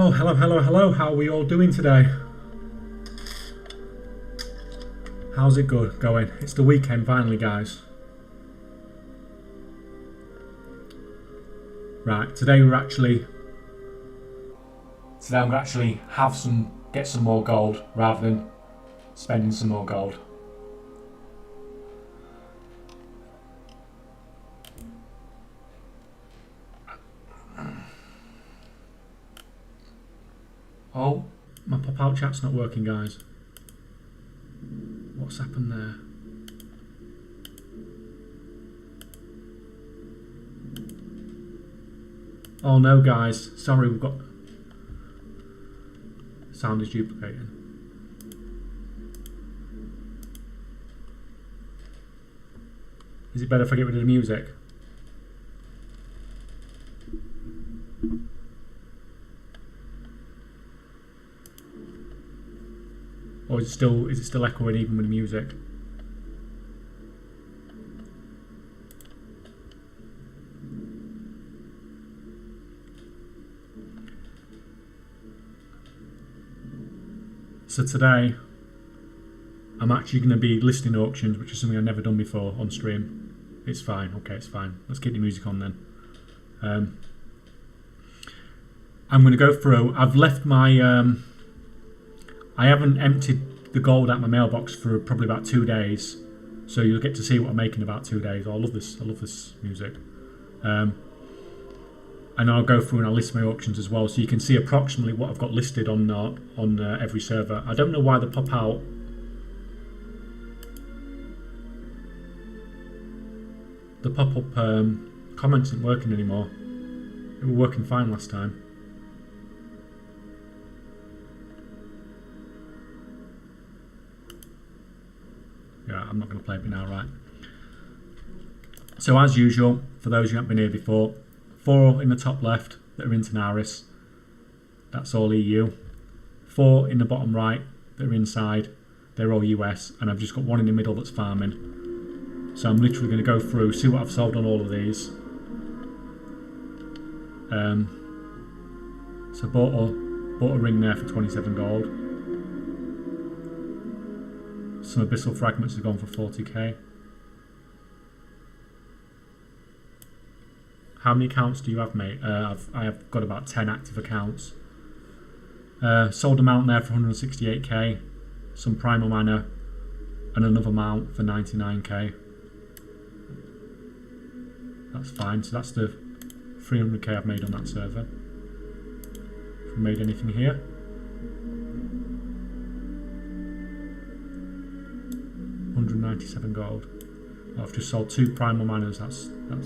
Oh, hello, hello, hello. How are we all doing today? How's it going? It's the weekend finally, guys. Right, today I'm gonna actually get some more gold rather than spending some more gold. Oh, my pop-out chat's not working, guys. What's happened there? Oh no, guys. Sorry, we've got... Sound is duplicating. Is it better if I get rid of the music? Or is it still echoing even with the music? So today I'm actually going to be listing auctions, which is something I've never done before on stream. It's fine, okay, it's fine. Let's keep the music on then. I'm going to go through. I've left my I haven't emptied the gold out my mailbox for probably about 2 days, so you'll get to see what I'm making in about 2 days. Oh, I love this music. And I'll go through and I'll list my auctions as well, so you can see approximately what I've got listed on every server. I don't know why the pop-up comments aren't working anymore. They were working fine last time. Yeah, I'm not going to play it now, right? So as usual, for those who haven't been here before, 4 in the top left that are Internaris, that's all EU. 4 in the bottom right that are inside, they're all US, and I've just got 1 in the middle that's farming. So I'm literally going to go through, see what I've sold on all of these. So bought a ring there for 27 gold. Some abyssal fragments have gone for 40k. How many accounts do you have, mate? I have got about 10 active accounts. Sold a mount there for 168k. Some primal mana and another mount for 99k. That's fine. So that's the 300k I've made on that server. Have we made anything here? $197 gold. Oh, I've just sold 2 primal manas. That's not...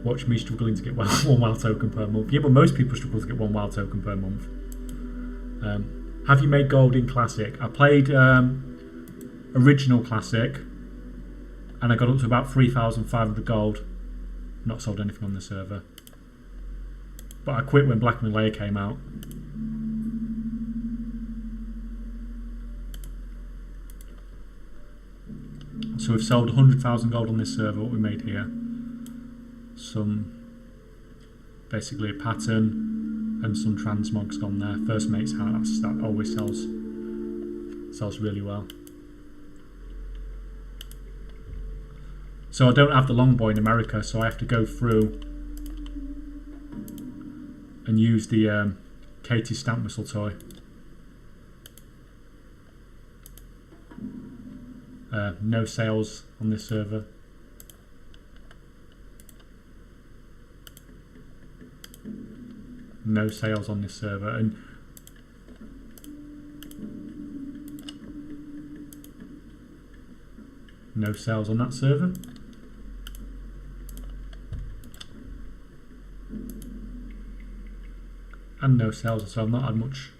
Watch me struggling to get 1 wild token per month. Yeah, but most people struggle to get 1 wild token per month. Have you made gold in Classic? I played original Classic, and I got up to about 3,500 gold. Not sold anything on the server. But I quit when Black Malaya came out. So we've sold 100,000 gold on this server. What we made here, basically a pattern and some transmogs gone there. First mate's house, that always sells really well. So I don't have the longbow in America, so I have to go through and use the Katie stamp whistle toy. No sales on this server. No sales on this server, and no sales on that server. And no sales, so I've not had much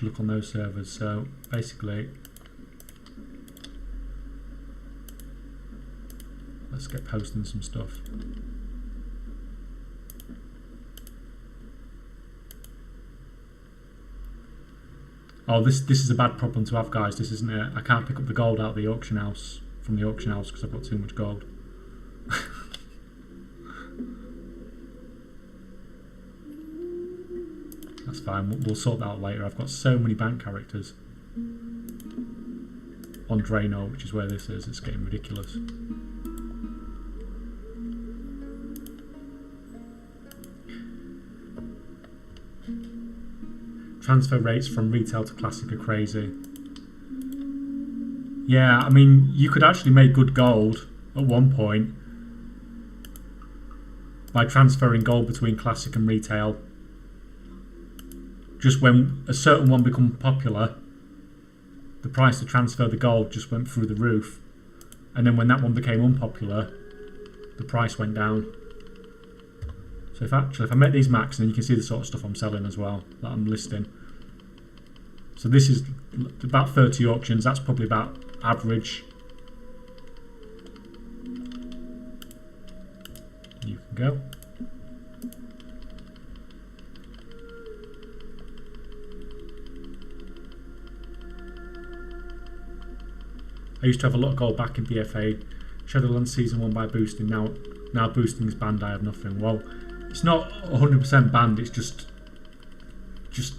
luck on those servers. So basically, let's get posting some stuff. Oh, this is a bad problem to have, guys. This isn't it. I can't pick up the gold out of the auction house, from the auction house, because I've got too much gold. That's fine. We'll sort that out later. I've got so many bank characters on Drano, which is where this is. It's getting ridiculous. Transfer rates from retail to classic are crazy. Yeah, I mean, you could actually make good gold at one point by transferring gold between classic and retail. Just when a certain one become popular, the price to transfer the gold just went through the roof, and then when that one became unpopular, the price went down. So if I make these max, then you can see the sort of stuff I'm selling as well, that I'm listing. So this is about 30 auctions. That's probably about average. You can go. I used to have a lot of gold back in BFA. Shadowlands Season 1 by boosting. Now boosting is banned, I have nothing. Well, it's not 100% banned, it's just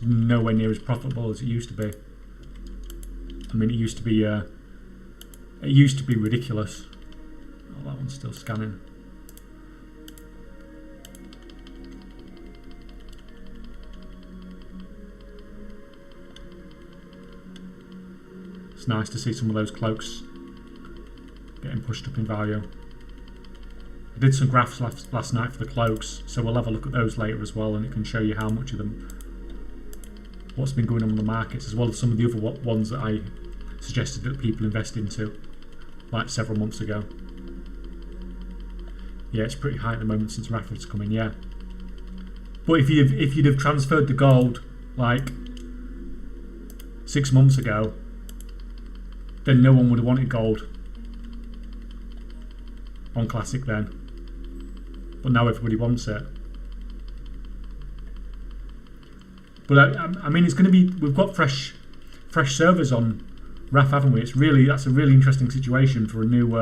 nowhere near as profitable as it used to be. I mean, it used to be ridiculous. Oh, that one's still scanning. It's nice to see some of those cloaks getting pushed up in value. I did some graphs last night for the cloaks, so we'll have a look at those later as well, and it can show you how much of them, what's been going on the markets, as well as some of the other ones that I suggested that people invest into, like several months ago. Yeah, it's pretty high at the moment since Rafford's come in, yeah. But if you'd have transferred the gold like 6 months ago, then no one would have wanted gold on Classic then. But now everybody wants it. But I mean, it's going to be. We've got fresh servers on RAF, haven't we? That's a really interesting situation for a new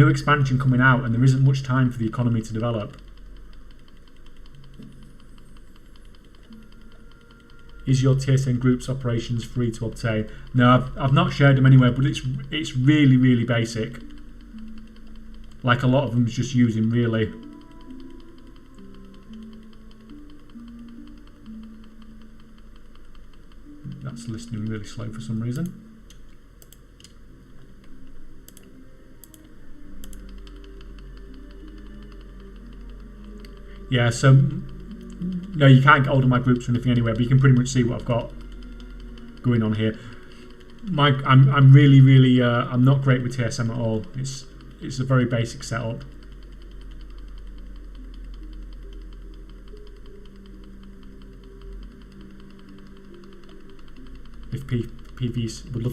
expansion coming out, and there isn't much time for the economy to develop. Is your TSN Group's operations free to obtain? No, I've not shared them anywhere, but it's really, really basic. Like a lot of them is just using really. That's listening really slow for some reason. Yeah, so no, you can't get hold of my groups or anything anywhere, but you can pretty much see what I've got going on here. I'm really I'm not great with TSM at all. It's a very basic setup. If PVs would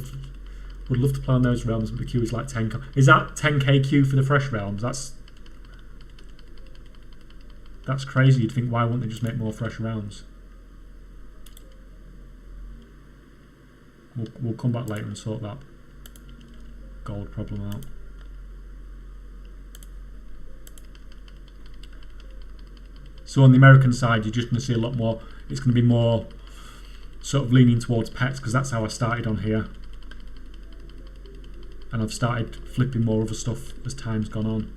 love to play on those realms, but the queue is like 10k. Is that 10k queue for the fresh realms? That's crazy. You'd think, why wouldn't they just make more fresh realms? We'll come back later and sort that gold problem out. So on the American side, you're just going to see a lot more. It's going to be more sort of leaning towards pets, because that's how I started on here. And I've started flipping more other stuff as time's gone on.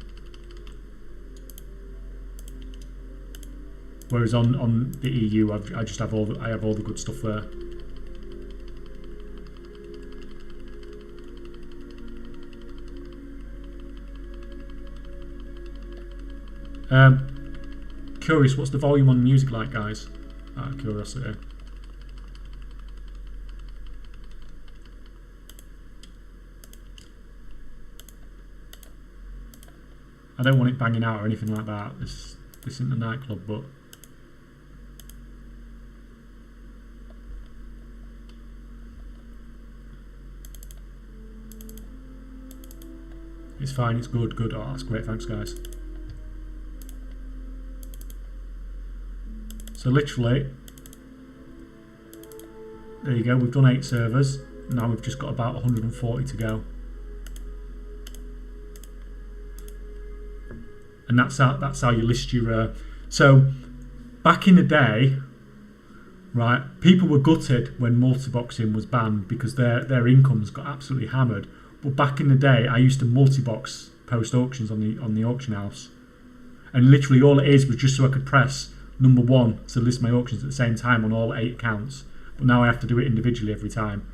Whereas on the EU, I just have all the good stuff there. Curious, what's the volume on music like, guys? Out of curiosity. I don't want it banging out or anything like that. This isn't a nightclub, but it's fine. It's good. Oh, that's great. Thanks, guys. So literally, there you go. We've done 8 servers. Now we've just got about 140 to go. And that's how you list your. So back in the day, Right, people were gutted when multi-boxing was banned because their incomes got absolutely hammered. But back in the day, I used to multi-box post auctions on the auction house, and literally all it is was just so I could press number 1 to list my auctions at the same time on all 8 accounts. But now I have to do it individually every time.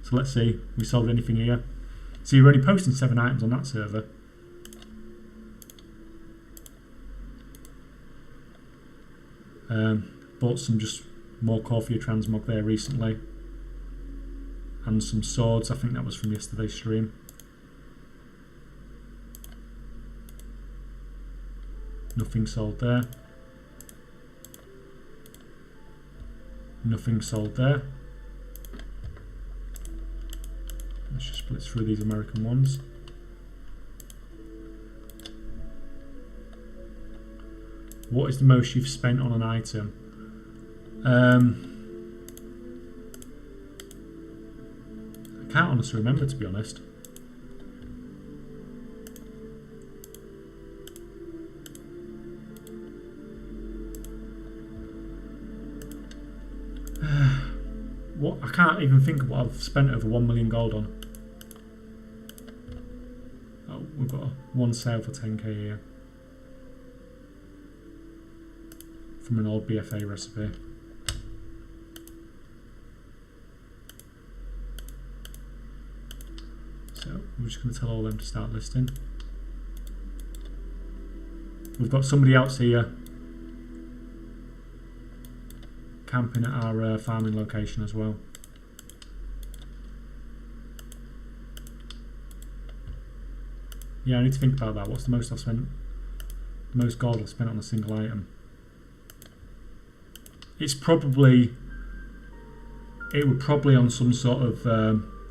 So let's see, we sold anything here. So you're only posting 7 items on that server. Bought some just more Corphia transmog there recently, and some swords. I think that was from yesterday's stream. Nothing sold there. Nothing sold there. Let's just split through these American ones. What is the most you've spent on an item? I can't honestly remember, to be honest. What? I can't even think of what I've spent over 1 million gold on. Oh, we've got one sale for 10k here from an old BFA recipe. So we're just going to tell all them to start listing. We've got somebody else here camping at our farming location as well. Yeah, I need to think about that. What's the most I've spent? The most gold I've spent on a single item. It would probably on some sort of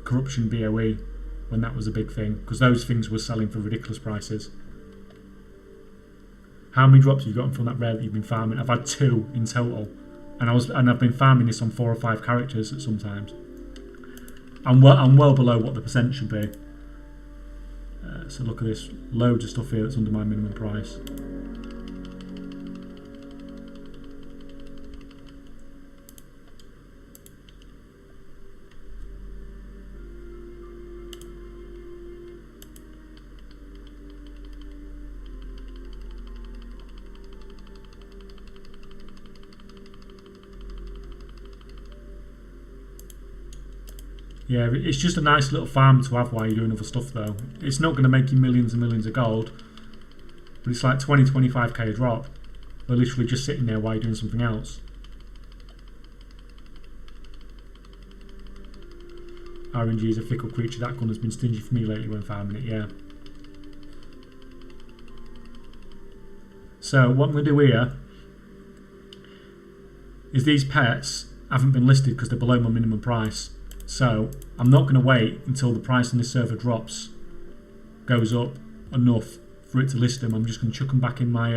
corruption BOE when that was a big thing, because those things were selling for ridiculous prices. How many drops have you gotten from that rare that you've been farming? I've had 2 in total, and I've been farming this on 4 or 5 characters at sometimes. I'm well below what the percent should be. So look at this, loads of stuff here that's under my minimum price. Yeah, it's just a nice little farm to have while you're doing other stuff though. It's not going to make you millions and millions of gold, but it's like 20-25k a drop. They're literally just sitting there while you're doing something else. RNG is a fickle creature. That gun has been stingy for me lately when farming it, yeah. So what I'm going to do here is these pets haven't been listed because they're below my minimum price. So I'm not going to wait until the price on this server goes up enough for it to list them. I'm just going to chuck them back in my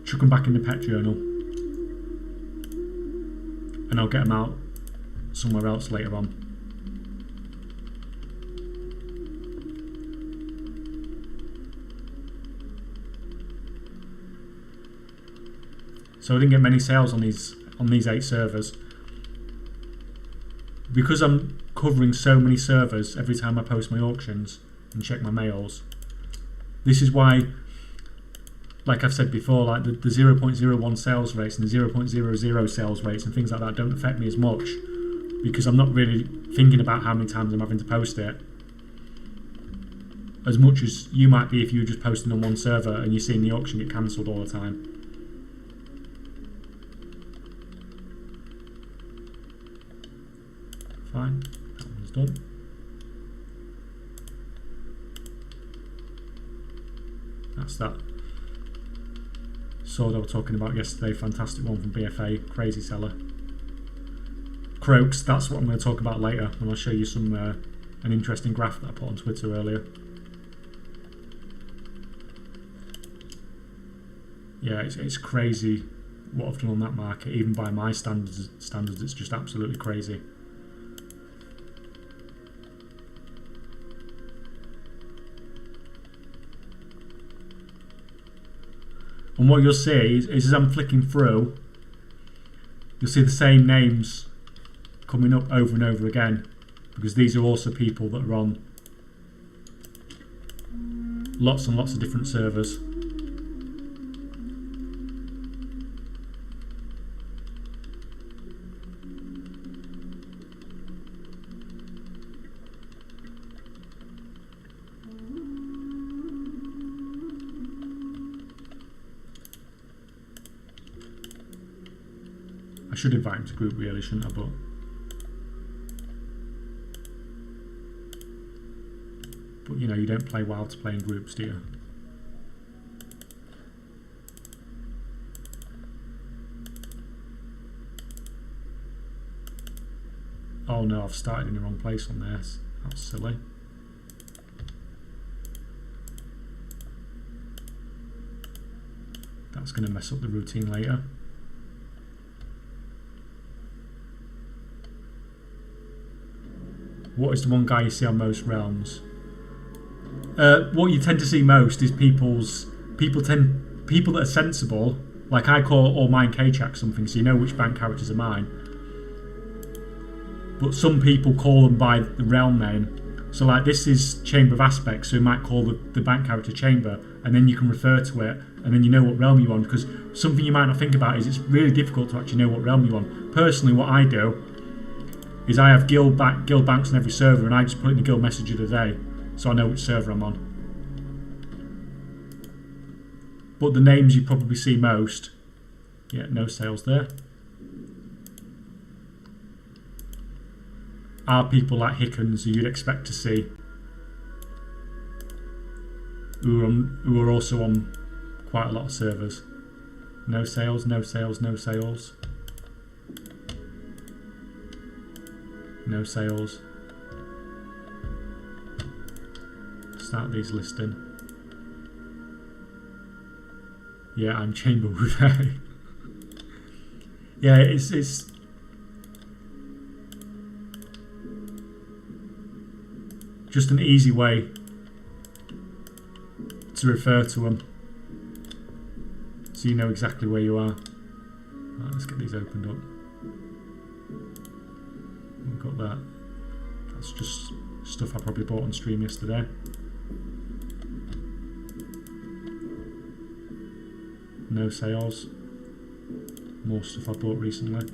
chuck them back in the pet journal, and I'll get them out somewhere else later on. So I didn't get many sales on these 8 servers because I'm covering so many servers every time I post my auctions and check my mails. This is why, like I've said before, like the 0.01 sales rates and the 0.00 sales rates and things like that don't affect me as much, because I'm not really thinking about how many times I'm having to post it as much as you might be if you were just posting on one server and you're seeing the auction get cancelled all the time. Fine, that one's done. That's that sword I was talking about yesterday, fantastic one from BFA, crazy seller. Cloaks, that's what I'm going to talk about later when I'll show you some an interesting graph that I put on Twitter earlier. Yeah, it's crazy what I've done on that market, even by my standards it's just absolutely crazy. And what you'll see is as I'm flicking through, you'll see the same names coming up over and over again, because these are also people that are on lots and lots of different servers. I should invite him to group really, shouldn't I? But you know, you don't play WoW to play in groups, do you? Oh no, I've started in the wrong place on this. That's silly. That's going to mess up the routine later. What is the one guy you see on most realms? What you tend to see most is people that are sensible. Like I call all mine Kaychak something, so you know which bank characters are mine. But some people call them by the realm name. So like this is Chamber of Aspects, so you might call the bank character Chamber, and then you can refer to it, and then you know what realm you're on. Because something you might not think about is it's really difficult to actually know what realm you're on. Personally, what I do is I have guild banks on every server, and I just put it in the guild message of the day, so I know which server I'm on. But the names you probably see most, yeah, no sales there, are people like Hickens, who you'd expect to see, who are also on quite a lot of servers. No sales, no sales, no sales. No sales. Start these listing. Yeah, I'm Chamber Bouvet. Yeah, it's just an easy way to refer to them, so you know exactly where you are. Right, let's get these opened up. We've got that. That's just stuff I probably bought on stream yesterday. No sales. More stuff I bought recently.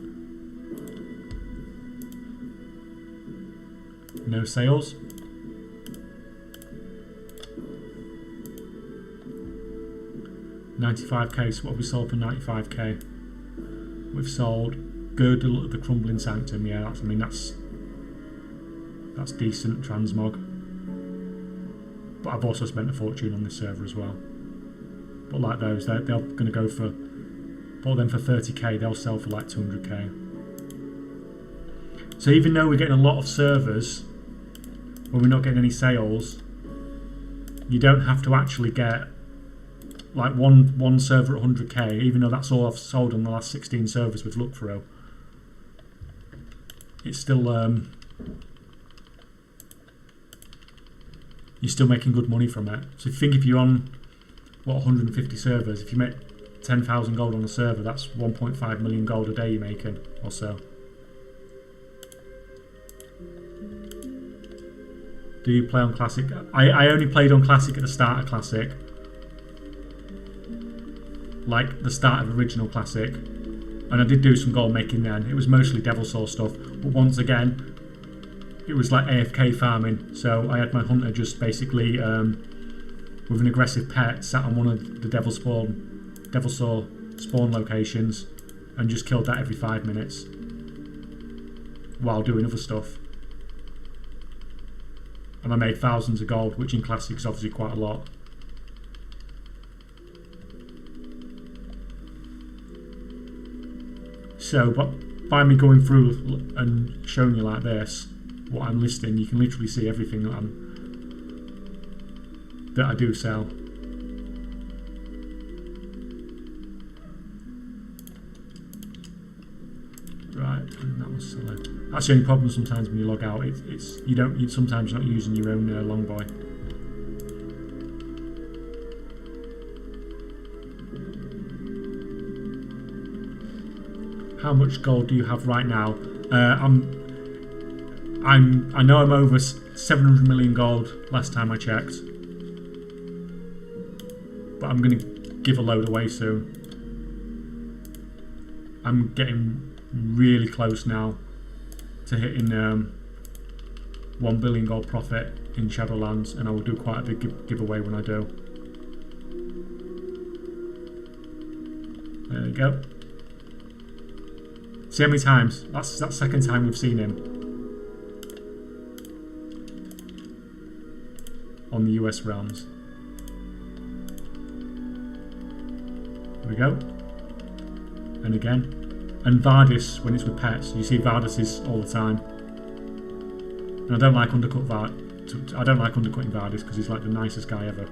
No sales. $95k, so what have we sold for 95k? We've sold Girdle of the Crumbling Sanctum, yeah, that's decent transmog. But I've also spent a fortune on this server as well. But like those, they're going to go for, bought them for 30k, they'll sell for like 200k. So even though we're getting a lot of servers where we're not getting any sales, you don't have to actually get like one server at 100k, even though that's all I've sold on the last 16 servers we've looked through. It's still you're still making good money from it. So if you're on 150 servers, if you make 10,000 gold on a server, that's 1.5 million gold a day you're making or so. Do you play on Classic? I only played on Classic at the start of Classic, like the start of original Classic, and I did do some gold making then. It was mostly Devil Soul stuff, but once again it was like AFK farming, so I had my hunter just basically with an aggressive pet sat on one of the Devil Soul spawn locations and just killed that every 5 minutes while doing other stuff, and I made thousands of gold, which in Classic is obviously quite a lot. So, but by me going through and showing you like this what I'm listing, you can literally see everything that I do sell. Right, and that was silly. That's the only problem sometimes when you log out. Sometimes you're not using your own longboy. How much gold do you have right now? I know I'm over 700 million gold last time I checked, but I'm gonna give a load away soon. I'm getting really close now to hitting 1 billion gold profit in Shadowlands, and I will do quite a big giveaway when I do. There we go. See how many times? That's the second time we've seen him on the US realms. There we go. And again. And Vardis, when it's with pets, you see Vardis all the time. And I don't like undercutting Vardis because he's like the nicest guy ever.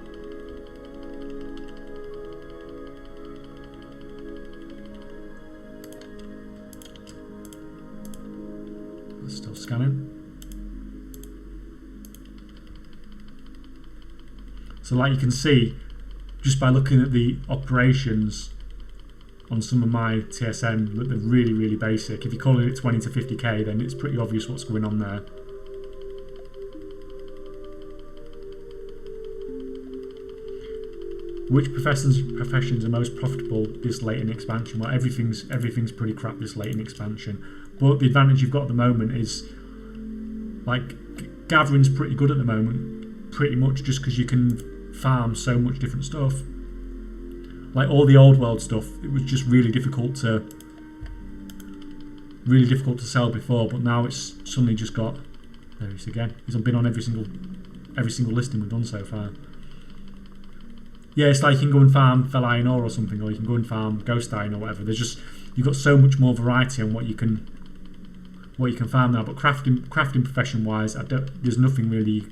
Still scanning. So like you can see, just by looking at the operations on some of my TSN, they're really, really basic. If you're calling it 20 to 50k, then it's pretty obvious what's going on there. Which professions are most profitable this late in expansion? Well, everything's pretty crap this late in expansion. But the advantage you've got at the moment is, like, gathering's pretty good at the moment, pretty much just because you can farm so much different stuff. Like all the old world stuff, it was just really difficult to sell before, but now it's suddenly just got. There he is again. He's been on every single listing we've done so far. Yeah, it's like you can go and farm Fell Iron Ore or something, or you can go and farm Ghost Iron or whatever. There's just, you've got so much more variety on what you can farm now. But crafting profession wise, there's nothing really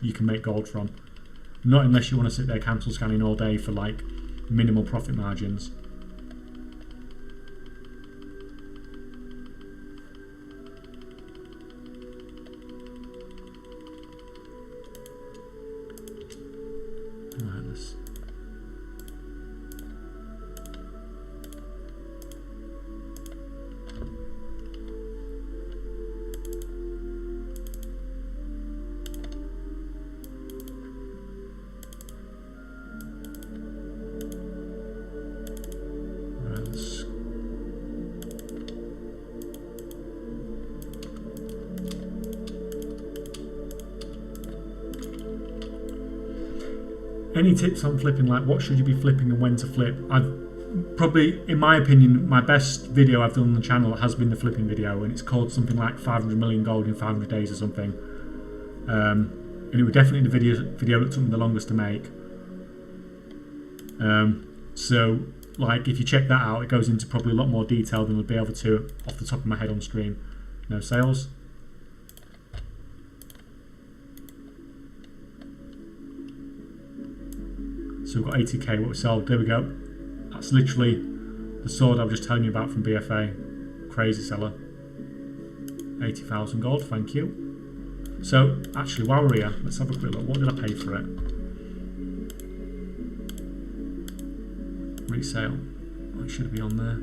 you can make gold from. Not unless you want to sit there cancel scanning all day for like minimal profit margins. Any tips on flipping? Like, what should you be flipping and when to flip? I've probably, in my opinion, my best video I've done on the channel has been the flipping video, and it's called something like 500 million gold in 500 days or something. And it was definitely the video that took me the longest to make. So, like, if you check that out, it goes into probably a lot more detail than we'd be able to off the top of my head on stream. No sales. So we've got 80k what we sold. There we go. That's literally the sword I was just telling you about from BFA. Crazy seller. 80,000 gold, thank you. So, actually, while we're here, let's have a quick look. What did I pay for it? Resale. Oh, it should be on there.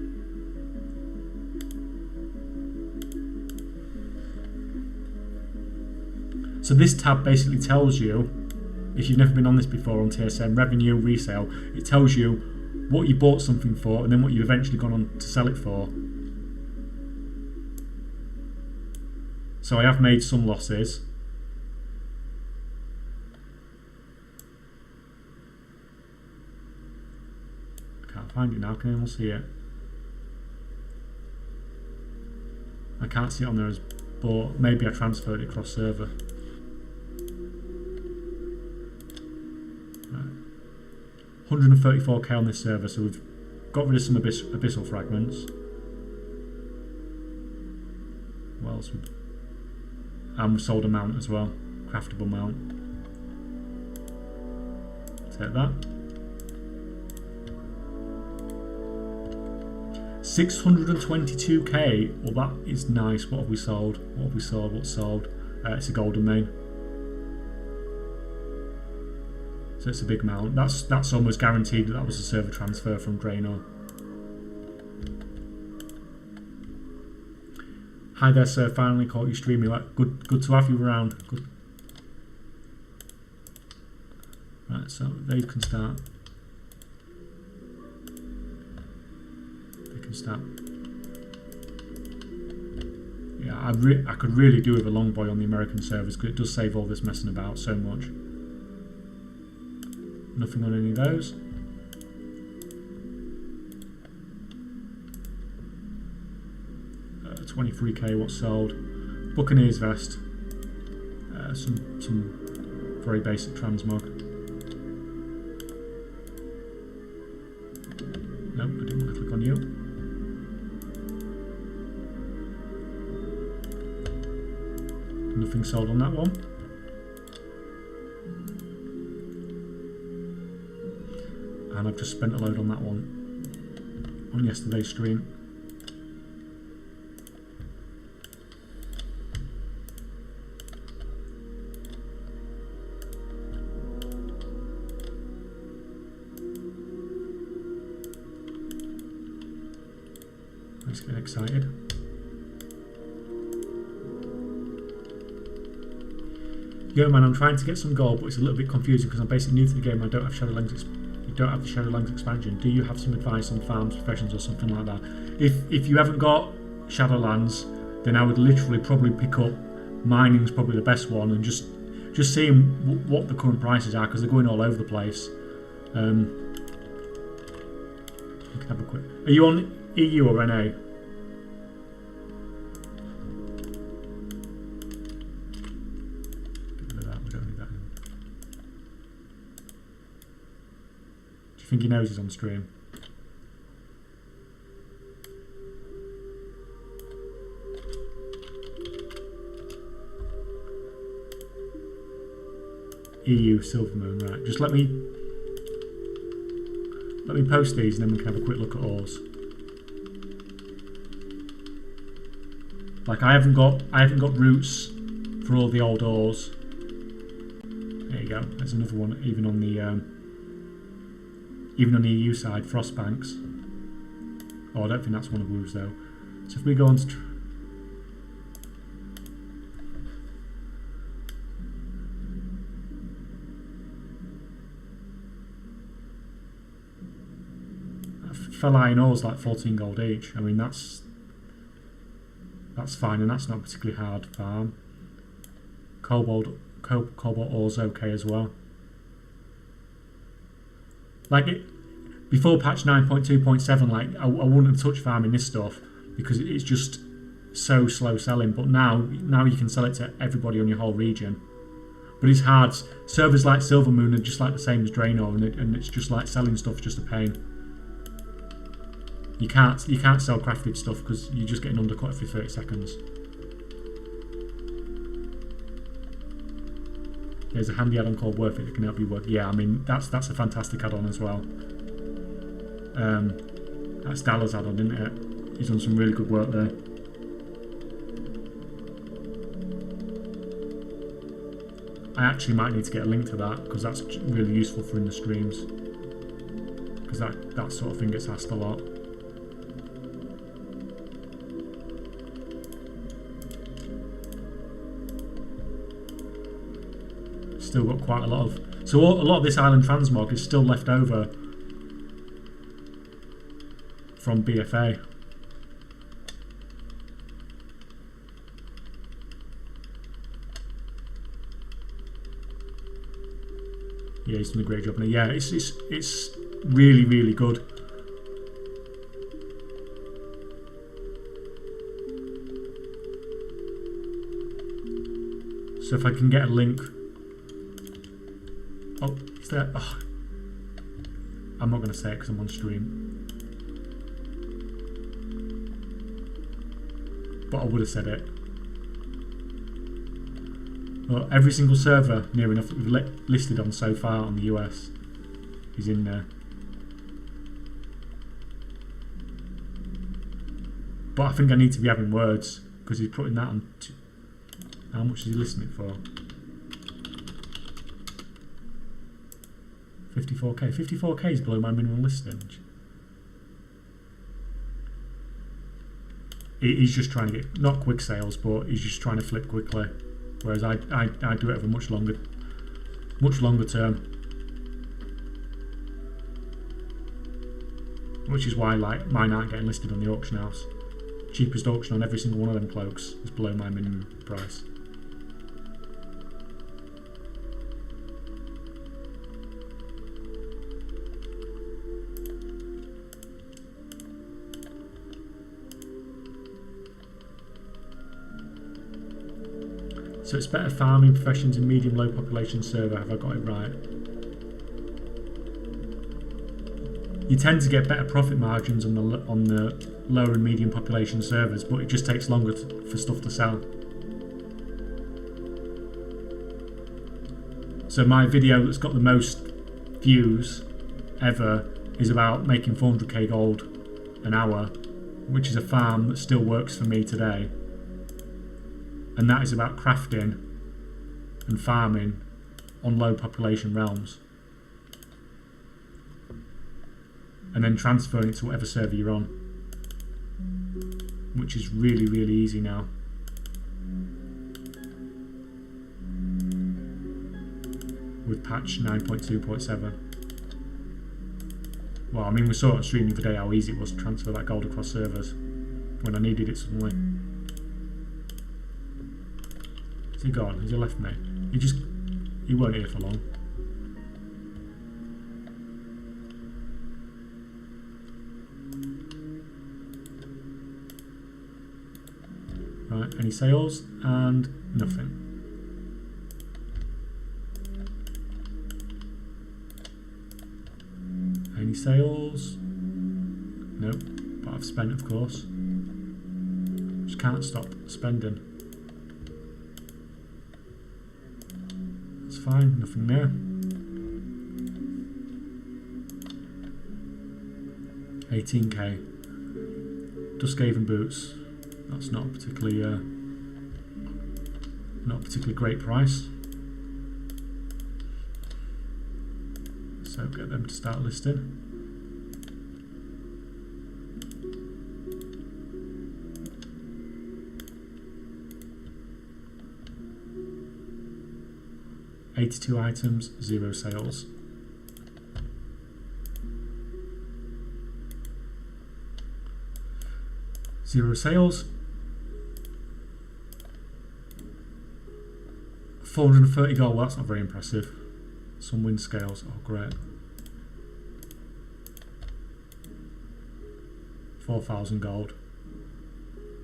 So this tab basically tells you, if you've never been on this before on TSN, revenue, resale, it tells you what you bought something for and then what you've eventually gone on to sell it for. So I have made some losses. I can't find it now, can anyone see it? I can't see it on there as bought. Maybe I transferred it across server. 134k on this server, so we've got rid of some abyssal fragments. What else? And we've sold a mount as well, craftable mount. Take that. 622k. Well, that is nice. What have we sold? What have we sold? What's sold? It's a golden main. So it's a big mount. That's almost guaranteed that was a server transfer from Draenor. Hi there, sir. Finally caught you streaming. Good to have you around. Good. Right, so they can start. They can start. Yeah, I could really do with a long boy on the American servers because it does save all this messing about so much. Nothing on any of those. Uh, 23k what's sold. Buccaneers vest. Some very basic transmog. Nope, I didn't want to click on you. Nothing sold on that one. And I've just spent a load on that one on yesterday's stream. Let's get excited. Yo man, I'm trying to get some gold, but it's a little bit confusing because I'm basically new to the game and I don't have Shadowlands. You don't have the Shadowlands expansion. Do you have some advice on farms, professions, or something like that? If you haven't got Shadowlands, then I would literally probably pick up mining's probably the best one, and just seeing what the current prices are because they're going all over the place. You can have a quick. Are you on EU or NA? I think he knows he's on stream. EU Silvermoon, right. Just let me post these and then we can have a quick look at ores. Like I haven't got routes for all the old ores. There you go. There's another one even on the EU side, Frostbanks. Oh, I don't think that's one of WoW's though. So if we go on to Fell Iron Ore's like 14 gold each. I mean that's fine, and that's not a particularly hard farm. Cobalt ore's okay as well. Like it, before patch 9.2.7, like I wouldn't have touched farming this stuff because it's just so slow selling. But now you can sell it to everybody on your whole region. But it's hard. Servers like Silvermoon are just like the same as Draenor, and it's just like selling stuff's just a pain. You can't sell crafted stuff because you're just getting undercut every 30 seconds. There's a handy add-on called Worth It that can help you work. Yeah, I mean that's a fantastic add-on as well. That's Dallas add-on, isn't it? He's done some really good work there. I actually might need to get a link to that because that's really useful for in the streams. Because that sort of thing gets asked a lot. Still got quite a lot of. So a lot of this island transmog is still left over from BFA. Yeah, he's done a great job. And yeah, it's really, really good. So if I can get a link. Oh, is there? Oh. I'm not going to say it because I'm on stream. But I would have said it. Well, every single server near enough that we've listed on so far on the US is in there. But I think I need to be having words because he's putting that on. How much is he listing it for? 54k. 54k is below my minimum listing. he's just trying to get, not quick sales, but he's just trying to flip quickly. Whereas I do it over much longer term. Which is why like mine aren't getting listed on the auction house. Cheapest auction on every single one of them cloaks is below my minimum price. So it's better farming professions in medium low population server, have I got it right? You tend to get better profit margins on the lower and medium population servers, but it just takes longer for stuff to sell. So my video that's got the most views ever is about making 400k gold an hour, which is a farm that still works for me today. And that is about crafting and farming on low population realms. And then transferring it to whatever server you're on. Which is really, really easy now. With patch 9.2.7. Well, I mean, we saw it on stream the other day how easy it was to transfer that gold across servers when I needed it suddenly. Is he gone? Has he left me? He weren't here for long. Right, any sales? And nothing. Any sales? Nope, but I've spent, of course. Just can't stop spending. That's fine, nothing there. 18k. Duskaven boots. That's not a particularly great price. So get them to start listing. $82 items, 0 sales. Zero sales. 430 gold, well that's not very impressive. Some wind scales, oh great. 4,000 gold.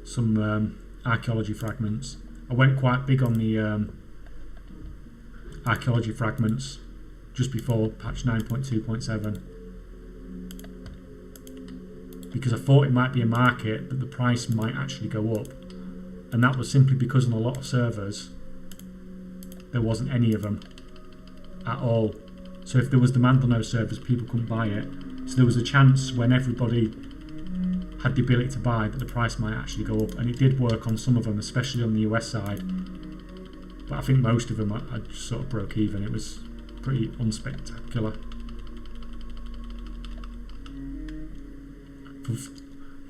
Some archaeology fragments. I went quite big on the archaeology fragments just before patch 9.2.7 because I thought it might be a market that the price might actually go up, and that was simply because on a lot of servers there wasn't any of them at all. So if there was demand on those servers, people couldn't buy it. So there was a chance when everybody had the ability to buy that the price might actually go up, and it did work on some of them, especially on the US side. But I think most of them I just sort of broke even. It was pretty unspectacular.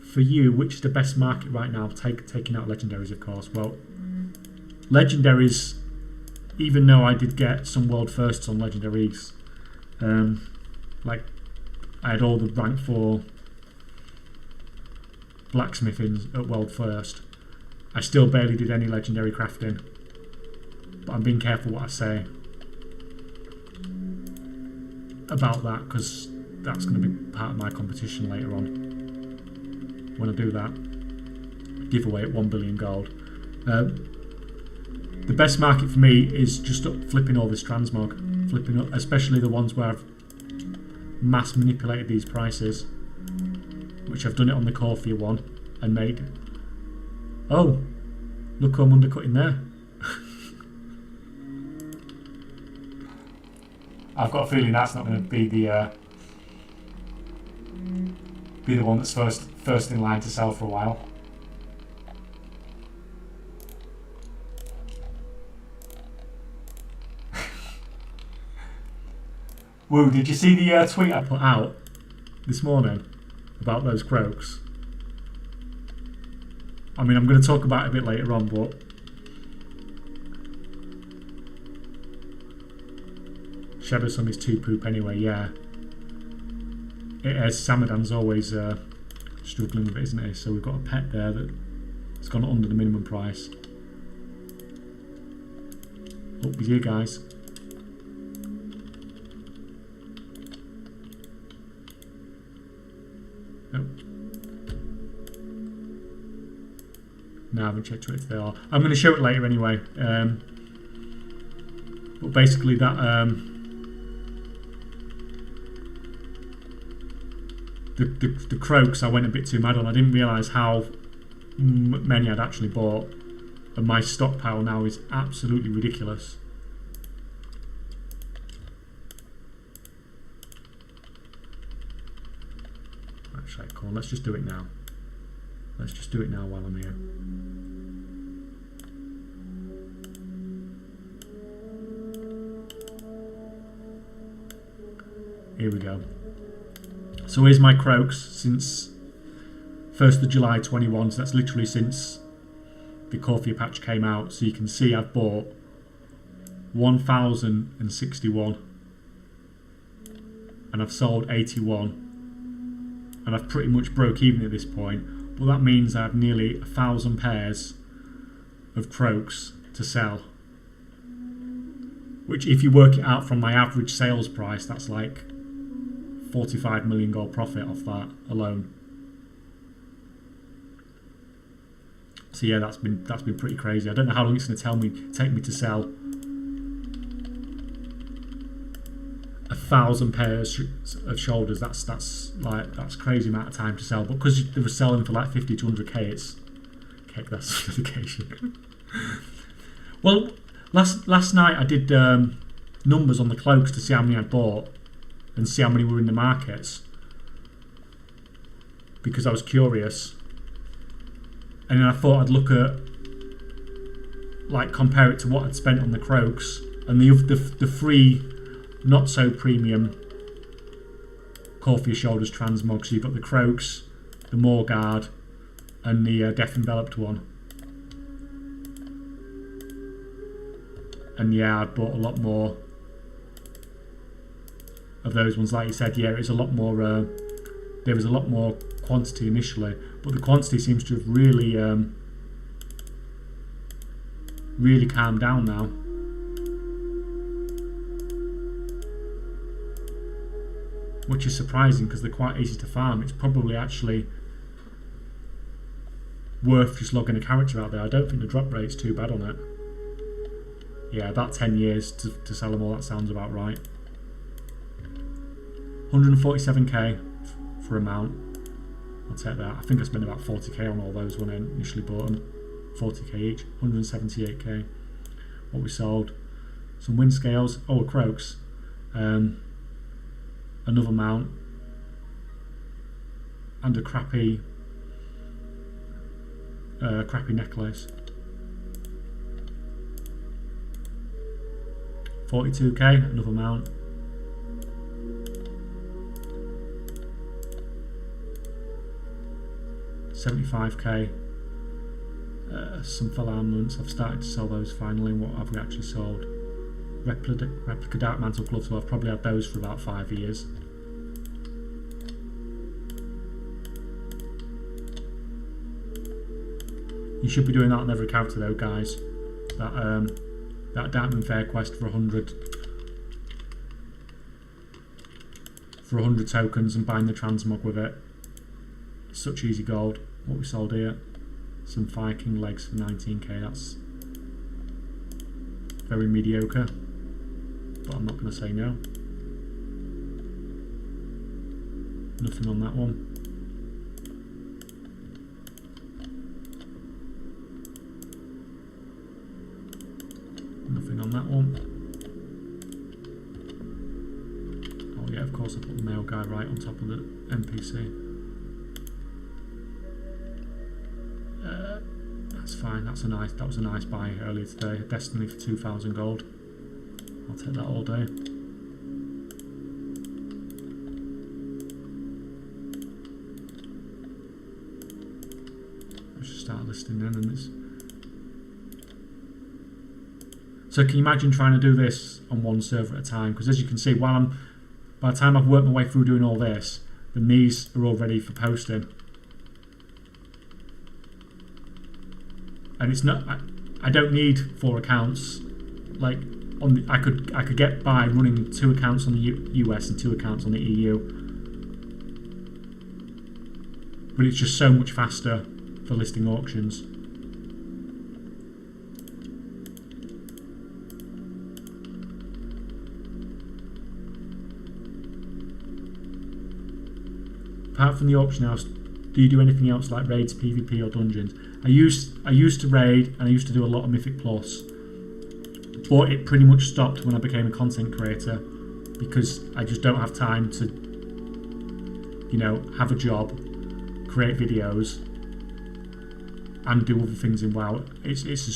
For you, which is the best market right now? Taking out legendaries, of course. Well, legendaries, even though I did get some world firsts on legendaries, like I had all the rank 4 blacksmithing at world first, I still barely did any legendary crafting. But I'm being careful what I say about that, because that's going to be part of my competition later on when I do that giveaway at 1 billion gold. The best market for me is just flipping all this transmog, flipping up, especially the ones where I've mass manipulated these prices, which I've done it on the Corphia one and made. Oh, look who I'm undercutting there. I've got a feeling that's not going to be the one that's first in line to sell for a while. Woo, did you see the tweet I put out this morning about those cloaks? I mean, I'm going to talk about it a bit later on, but Shadow Sun is 2 poop anyway, yeah. It is. Samadan's always struggling with it, isn't he? So we've got a pet there that's gone under the minimum price. Oh, he's here, guys. Oh. No, I haven't checked if they are. I'm going to show it later anyway. But basically that the croaks I went a bit too mad on. I didn't realise how many I'd actually bought, and my stockpile now is absolutely ridiculous. Actually, cool. Let's just do it now. Let's just do it now while I'm here. Here we go. So here's my croaks since 1st of July 21, so that's literally since the Corphia patch came out. So you can see I've bought 1,061 and I've sold 81, and I've pretty much broke even at this point, but that means I have nearly 1,000 pairs of croaks to sell, which if you work it out from my average sales price, that's like 45 million gold profit off that alone. So yeah, that's been pretty crazy. I don't know how long it's going to take me to sell 1,000 pairs of shoulders. That's crazy amount of time to sell. But because they were selling for like 50 to 100k, it's that's dedication. Well, last night I did numbers on the cloaks to see how many I'd bought and see how many were in the markets, because I was curious. And then I thought I'd look at, like, compare it to what I'd spent on the croaks and the free, not so premium Corphia Shoulders transmog. So you've got the croaks, the Morguard, and the Death Enveloped one. And yeah, I bought a lot more of those ones. Like you said, yeah, it's a lot more. There was a lot more quantity initially, but the quantity seems to have really, really calmed down now. Which is surprising because they're quite easy to farm. It's probably actually worth just logging a character out there. I don't think the drop rate's too bad on it. Yeah, about 10 years to sell them all. That sounds about right. 147k for a mount. I'll take that. I think I spent about 40k on all those when I initially bought them. 40k each. 178k. What we sold. Some wind scales. Oh, a croaks. Another mount. And a crappy necklace. 42k. Another mount. 75k. Some full armaments. I've started to sell those finally. What have we actually sold? Replica Dark Mantle gloves. Well, I've probably had those for about 5 years. You should be doing that on every character though, guys. That Darkmoon Fair quest for 100 tokens and buying the transmog with it. Such easy gold. What we sold here, some Fire King legs for 19k. That's very mediocre, but I'm not going to say no. Nothing on that one. Nothing on that one. Oh yeah, of course I put the male guy right on top of the NPC. That's fine. That was a nice buy earlier today. Destiny for 2,000 gold. I'll take that all day. just start listing then, and it's. So can you imagine trying to do this on one server at a time? Because as you can see, by the time I've worked my way through doing all this, then these are all ready for posting. And it's not. I don't need 4 accounts. Like I could get by running 2 accounts on the US and 2 accounts on the EU. But it's just so much faster for listing auctions. Apart from the auction house, do you do anything else like raids, PvP or dungeons? I used to raid and I used to do a lot of Mythic Plus, but it pretty much stopped when I became a content creator because I just don't have time to, you know, have a job, create videos, and do other things in WoW. It's a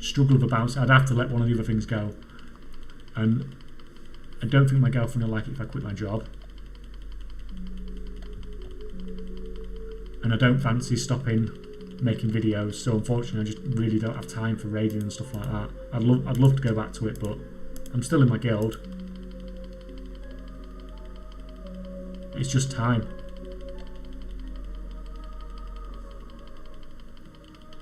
struggle of a bounce. I'd have to let one of the other things go, and I don't think my girlfriend will like it if I quit my job. And I don't fancy stopping making videos, so unfortunately I just really don't have time for raiding and stuff like that. I'd love to go back to it, but I'm still in my guild. It's just time.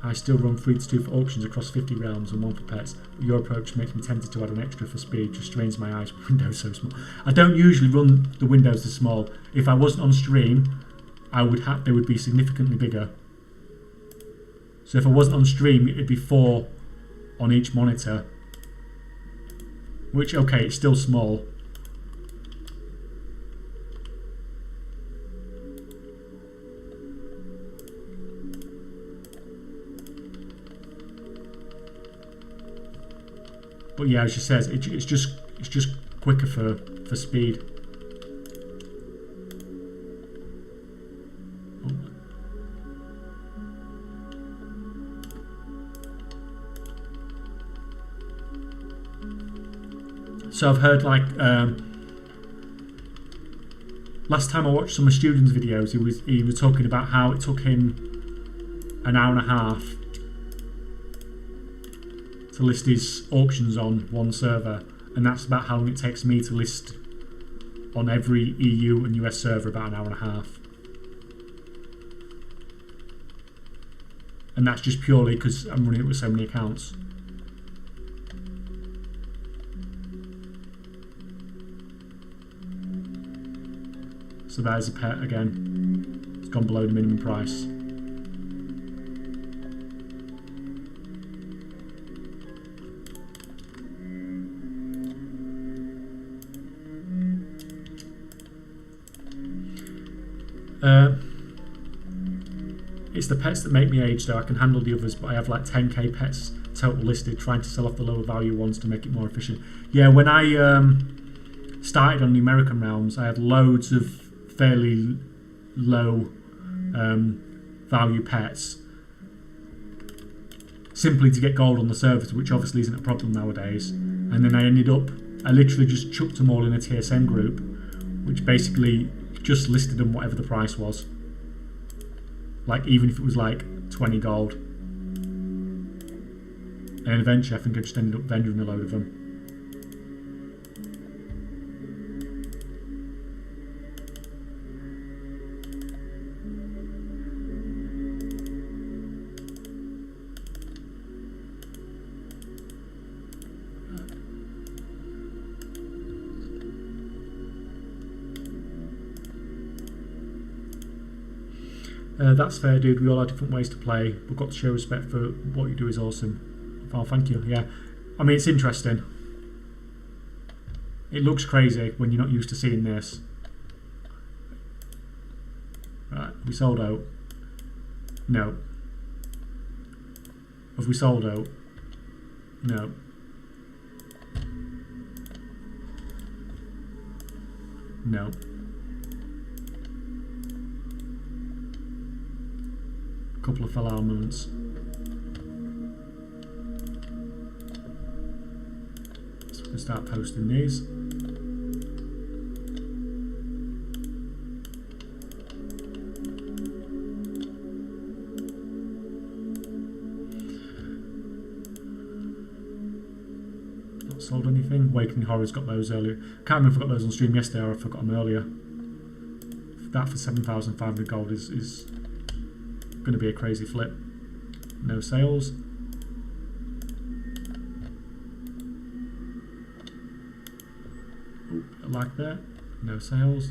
I still run 3 to 2 for auctions across 50 realms and 1 for pets, but your approach makes me tempted to add an extra for speed, just strains my eyes. Windows so small. I don't usually run the windows this small. If I wasn't on stream, they would be significantly bigger. So if I wasn't on stream, it'd be 4 on each monitor. Which, okay, it's still small. But yeah, as she says, it's just quicker for speed. So I've heard, like, last time I watched some of students' videos, he was talking about how it took him an hour and a half to list his auctions on one server, and that's about how long it takes me to list on every EU and US server, about an hour and a half. And that's just purely because I'm running it with so many accounts. So there's a pet again. It's gone below the minimum price. It's the pets that make me age though. I can handle the others, but I have like 10k pets total listed, trying to sell off the lower value ones to make it more efficient. Yeah, when I started on the American realms, I had loads of fairly low value pets simply to get gold on the servers, which obviously isn't a problem nowadays. And then I literally just chucked them all in a TSN group, which basically just listed them whatever the price was. Like, even if it was like 20 gold. And then eventually I think I just ended up vending a load of them. That's fair, dude. We all have different ways to play. We've got to show respect for what you do is awesome. Oh, thank you. Yeah, I mean, it's interesting. It looks crazy when you're not used to seeing this. Right, we sold out. No. Have we sold out? No. No. Couple of fell armaments. So we can start posting these. sold anything. Awakening Horrors got those earlier. Can't remember if I got those on stream yesterday or if I got them earlier. That for 7,500 gold is going to be a crazy flip. No sales. Ooh, like that. No sales.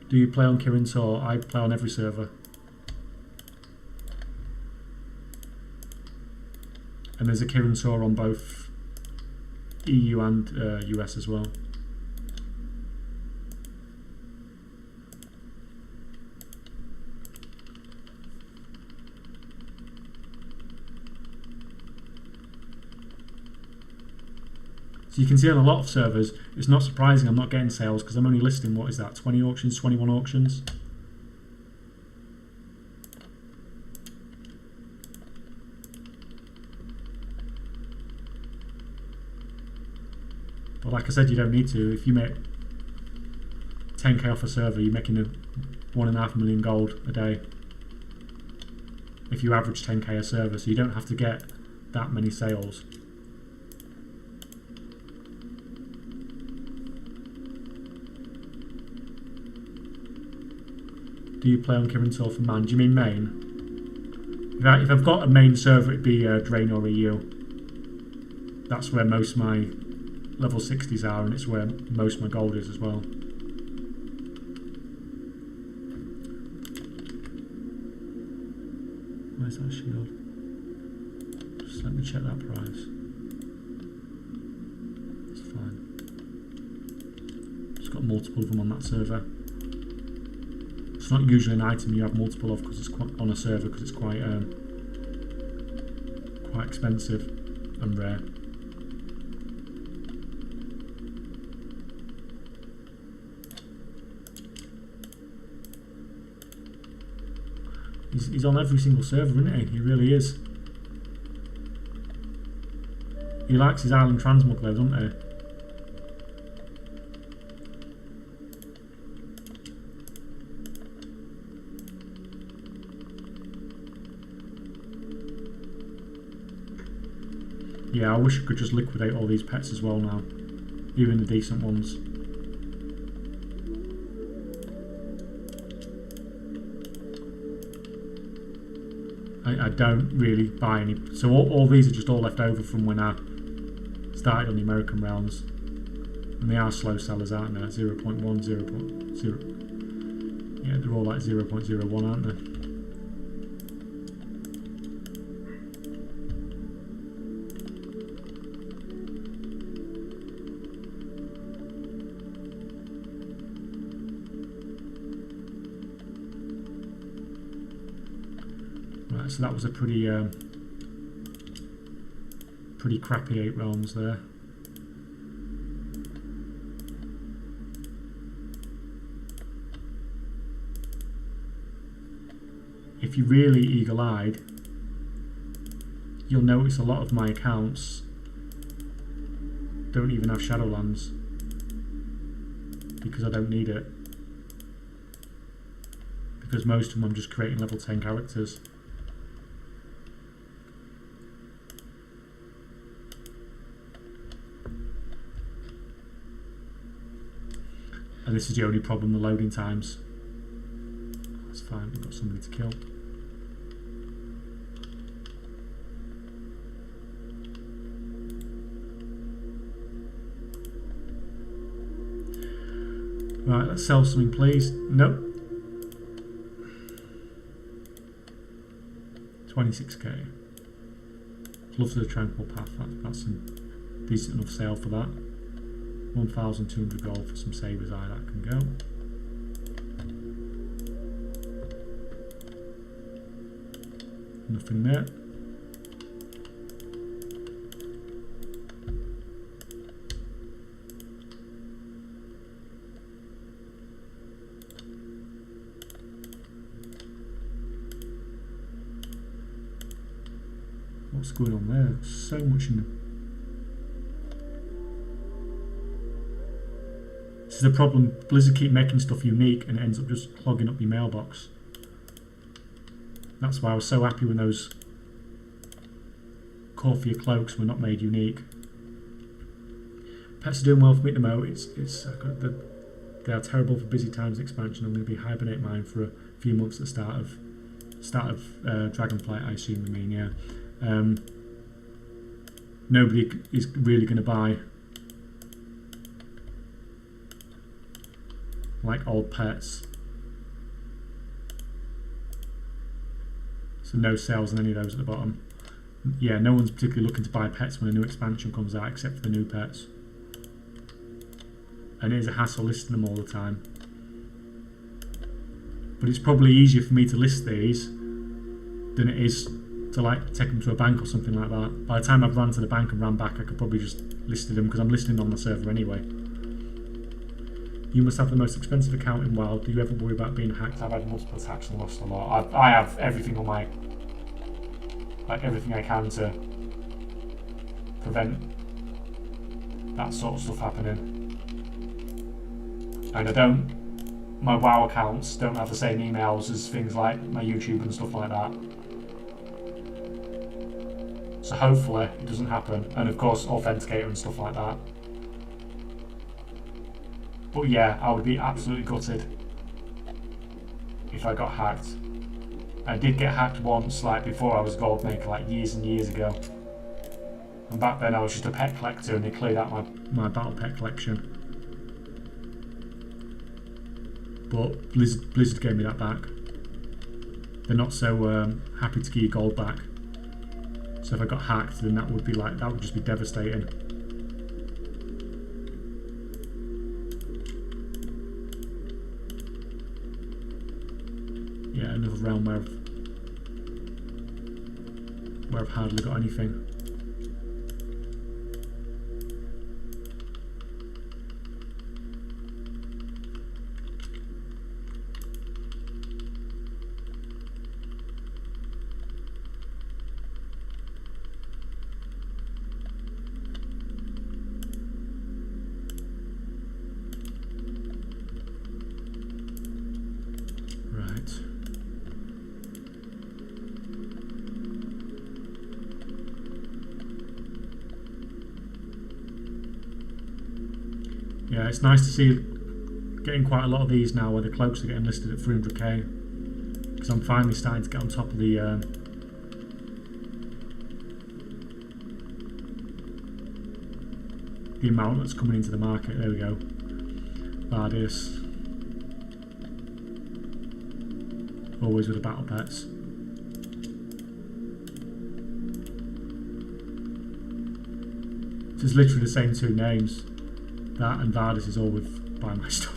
Do you play on Kirin Tor? I play on every server. And there's a Kirin Tor on both EU and US as well. So you can see on a lot of servers, it's not surprising I'm not getting sales because I'm only listing, what is that, 20 auctions, 21 auctions? But like I said, you don't need to. If you make 10k off a server, you're making 1.5 million gold a day. If you average 10k a server, so you don't have to get that many sales. Do you play on Kirin Tor for man? Do you mean main? If I've got a main server, it'd be Drain or EU. That's where most of my level 60s are, and it's where most of my gold is as well. Where's that shield? Just let me check that price. That's fine. Just got multiple of them on that server. It's not usually an item you have multiple of because it's quite on a server because it's quite expensive and rare. He's on every single server, isn't he? He really is. He likes his Island Transmog though, doesn't he? Yeah, I wish I could just liquidate all these pets as well now, even the decent ones. I don't really buy any, so all these are just all left over from when I started on the American realms, and they are slow sellers, aren't they? 0.1, 0.0, yeah, they're all like 0.01, aren't they? So that was a pretty crappy 8 realms there. If you're really eagle-eyed, you'll notice a lot of my accounts don't even have Shadowlands because I don't need it. Because most of them I'm just creating level 10 characters. And this is the only problem, the loading times. That's fine, we've got somebody to kill. Right, let's sell something please. Nope. 26k. Love the Tranquil Path, that's some decent enough sale for that. 1,200 gold for some Saber's Eye, that can go. Nothing there. What's going on there? So much in the... This is the problem. Blizzard keep making stuff unique and it ends up just clogging up your mailbox. That's why I was so happy when those Corphia cloaks were not made unique. Pets are doing well for me at the moment. They are terrible for busy times expansion. I'm going to be hibernate mine for a few months at the start of Dragonflight, I assume you mean, yeah. Nobody is really going to buy like old pets. So no sales on any of those at the bottom. Yeah, no one's particularly looking to buy pets when a new expansion comes out except for the new pets. And it is a hassle listing them all the time. But it's probably easier for me to list these than it is to like take them to a bank or something like that. By the time I've run to the bank and ran back, I could probably just listed them because I'm listing on the server anyway. You must have the most expensive account in WoW. Do you ever worry about being hacked? I've had multiple attacks and lost a lot. I have everything on my, like everything I can to prevent that sort of stuff happening. And my WoW accounts don't have the same emails as things like my YouTube and stuff like that. So hopefully it doesn't happen. And of course Authenticator and stuff like that. But yeah, I would be absolutely gutted if I got hacked. I did get hacked once, like before I was a gold maker, like years and years ago. And back then I was just a pet collector and they cleared out my battle pet collection. But Blizzard gave me that back. They're not so happy to give you gold back. So if I got hacked, then that would just be devastating. Yeah, another realm where I've hardly got anything. Yeah, it's nice to see getting quite a lot of these now where the cloaks are getting listed at 300k, because I'm finally starting to get on top of the amount that's coming into the market. There we go. Bardius. Always with the battle pets. It's literally the same two names. That and Vardis is all with buy my stuff.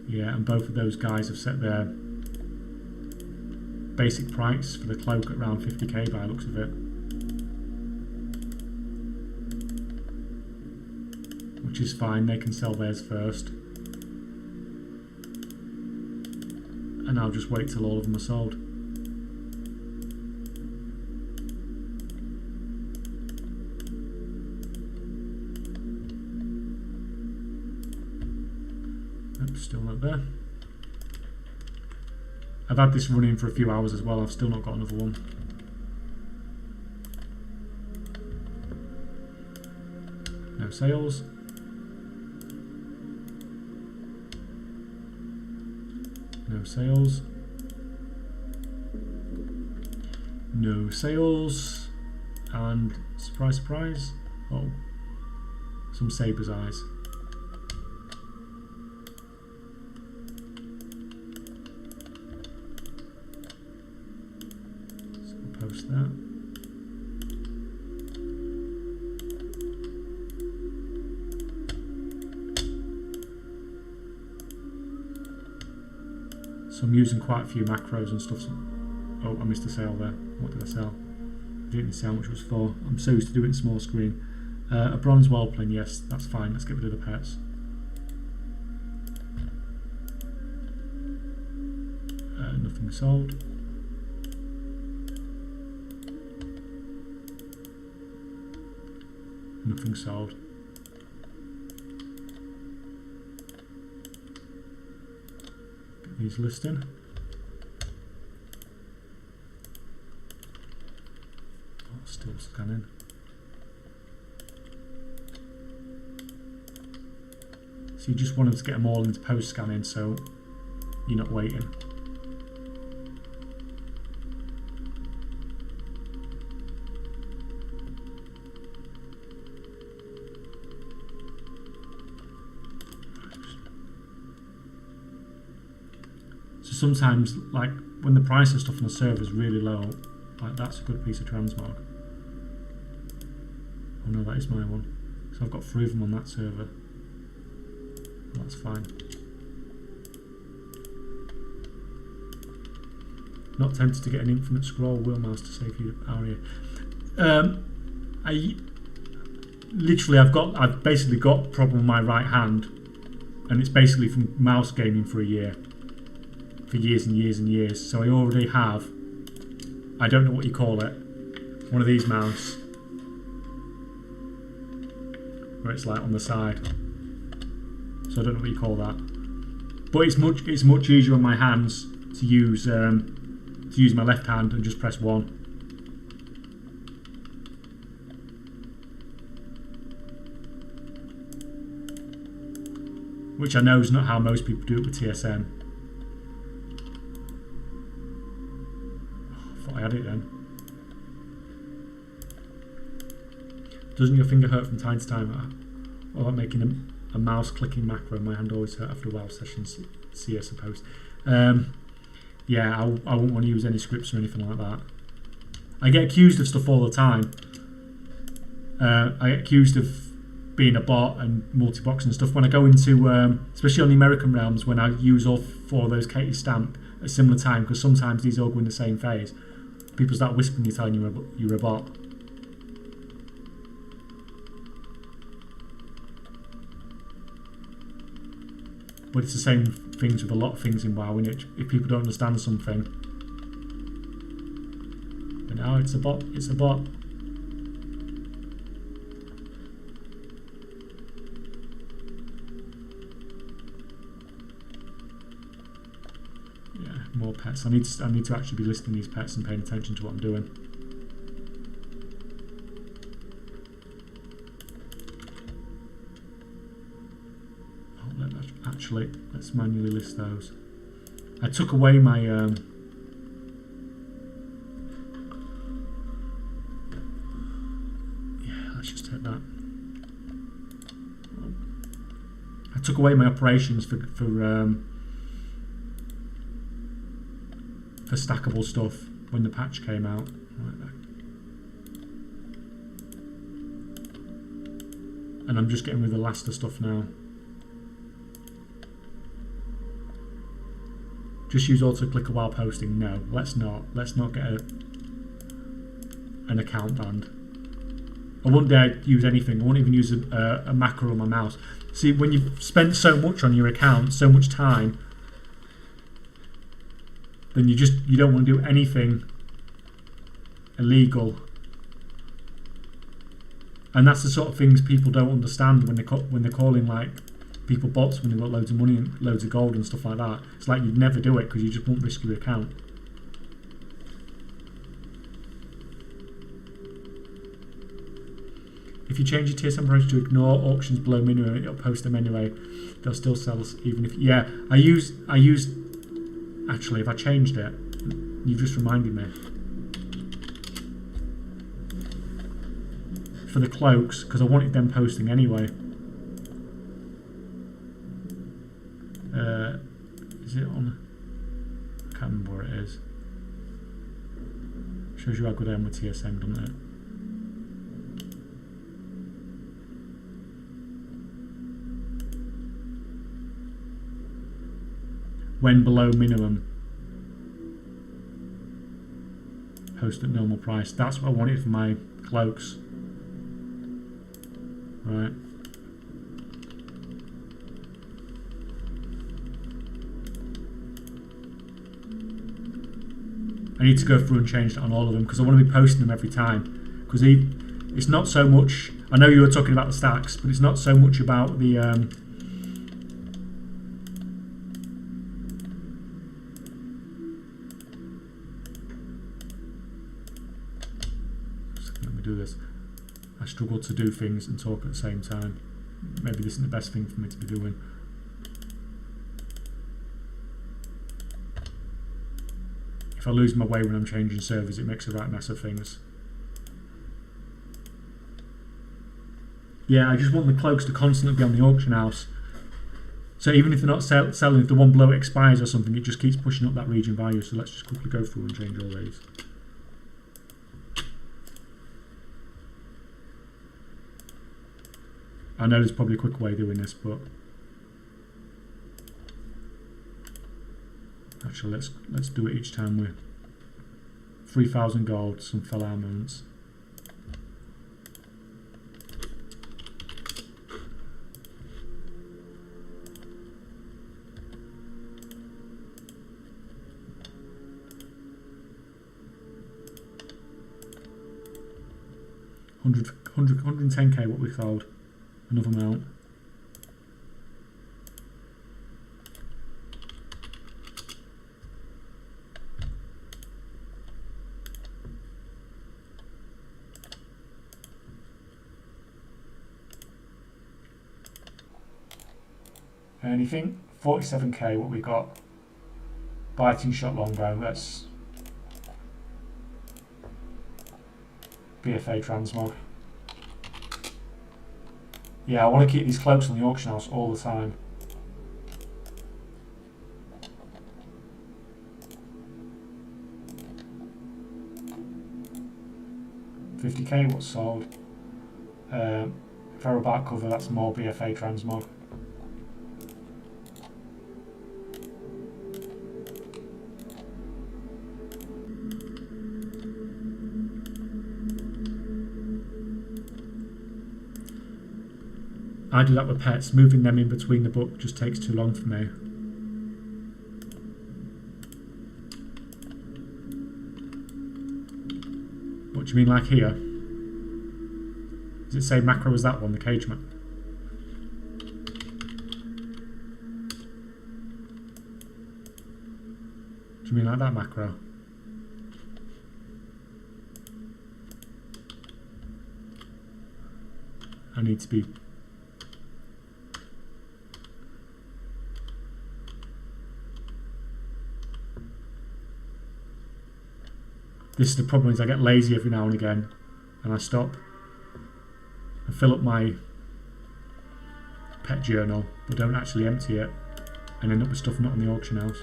Yeah, and both of those guys have set their basic price for the cloak at around 50k by the looks of it. Which is fine, they can sell theirs first. And I'll just wait till all of them are sold. Still not there. I've had this running for a few hours as well. I've still not got another one. No sales. No sales. No sales. And surprise, surprise. Oh, some Saber's eyes. Post that. So I'm using quite a few macros and stuff. Oh, I missed a sale there. What did I sell? I didn't say how much it was for. I'm so used to doing small screen. A bronze wellplane, yes, that's fine. Let's get rid of the pets. Nothing sold. Nothing sold. He's listing. Oh, still scanning. So you just want them to get them all into post scanning, so you're not waiting. So sometimes, like when the price of stuff on the server is really low, like that's a good piece of transmog. Oh no, that is my one. So I've got 3 of them on that server. That's fine. Not tempted to get an infinite scroll wheel mouse to save you area. I've basically got a problem with my right hand, and it's basically from mouse gaming for a year. For years and years and years. So I already have, I don't know what you call it, one of these mouse where it's like on the side. So I don't know what you call that. But it's much easier on my hands to use my left hand and just press 1. Which I know is not how most people do it with TSM. I had it then. Doesn't your finger hurt from time to time? Or like making a mouse clicking macro? My hand always hurt after WoW sessions. See, I suppose. Yeah, I wouldn't want to use any scripts or anything like that. I get accused of stuff all the time. I get accused of being a bot and multi-box and stuff when I go into, especially on the American realms, when I use all 4 of those Katie stamp at a similar time, because sometimes these all go in the same phase. People start whispering you, telling you you're a bot. But it's the same things with a lot of things in WoW, innit? If people don't understand something, then oh, it's a bot, it's a bot. Yeah, more pets. I need to actually be listing these pets and paying attention to what I'm doing. Let's manually list those. I took away my yeah, let's just take that. I took away my operations for stackable stuff when the patch came out. And I'm just getting rid of the last of stuff now. Just use auto-clicker while posting. No, let's not. Let's not get an account banned. I wouldn't dare use anything. I won't even use a macro on my mouse. See, when you've spent so much on your account, so much time, then you don't want to do anything illegal. And that's the sort of things people don't understand when they're calling like people bots when they've got loads of money and loads of gold and stuff like that. It's like you'd never do it because you just won't risk your account. If you change your TSM approach to ignore auctions below minimum, it'll post them anyway. They'll still sell even if I used actually if I changed it, you've just reminded me. For the cloaks, because I wanted them posting anyway. Is it on? I can't remember where it is. Shows you how good I am with TSM, doesn't it? When below minimum, post at normal price. That's what I wanted for my cloaks. Right. I need to go through and change that on all of them because I want to be posting them every time. Because it's not so much. I know you were talking about the stacks, but it's not so much about the do this. I struggle to do things and talk at the same time. Maybe this isn't the best thing for me to be doing. If I lose my way when I'm changing servers, it makes a right mess of things. Yeah, I just want the cloaks to constantly be on the auction house. So even if they're not selling, if the one below expires or something, it just keeps pushing up that region value. So let's just quickly go through and change all these. I know there's probably a quicker way of doing this, but actually let's do it each time with 3,000 gold, some fell armaments. $110k what we sold. Another amount. Anything? 47k what we got. Biting shot longbow, that's BFA transmog. Yeah, I want to keep these cloaks on the auction house all the time. $50k what's sold. Feral back cover, that's more BFA transmog. I do that with pets. Moving them in between the book just takes too long for me. What do you mean, like here? Does it say macro as that one, the cage map? Do you mean like that macro? I need to be... This is the problem, is I get lazy every now and again and I stop and fill up my pet journal but don't actually empty it and end up with stuff not on the auction house.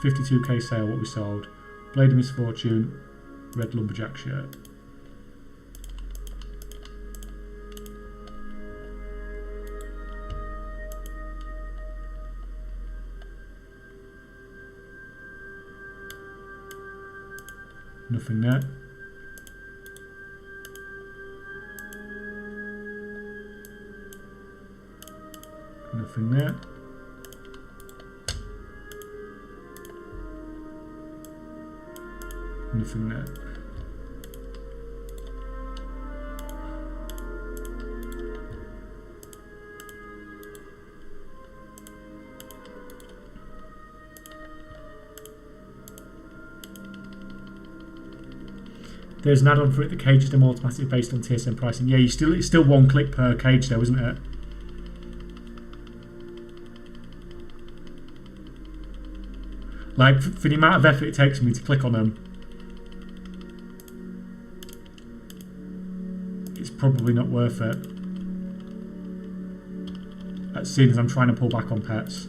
52k sale what we sold. Blade of Misfortune, red lumberjack shirt. Nothing there. Nothing there. Nothing there. There's an add-on for it that cages them automatically based on TSM pricing. Yeah, it's still one click per cage though, isn't it? Like, for the amount of effort it takes me to click on them, it's probably not worth it. As soon as I'm trying to pull back on pets.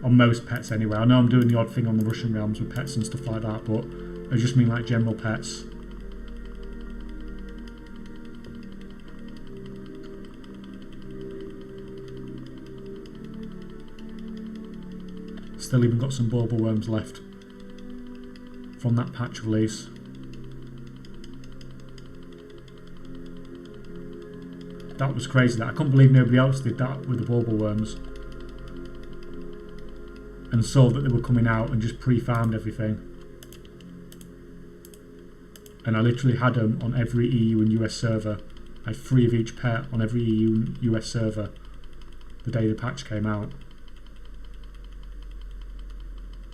On most pets anyway. I know I'm doing the odd thing on the Russian realms with pets and stuff like that, but I just mean like general pets. Still even got some bauble worms left from that patch release. That was crazy. That I couldn't believe nobody else did that with the bauble worms and saw that they were coming out and just pre-farmed everything. And I literally had them on every EU and US server. I had 3 of each pet on every EU and US server the day the patch came out.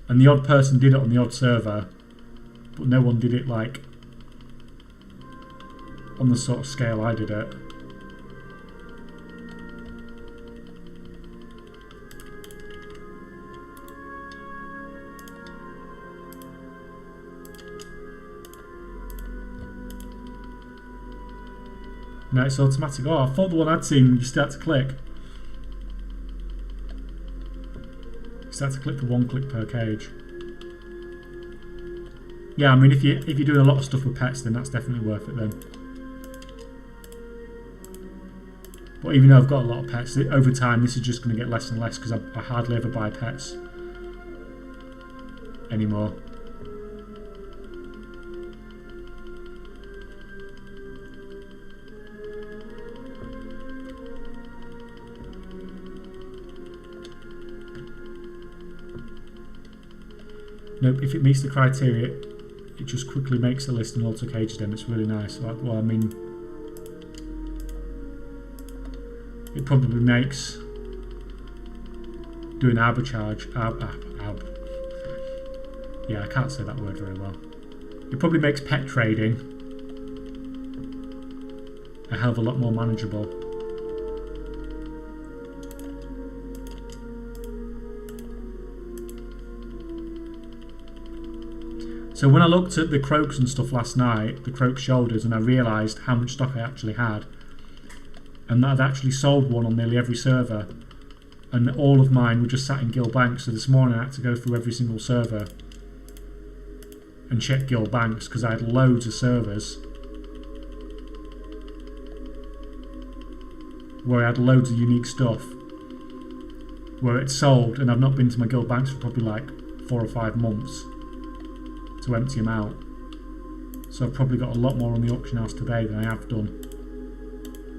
And the odd person did it on the odd server, but no one did it like on the sort of scale I did it. No, it's automatic. Oh, I thought the one I'd seen, you start to click. You start to click for 1 click per cage. Yeah, I mean, if you're doing a lot of stuff with pets, then that's definitely worth it then. But even though I've got a lot of pets, over time this is just going to get less and less because I hardly ever buy pets anymore. Nope, if it meets the criteria, it just quickly makes the list and auto cages them. It's really nice. Well, I mean, it probably makes doing arbitrage. Yeah, I can't say that word very well. It probably makes pet trading a hell of a lot more manageable. So when I looked at the croaks and stuff last night, the croak shoulders, and I realised how much stock I actually had, and that I'd actually sold one on nearly every server, and all of mine were just sat in guild banks. So this morning I had to go through every single server and check guild banks because I had loads of servers where I had loads of unique stuff where it's sold, and I've not been to my guild banks for probably like 4 or 5 months to empty them out. So I've probably got a lot more on the auction house today than I have done,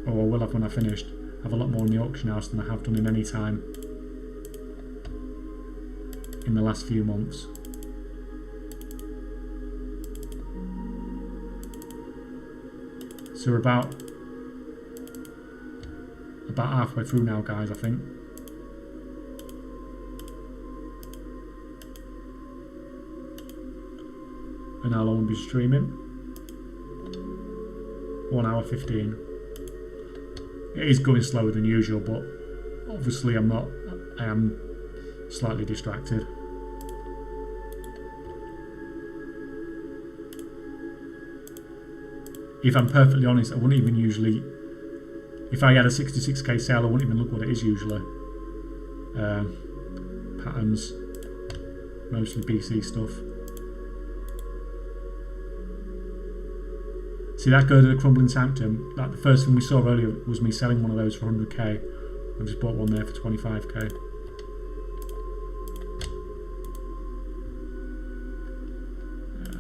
or I will have when I finished. I have a lot more in the auction house than I have done in any time in the last few months. So we're about halfway through now, guys, I think. And how long will be streaming? 1 hour 15. It is going slower than usual, but obviously I am slightly distracted. If I'm perfectly honest, I wouldn't even usually, if I had a 66k sale, I wouldn't even look what it is usually. Patterns, mostly BC stuff. See that go to the Crumbling Sanctum? Like the first thing we saw earlier was me selling one of those for 100k. I just bought one there for 25k.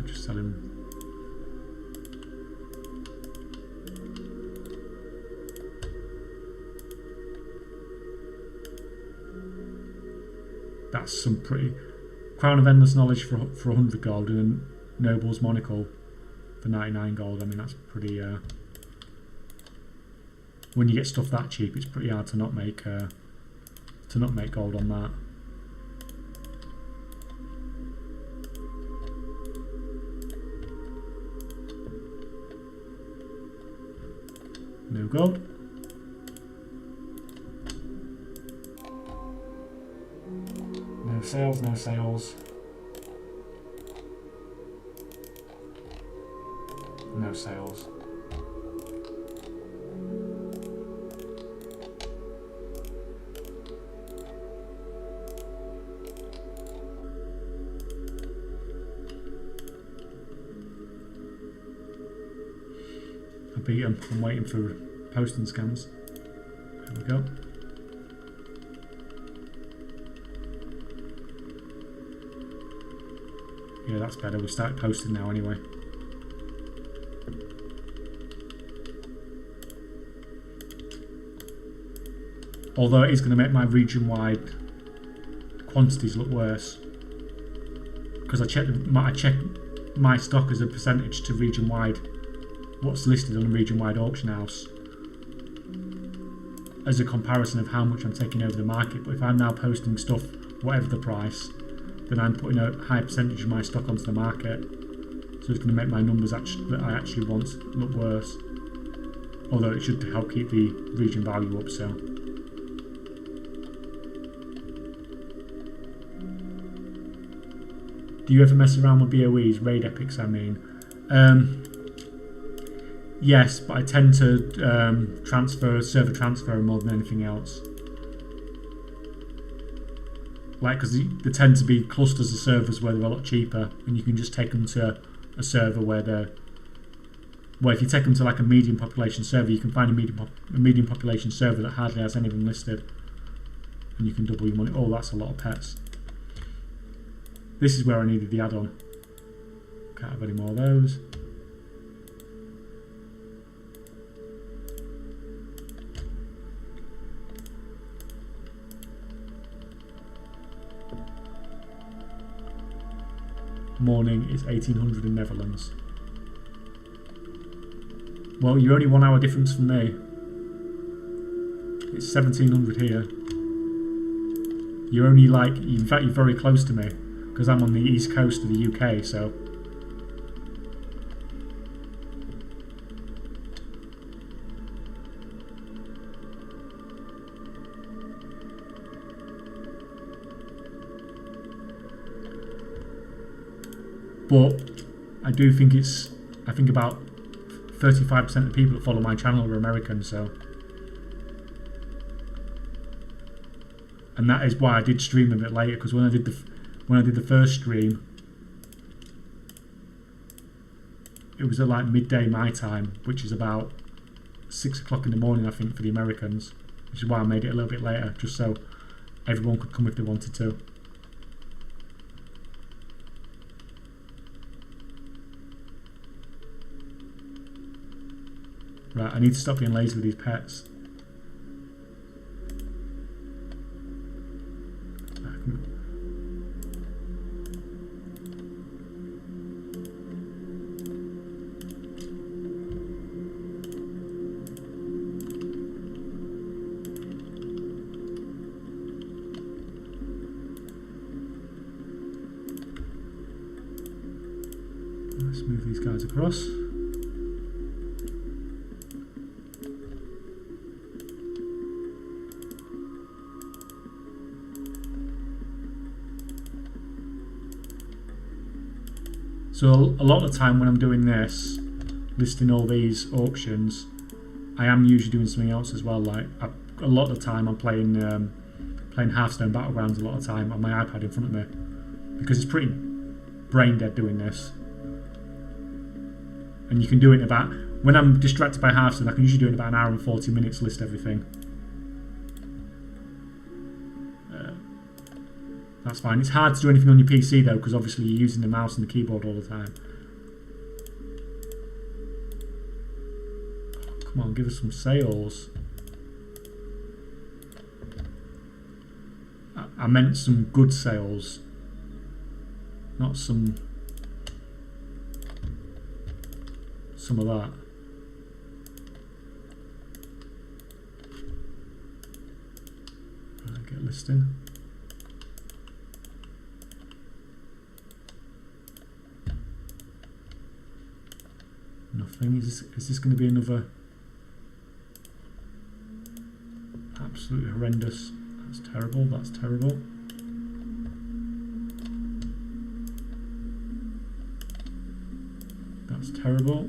Just selling. That's some pretty. Crown of Endless Knowledge for 100 gold and Noble's Monocle for 99 gold. I mean, that's pretty. When you get stuff that cheap, it's pretty hard to not make gold on that. No gold. No sales, no sales. No sales. I beat him. I'm waiting for posting scans. There we go. Yeah, that's better. We start posting now anyway. Although it is going to make my region-wide quantities look worse, because I check my stock as a percentage to region-wide, what's listed on the region-wide auction house, as a comparison of how much I'm taking over the market. But if I'm now posting stuff, whatever the price, then I'm putting a high percentage of my stock onto the market, So it's going to make my numbers that I actually want look worse. Although it should help keep the region value up, so. Do you ever mess around with BOEs, raid epics I mean? Yes, but I tend to server transfer more than anything else. Like, because there tend to be clusters of servers where they're a lot cheaper, and you can just take them to a server where they're... Well, if you take them to like a medium population server, you can find a medium population server that hardly has anything listed, and you can double your money. Oh, that's a lot of pets. This is where I needed the add-on. Can't have any more of those. Morning is 1800 in Netherlands. Well, you're only 1 hour difference from me. It's 1700 here. You're only like, in fact, you're very close to me because I'm on the east coast of the UK, so. But I do think I think about 35% of the people that follow my channel are American, so. And that is why I did stream a bit later, because when I did the first stream, it was at like midday my time, which is about 6 o'clock in the morning, I think, for the Americans, which is why I made it a little bit later, just so everyone could come if they wanted to. Right, I need to stop being lazy with these pets. Let's move these guys across. So a lot of the time when I'm doing this, listing all these auctions, I am usually doing something else as well. Like a lot of the time I'm playing Hearthstone Battlegrounds a lot of the time on my iPad in front of me, because it's pretty brain dead doing this. And you can do it in about, when I'm distracted by Hearthstone, I can usually do it in about an hour and 40 minutes, list everything. That's fine. It's hard to do anything on your PC though, because obviously you're using the mouse and the keyboard all the time. Oh, come on, give us some sales. I meant some good sales, not some of that. Right, get listing. Nothing. Is this going to be another absolutely horrendous? That's terrible. That's terrible. That's terrible.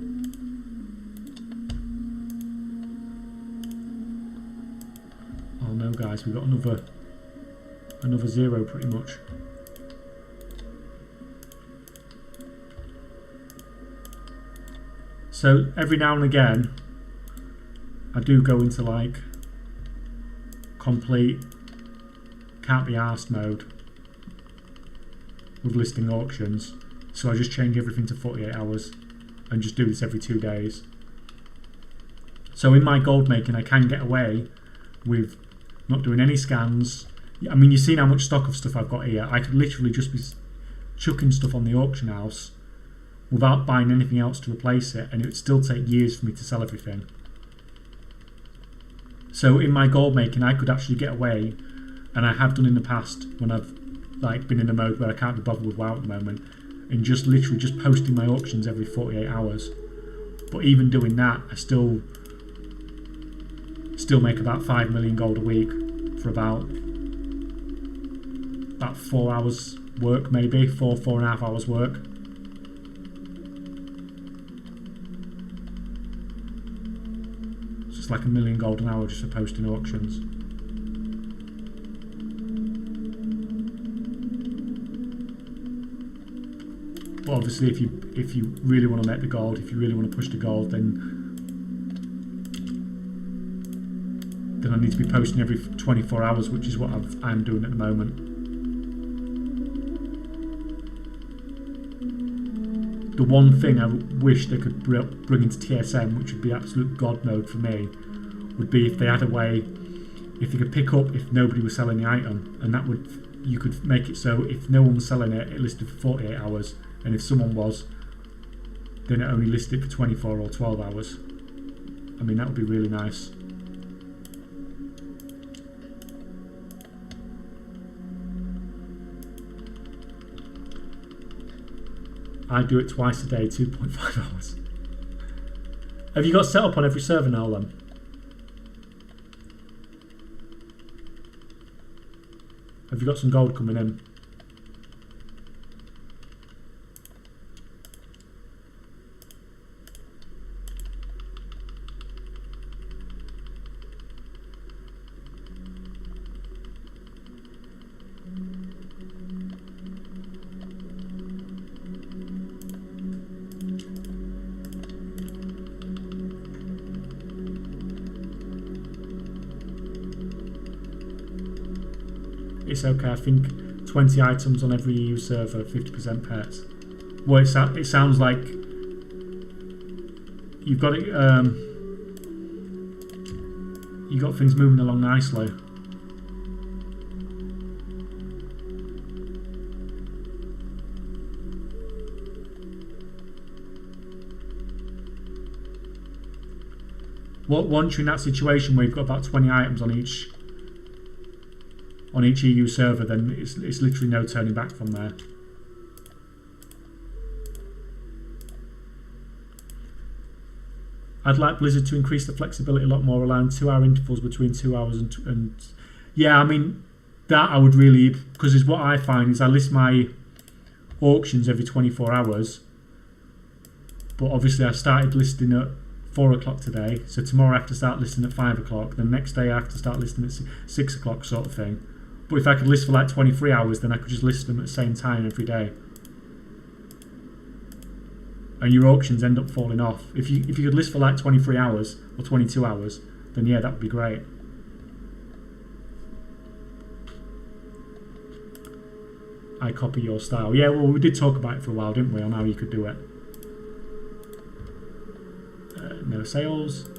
Oh no, guys, we've got another zero pretty much. So every now and again, I do go into like complete can't be arsed mode with listing auctions. So I just change everything to 48 hours and just do this every 2 days. So in my gold making, I can get away with not doing any scans. I mean, you've seen how much stock of stuff I've got here. I could literally just be chucking stuff on the auction house without buying anything else to replace it, and it would still take years for me to sell everything. So in my gold making, I could actually get away, and I have done in the past when I've like been in a mode where I can't be bothered with WoW at the moment. and just literally just posting my auctions every 48 hours. But even doing that, I still make about 5 million gold a week for about 4 hours work, maybe 4.5 hours work. So it's like $1 million gold an hour just for posting auctions. But obviously, if you really want to make the gold, if you really want to push the gold, then I need to be posting every 24 hours, which is what I'm doing at the moment. The one thing I wish they could bring into TSM, which would be absolute god mode for me, would be if they had a way, if you could pick up if nobody was selling the item, and that would, you could make it so if no one was selling it, it listed for 48 hours, and if someone was, then it only listed for 24 or 12 hours. I mean, that would be really nice. I do it twice a day, 2.5 hours. Have you got set up on every server now then? Have you got some gold coming in? It's okay, I think 20 items on every EU server, 50% pets. Well, it sounds like you've got it. You got things moving along nicely. Once you're in that situation where you've got about 20 items on each EU server, then it's literally no turning back from there. I'd like Blizzard to increase the flexibility a lot more, allowing 2-hour intervals between 2 hours and yeah, I mean, that I would really, because what I find is I list my auctions every 24 hours, but obviously I started listing at 4 o'clock today, so tomorrow I have to start listing at 5 o'clock, the next day I have to start listing at 6 o'clock sort of thing. But if I could list for like 23 hours, then I could just list them at the same time every day. And your auctions end up falling off. If you could list for like 23 hours or 22 hours, then yeah, that would be great. I copy your style. Yeah, well, we did talk about it for a while, didn't we, on how you could do it. No sales.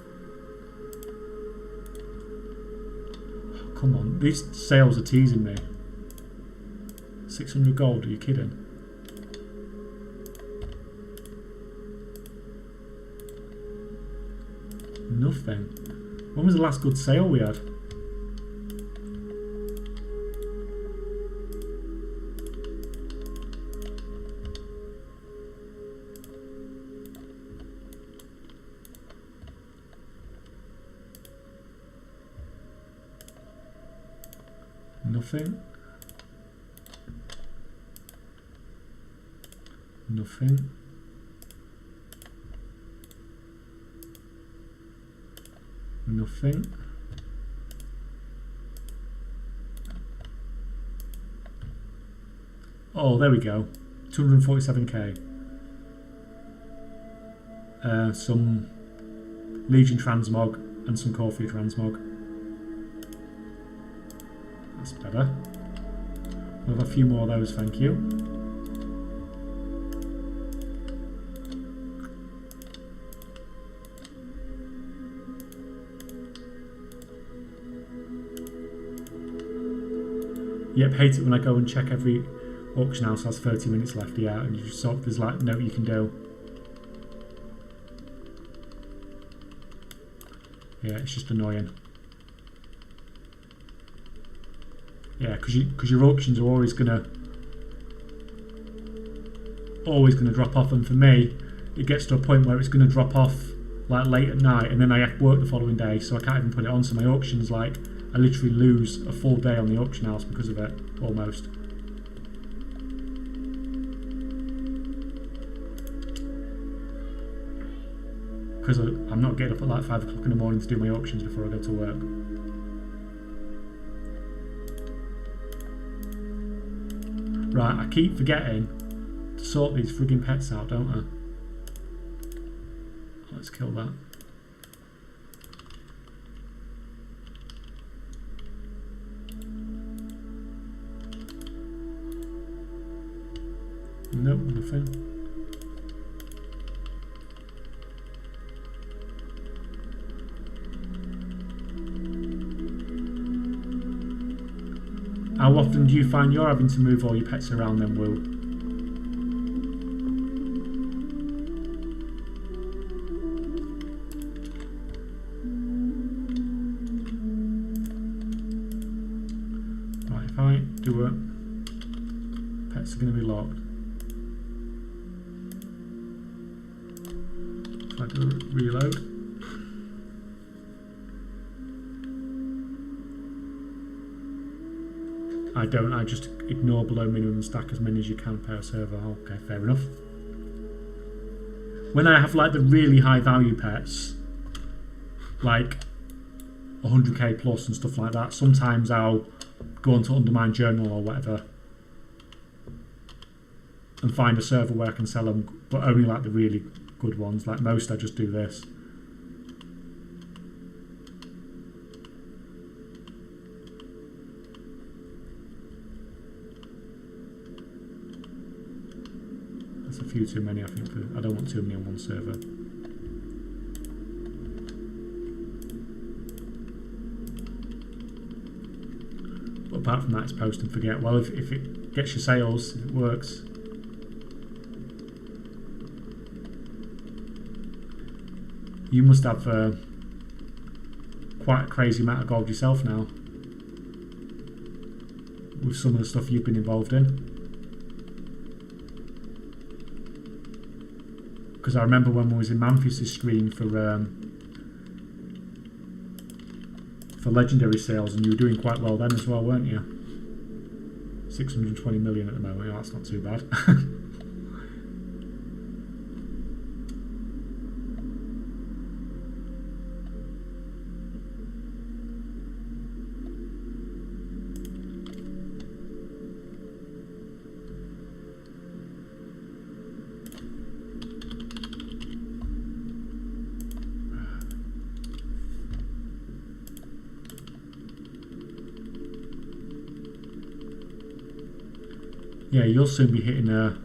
Come on, these sales are teasing me. 600 gold, are you kidding? Nothing. When was the last good sale we had? Nothing. Nothing. Nothing. Oh, there we go. 247k. Some Legion transmog and some Corfu transmog. That's better. We'll have a few more of those, thank you. Yep, hate it when I go and check every auction house has 30 minutes left, yeah, and you just sort of, there's like no you can do. Yeah, it's just annoying. Yeah, because your auctions are always gonna always going to drop off, and for me it gets to a point where it's going to drop off like late at night, and then I have to work the following day, so I can't even put it on. So my auction's like, I literally lose a full day on the auction house because of it, almost. Because I'm not getting up at like 5 o'clock in the morning to do my auctions before I go to work. Right, I keep forgetting to sort these frigging pets out, don't I? Let's kill that. Nope, nothing. How often do you find you're having to move all your pets around then, Will? Right, if I do it, pets are going to be locked. If I do a reload. I don't, I just ignore below minimum and stack as many as you can per server. Okay, fair enough. When I have like the really high value pets, like 100k plus and stuff like that, sometimes I'll go onto Undermine Journal or whatever and find a server where I can sell them, but only like the really good ones. Like most I just do this. A few too many, I think. I don't want too many on one server. But apart from that, it's post and forget. Well, if it gets your sales, if it works. You must have quite a crazy amount of gold yourself now, with some of the stuff you've been involved in. Because I remember when we was in Manfus's stream for legendary sales, and you were doing quite well then as well, weren't you? 620 million at the moment. Oh, that's not too bad. Yeah, you'll soon be hitting a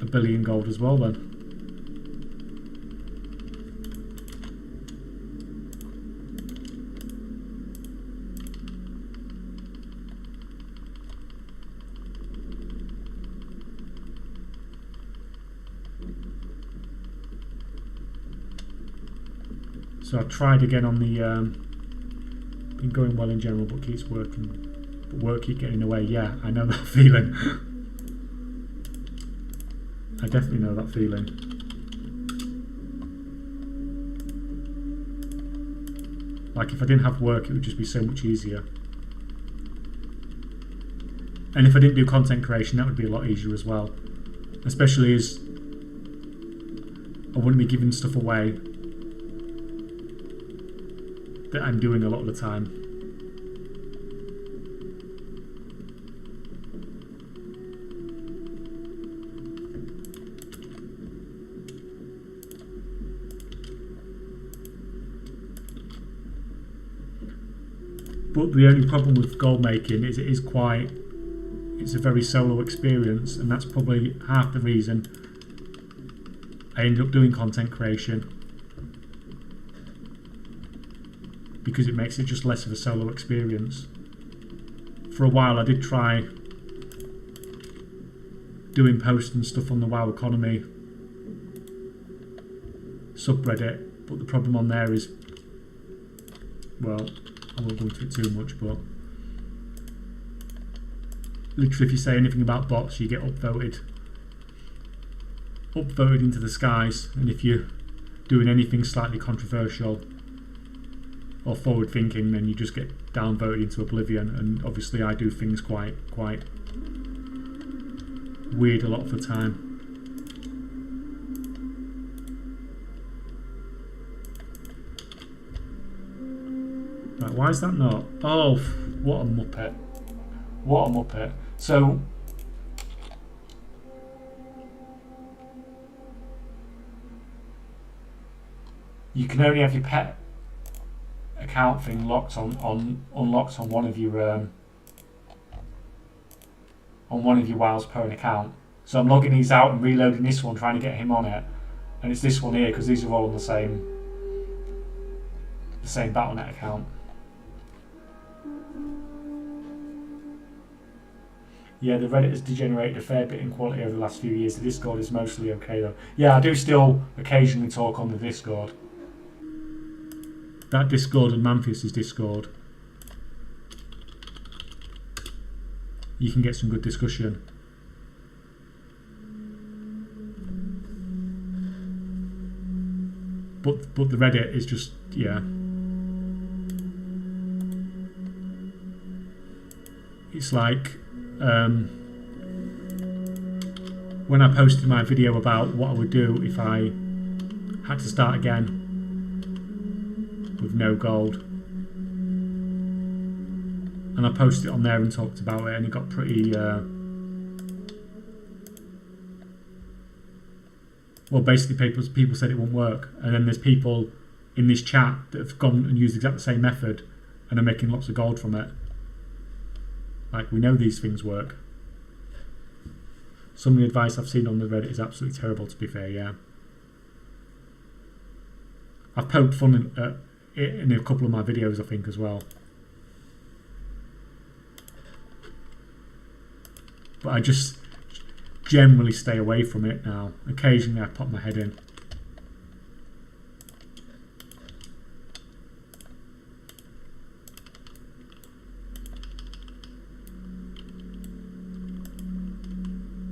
billion gold as well then. So I tried again on the been going well in general, but keeps working. But work keep getting away. Yeah, I know that feeling. I definitely know that feeling. Like if I didn't have work, it would just be so much easier. And if I didn't do content creation, that would be a lot easier as well. Especially as I wouldn't be giving stuff away that I'm doing a lot of the time. But the only problem with gold making is it's a very solo experience, and that's probably half the reason I ended up doing content creation, because it makes it just less of a solo experience. For a while I did try doing posts and stuff on the WoW economy subreddit, but the problem on there is, well, I won't go into it too much, but literally if you say anything about bots you get upvoted upvoted into the skies, and if you're doing anything slightly controversial or forward thinking, then you just get downvoted into oblivion. And obviously I do things quite weird a lot of the time. Right, why is that not? Oh, what a muppet. What a muppet. So you can only have your pet account thing locked unlocked on one of your WoW's parent account. So I'm logging these out and reloading this one, trying to get him on it, and it's this one here because these are all on the same battlenet account. Yeah, the Reddit has degenerated a fair bit in quality over the last few years. The Discord is mostly okay though. Yeah, I do still occasionally talk on the Discord. That Discord and Manfius' Discord, you can get some good discussion. But the Reddit is just, yeah. It's like when I posted my video about what I would do if I had to start again with no gold, and I posted it on there and talked about it, and it got pretty well, basically people said it won't work, and then there's people in this chat that have gone and used exactly the same method and are making lots of gold from it. Like, we know these things work. Some of the advice I've seen on the Reddit is absolutely terrible, to be fair, yeah. I've poked fun at it in a couple of my videos, I think, as well. But I just generally stay away from it now. Occasionally I pop my head in.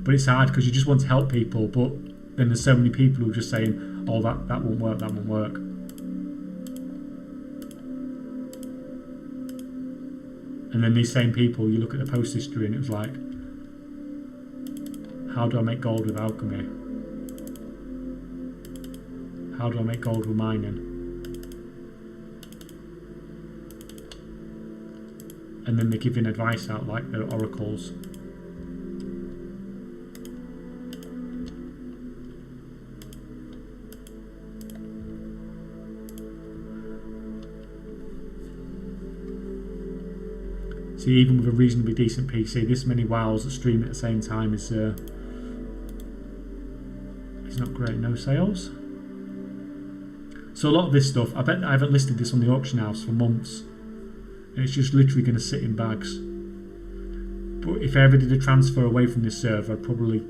But it's hard because you just want to help people, but then there's so many people who are just saying, oh, that won't work, that won't work. And then these same people, you look at the post history and it was like, how do I make gold with alchemy? How do I make gold with mining? And then they're giving advice out like the oracles. See, even with a reasonably decent PC, this many WoWs that stream at the same time is not great. No sales. So a lot of this stuff, I bet I haven't listed this on the auction house for months, and it's just literally going to sit in bags. But if I ever did a transfer away from this server, I'd probably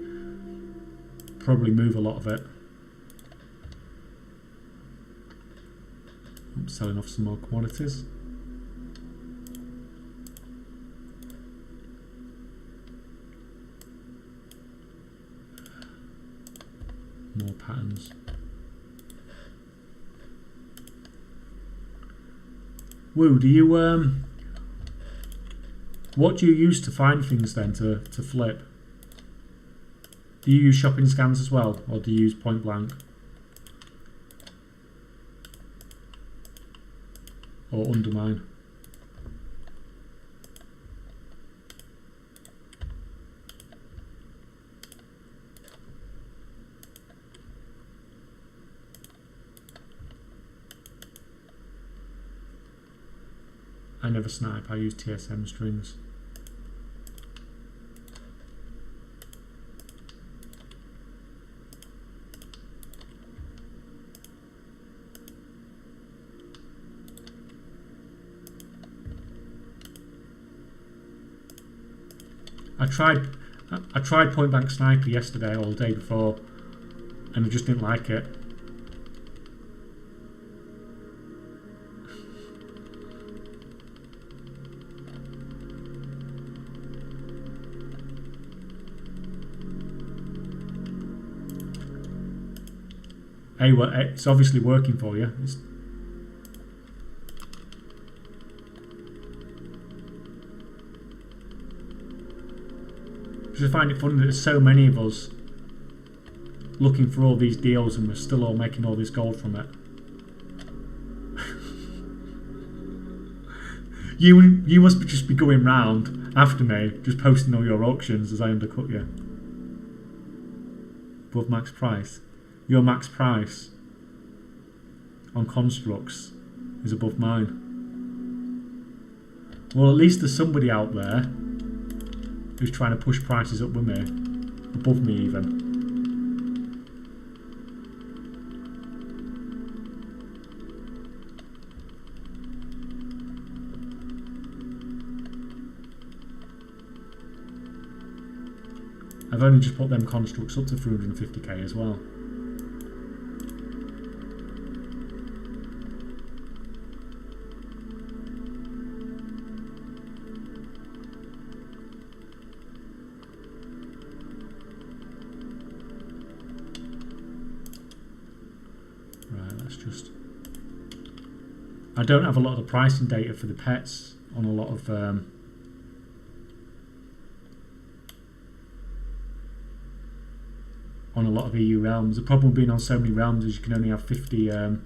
move a lot of it. I'm selling off some more commodities. More patterns. Woo, do you what do you use to find things then to flip? Do you use shopping scans as well, or do you use point blank? Or undermine? I never snipe, I use TSM strings. I tried point blank sniper yesterday or the day before, and I just didn't like it. Hey, well, it's obviously working for you. I just find it funny that there's so many of us looking for all these deals and we're still all making all this gold from it. You must just be going round after me, just posting all your auctions as I undercut you. Above max price. Your max price on constructs is above mine. Well, at least there's somebody out there who's trying to push prices up with me, above me even. I've only just put them constructs up to 350k as well. I don't have a lot of the pricing data for the pets on a lot of EU realms. The problem being on so many realms is you can only have 50. You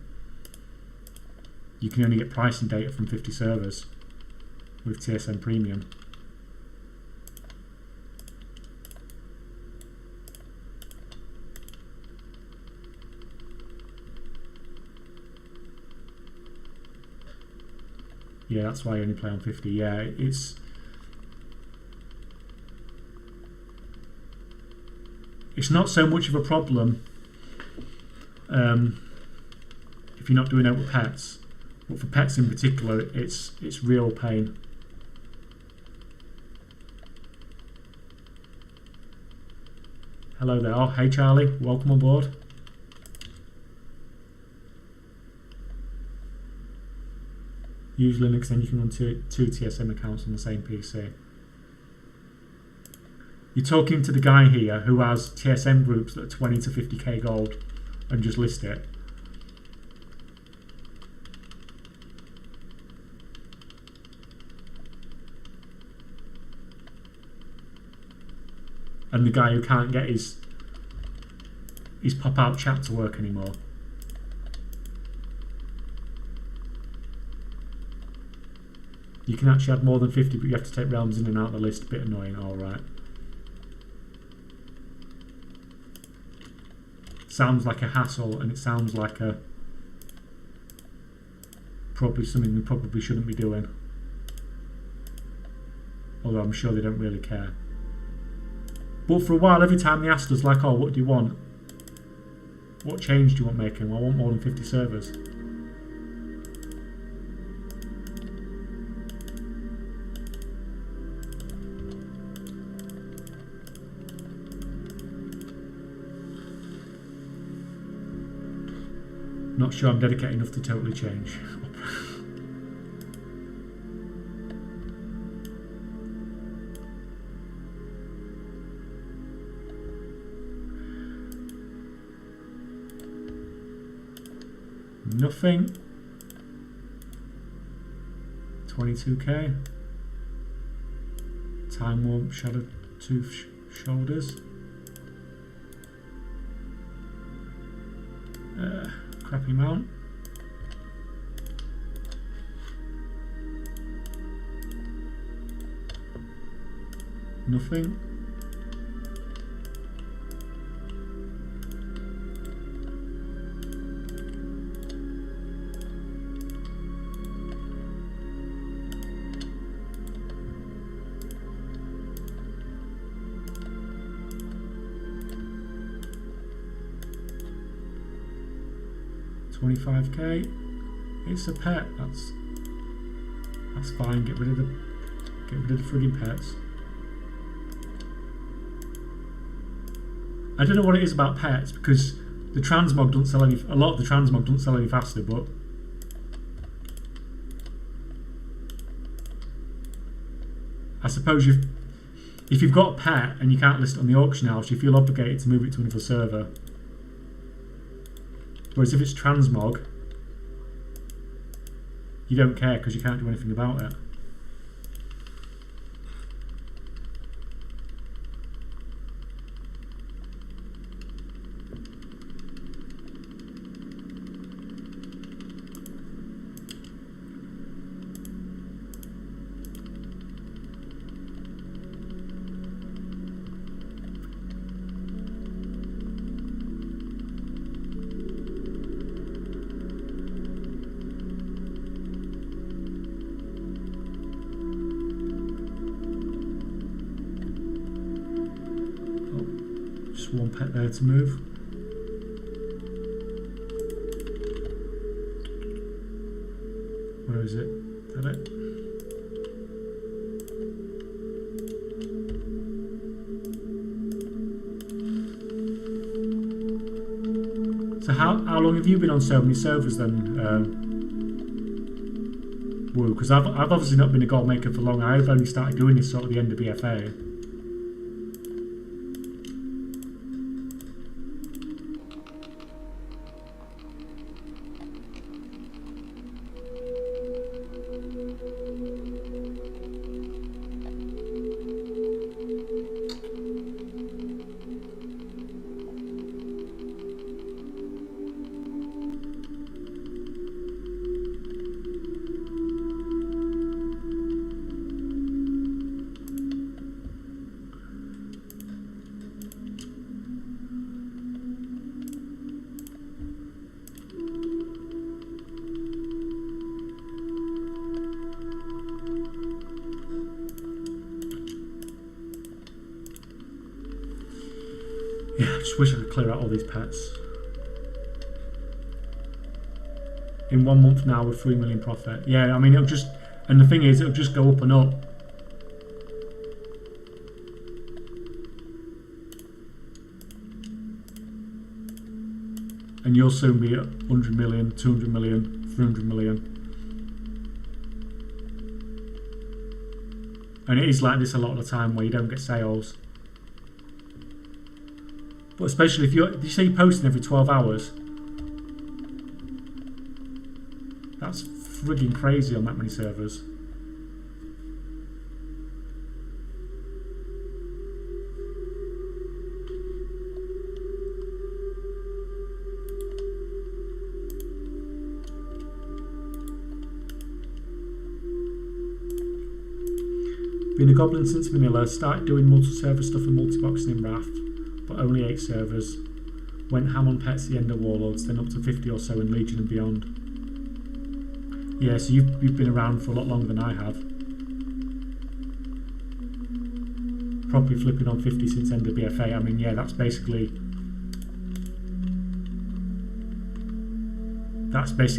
can only get pricing data from 50 servers with TSM Premium. Yeah, that's why I only play on 50. Yeah, it's not so much of a problem if you're not doing it with pets, but for pets in particular, it's real pain. Hello there. Oh, hey Charlie, welcome on board. Use Linux, then you can run two TSM accounts on the same PC. You're talking to the guy here who has TSM groups that are 20 to 50k gold and just list it. And the guy who can't get his pop-out chat to work anymore. You can actually add more than 50, but you have to take realms in and out of the list. A bit annoying, alright. Sounds like a hassle, and it sounds like probably something we probably shouldn't be doing. Although I'm sure they don't really care. But for a while, every time they asked us, like, oh, what do you want? What change do you want making? Well, I want more than 50 servers. Not sure I'm dedicated enough to totally change. Nothing. 22k. Time Warp Shadow Tooth Shoulders. Crappy mount. Nothing. $25k. It's a pet. That's fine. Get rid of the frigging pets. I don't know what it is about pets because the transmog doesn't sell any. A lot of the transmog doesn't sell any faster, but I suppose if you've got a pet and you can't list it on the auction house, you feel obligated to move it to another server. Whereas if it's transmog, you don't care because you can't do anything about it. One pet there to move. Where is it? Is that it? So how long have you been on so many servers then, WoW? Because I've obviously not been a gold maker for long. I've only started doing this sort of the end of BFA. Yeah, I just wish I could clear out all these pets. In 1 month now with 3 million profit. Yeah, I mean it'll just, and the thing is it'll just go up and up. And you'll soon be at 100 million, 200 million, 300 million. And it is like this a lot of the time where you don't get sales. But especially if you say you're posting every 12 hours. That's frigging crazy on that many servers. Been a goblin since vanilla, started doing multi-server stuff and multi-boxing in Wrath, but only 8 servers. Went ham on pets the end of Warlords, then up to 50 or so in Legion and beyond. Yeah, so you've been around for a lot longer than I have. Probably flipping on 50 since end of BFA. I mean, yeah, that's basically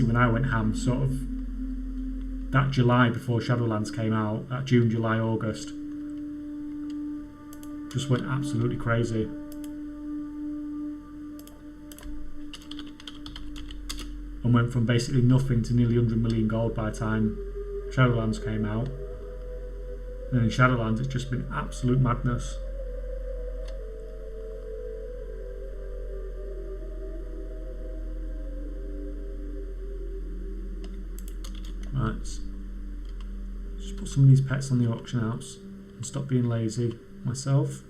when I went ham, sort of that July before Shadowlands came out, that June, July, August. Just went absolutely crazy. And went from basically nothing to nearly 100 million gold by the time Shadowlands came out. And then in Shadowlands it's just been absolute madness. Right, just put some of these pets on the auction house and stop being lazy myself.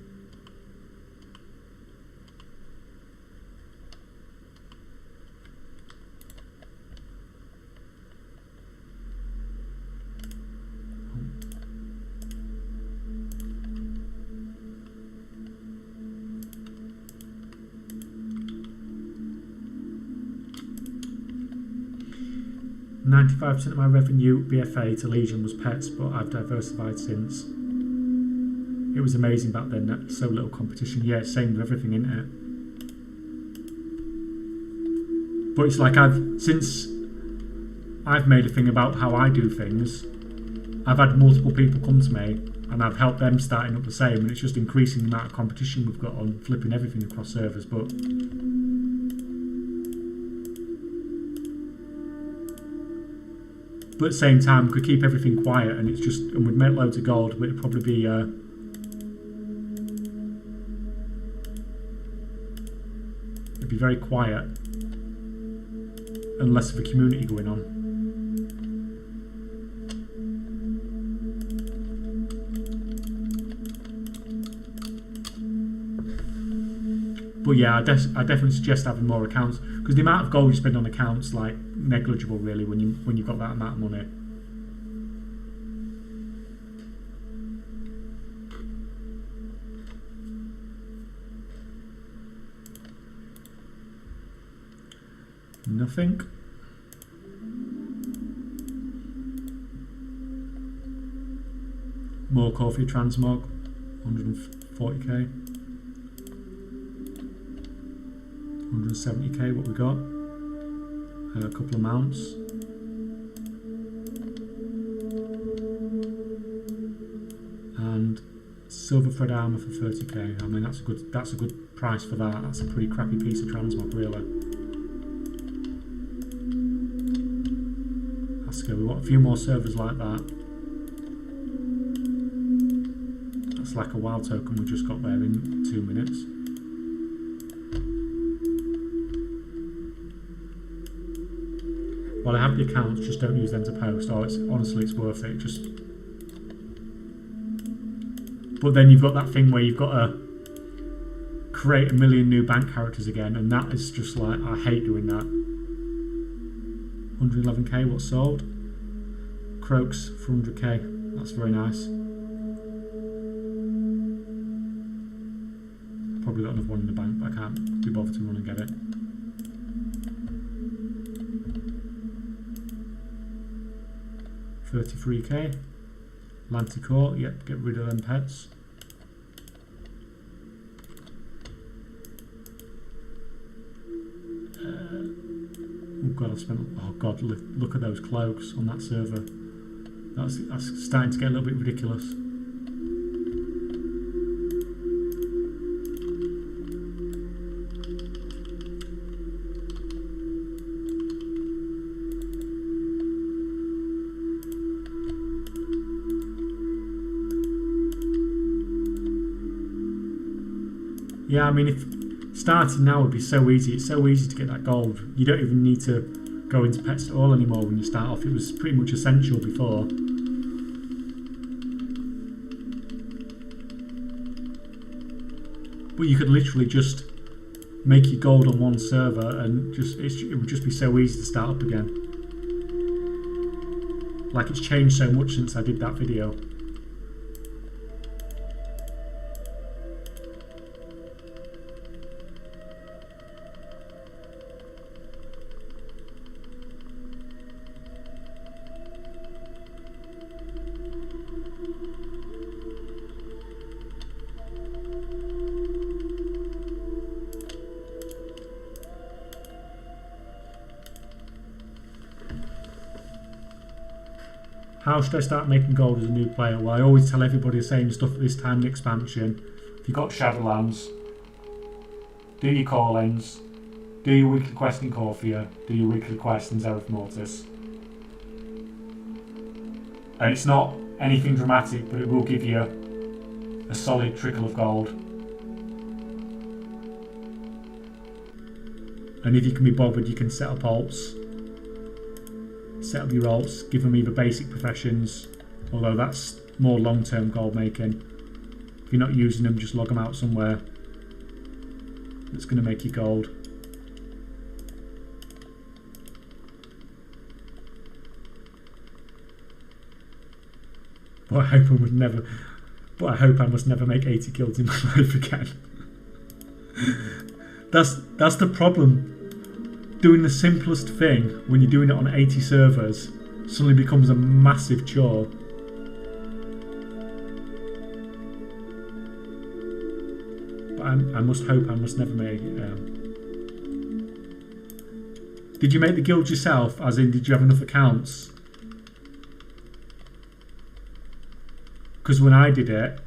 %of my revenue BFA to Legion was pets, but I've diversified since. It was amazing back then, that so little competition. Yeah, it's same with everything, isn't it? But it's like since I've made a thing about how I do things, I've had multiple people come to me and I've helped them starting up the same, and it's just increasing the amount of competition we've got on flipping everything across servers. But at the same time, we could keep everything quiet, and and we'd make loads of gold, but it'd probably be very quiet. and less of a community going on. But yeah, I definitely suggest having more accounts, because the amount of gold you spend on accounts like negligible really when you've got that amount of money. Nothing. More coffee transmog, 140k. 170k, what we got? A couple of mounts. And silver thread armor for 30k. I mean, that's a good price for that. That's a pretty crappy piece of transmog, really. That's good. We want a few more servers like that. That's like a WoW token we just got there in 2 minutes. While I have the accounts, just don't use them to post. Oh, honestly, it's worth it. But then you've got that thing where you've got to create a million new bank characters again, and that is just like, I hate doing that. 111k, what's sold? Cloaks for 100k. That's very nice. Probably got another one in the bank, but I can't be bothered to run and get it. $33k. Lanticore, yep, get rid of them pets. Oh god, I've spent. Oh god, look at those cloaks on that server. That's starting to get a little bit ridiculous. Yeah, I mean, if starting now would be so easy. It's so easy to get that gold. You don't even need to go into pets at all anymore when you start off. It was pretty much essential before. But you could literally just make your gold on one server and it would just be so easy to start up again. Like, it's changed so much since I did that video. How should I start making gold as a new player? Well, I always tell everybody the same stuff at this time in the expansion. If you've got Shadowlands, do your call-ins, do your weekly quest in Corphia, do your weekly quest in Zereth Mortis. And it's not anything dramatic, but it will give you a solid trickle of gold. And if you can be bothered, you can set up alts. Set up your alts, give them either basic professions, although that's more long-term gold making. If you're not using them, just log them out somewhere that's going to make you gold. But I hope I must never make 80 kills in my life again. That's the problem. Doing the simplest thing when you're doing it on 80 servers suddenly becomes a massive chore. But I must never make it. Did you make the guild yourself? As in, did you have enough accounts? Because when I did it,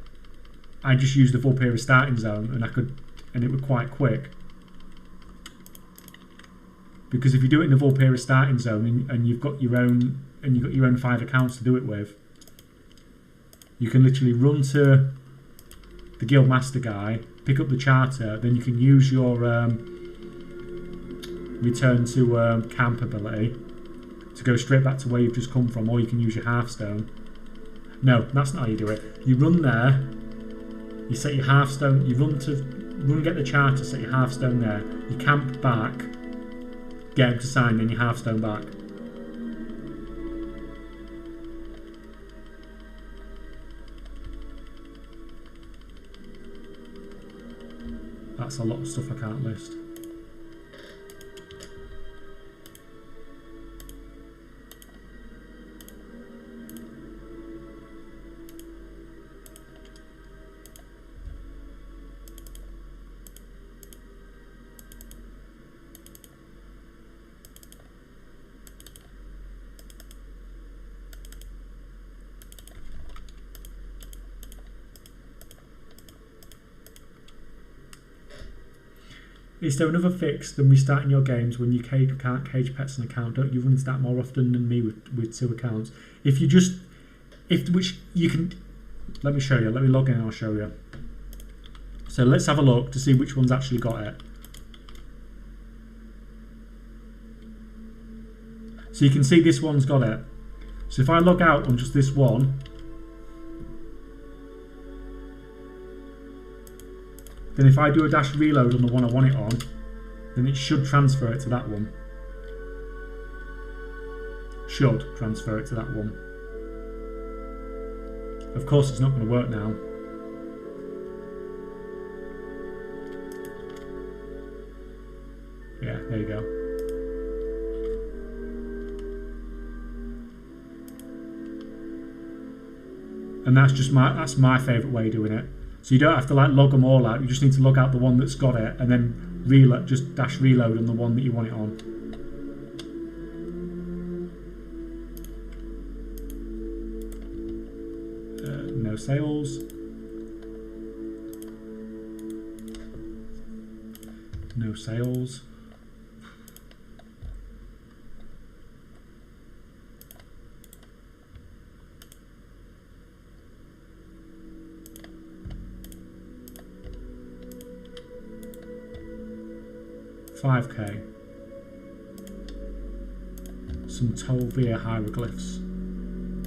I just used the Vulpera starting zone, and it was quite quick. Because if you do it in the Vulpera starting zone and you've got your own 5 accounts to do it with, you can literally run to the guild master guy, pick up the charter, then you can use your return to camp ability to go straight back to where you've just come from, or you can use your halfstone. No, that's not how you do it. You run there, you set your halfstone, you run get the charter, set your halfstone there, you camp back, get him to sign, then your halfstone back. That's a lot of stuff I can't list. Is there another fix than restarting your games when you can't cage pets on account? Don't you run that more often than me with 2 accounts? If you just, which you can, let me show you. Let me log in and I'll show you. So let's have a look to see which one's actually got it. So you can see this one's got it. So if I log out on just this one, then if I do a dash reload on the one I want it on, then it should transfer it to that one. Should transfer it to that one. Of course it's not going to work now. Yeah, there you go. And that's my favourite way of doing it. So you don't have to like log them all out, you just need to log out the one that's got it and then just dash reload on the one that you want it on. No sales. No sales. $5k. Some Tolvir hieroglyphs.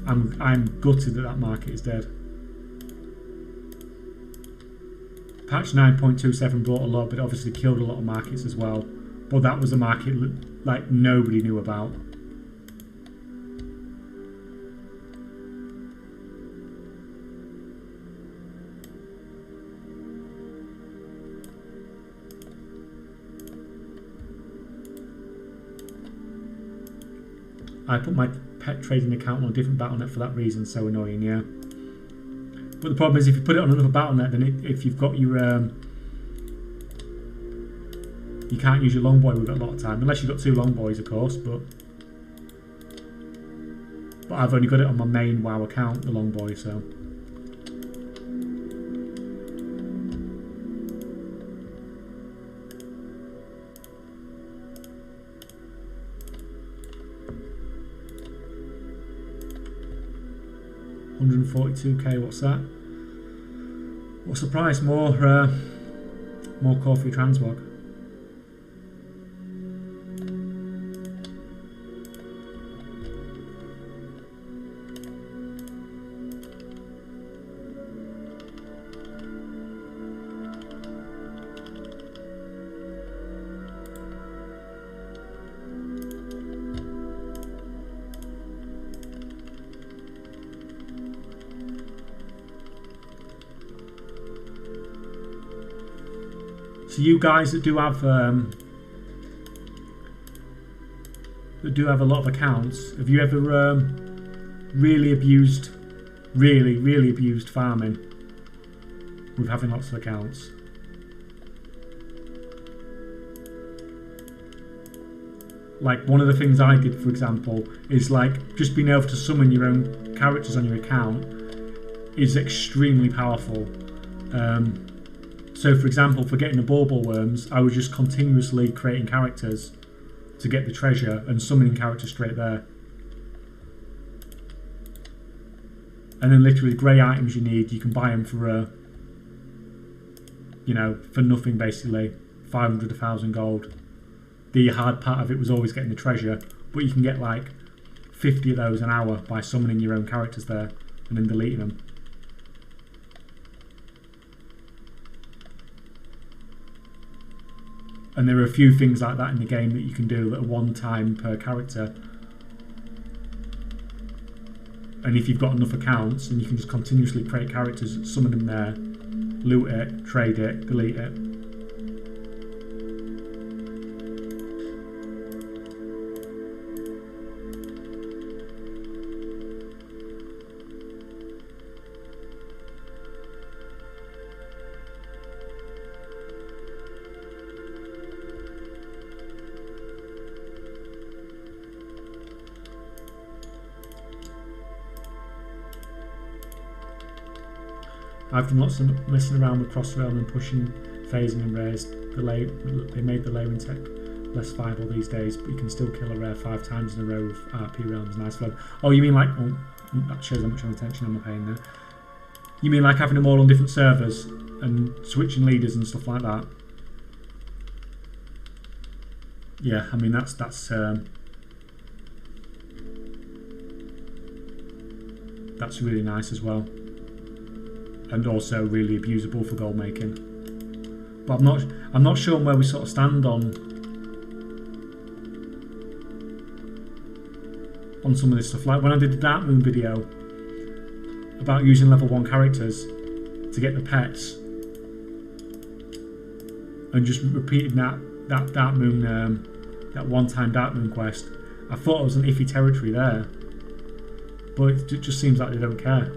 I'm gutted that market is dead. Patch 9.27 brought a lot, but it obviously killed a lot of markets as well. But that was a market like nobody knew about. I put my pet trading account on a different battlenet for that reason. So annoying, yeah. But the problem is if you put it on another battlenet, then if you've got your you can't use your longboy with it a lot of time, unless you've got 2 longboys, of course. But I've only got it on my main WoW account, the longboy. So. $142k, what's that? What's the price? More coffee transmog. So you guys that do have a lot of accounts, have you ever really abused farming with having lots of accounts? Like one of the things I did, for example, is like just being able to summon your own characters on your account is extremely powerful. So for example, for getting the bauble worms, I was just continuously creating characters to get the treasure and summoning characters straight there. And then literally grey items you need, you can buy them for you know, for nothing basically, 500, 1,000 gold. the hard part of it was always getting the treasure, but you can get like 50 of those an hour by summoning your own characters there and then deleting them. And there are a few things like that in the game that you can do at one time per character. And if you've got enough accounts, and you can just continuously create characters, summon them there, loot it, trade it, delete it. I've done lots of messing around with cross realm and pushing, phasing and rares. They made the layering tech less viable these days, but you can still kill a rare 5 times in a row with RP realms. Nice flow. Oh, you mean like? Oh, that shows how much attention I'm paying there. You mean like having them all on different servers and switching leaders and stuff like that? Yeah, I mean that's really nice as well. And also really abusable for gold making. But I'm not sure where we sort of stand on some of this stuff. Like when I did the Dark Moon video about using level 1 characters to get the pets, and just repeating that Dark Moon that one-time Dark Moon quest, I thought it was an iffy territory there, but it just seems like they don't care.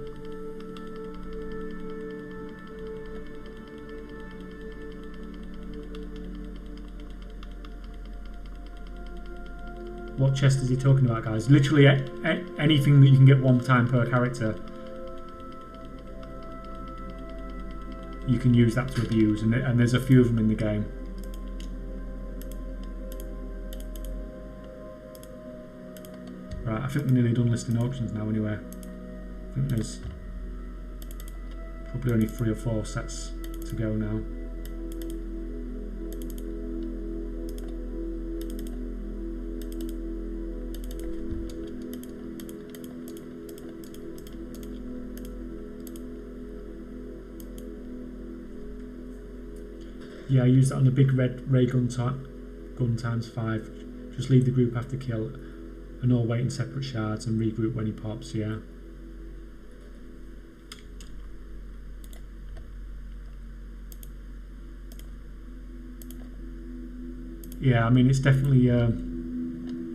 What chest is he talking about, guys? Literally anything that you can get one time per character, you can use that to abuse, and there's a few of them in the game. Right, I think we're nearly done listing auctions now anyway. I think there's probably only 3 or 4 sets to go now. Yeah, I used that on the big red ray gun times 5. Just leave the group after kill and all wait in separate shards and regroup when he pops, yeah. Yeah, I mean it's definitely oh,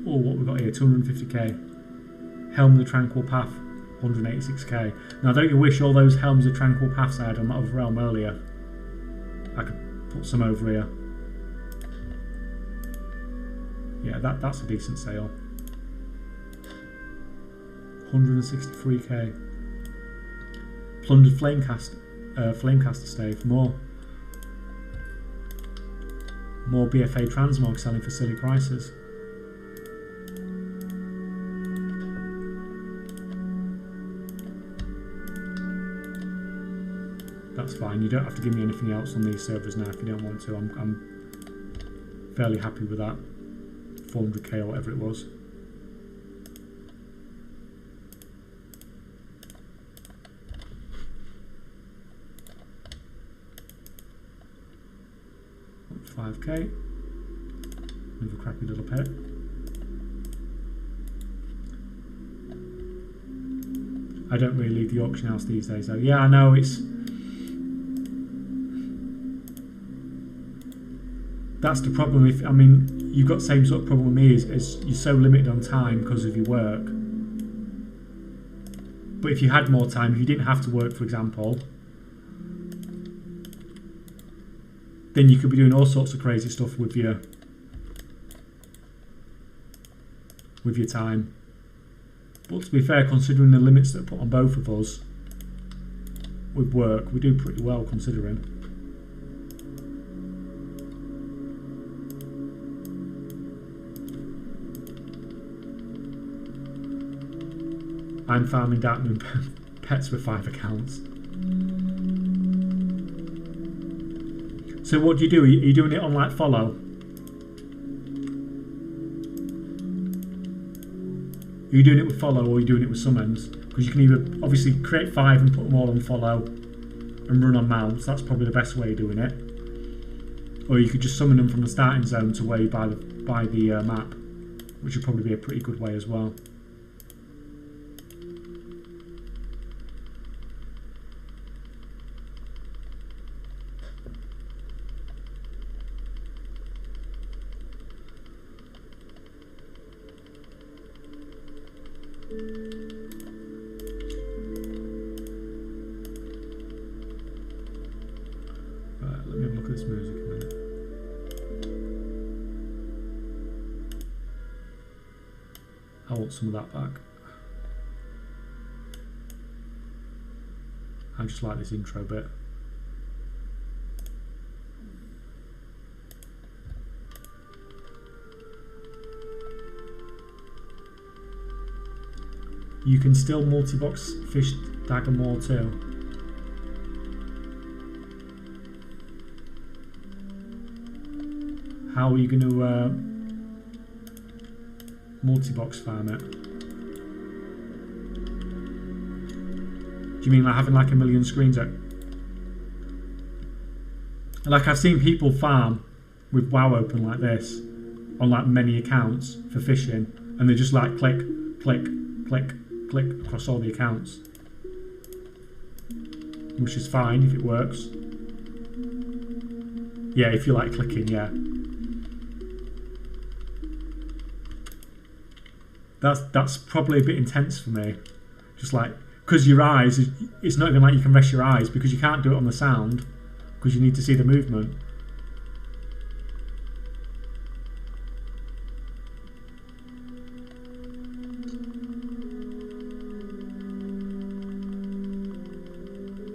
what we've got here, 250k. Helm of the Tranquil Path, 186k. Now don't you wish all those Helms of Tranquil Paths I had on that other realm earlier? I could put some over here. Yeah, that's a decent sale. 163k. Plundered Flamecaster stave. More BFA transmog selling for silly prices. That's fine. You don't have to give me anything else on these servers now if you don't want to. I'm fairly happy with that. 400k or whatever it was. $5k. Another crappy little pet. I don't really leave the auction house these days though. Yeah, I know it's... That's the problem. I mean, you've got the same sort of problem with me is you're so limited on time because of your work. But if you had more time, if you didn't have to work, for example, then you could be doing all sorts of crazy stuff with your time. But to be fair, considering the limits that are put on both of us with work, we do pretty well considering. I'm farming Dark Moon pets with 5 accounts. So what do? Are you doing it on like follow? Are you doing it with follow or are you doing it with summons? Because you can either obviously create 5 and put them all on follow and run on mounts. That's probably the best way of doing it. Or you could just summon them from the starting zone to where you buy the map, which would probably be a pretty good way as well. Let me have a look at this music a minute. I want some of that back. I just like this intro bit. You can still multi-box fish dagger more too. How are you going to multi-box farm it? Do you mean like having like a million screens out? Like I've seen people farm with WoW open like this on like many accounts for fishing, and they just like click, click, click, click across all the accounts, which is fine if it works. Yeah, if you like clicking, yeah. That's probably a bit intense for me. Just like, because your eyes, it's not even like you can rest your eyes because you can't do it on the sound because you need to see the movement.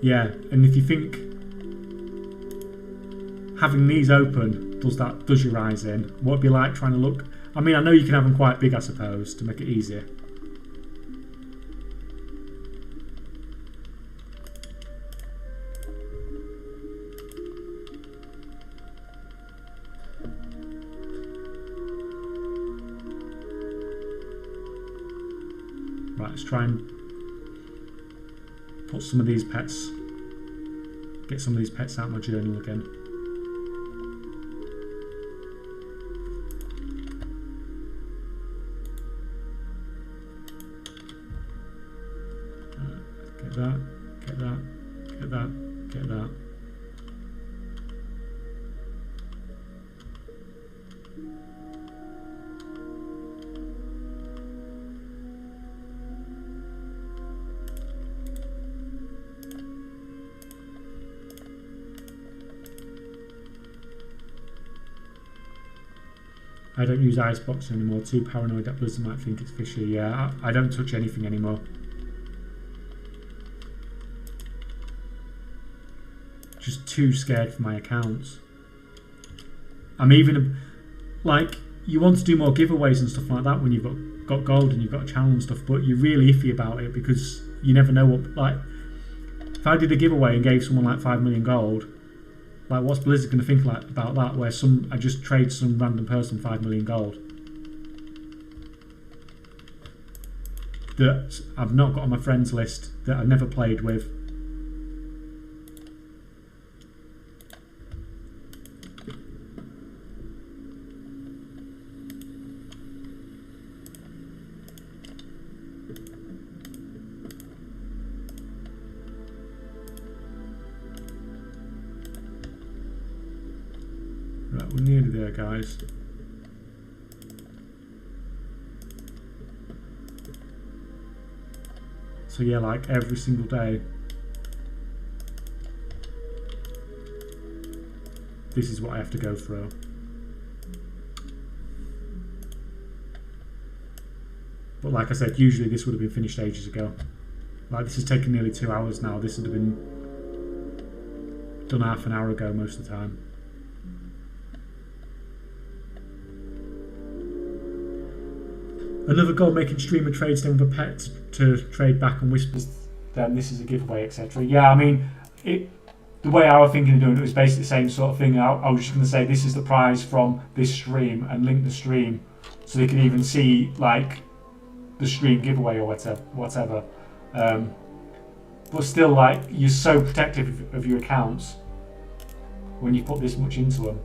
Yeah, and if you think having these open does your eyes in, what it'd be like trying to look. I mean, I know you can have them quite big, I suppose, to make it easier. Right, let's try and put some of these pets, get some of these pets out of my journal again. Get that, get that, get that, get that. I don't use Icebox anymore, too paranoid that Blizzard might think it's fishy. Yeah, I don't touch anything anymore. Just too scared for my accounts. I'm even, like, you want to do more giveaways and stuff like that when you've got gold and you've got a channel and stuff, but you're really iffy about it because you never know what, like, if I did a giveaway and gave someone like 5 million gold, like, what's Blizzard going to think like about that, where I just trade some random person 5 million gold that I've not got on my friends list, that I've never played with. Right, we're nearly there, guys. So yeah, like every single day, this is what I have to go through. But like I said, usually this would have been finished ages ago. Like, this has taken nearly 2 hours now. This would have been done half an hour ago most of the time. Another goal, making streamer trades then with a pet to trade back and whispers, then this is a giveaway, etc. Yeah, I mean, the way I was thinking of doing it was basically the same sort of thing. I was just going to say this is the prize from this stream and link the stream so they can even see like the stream giveaway or whatever. But still, like, you're so protective of your accounts when you put this much into them.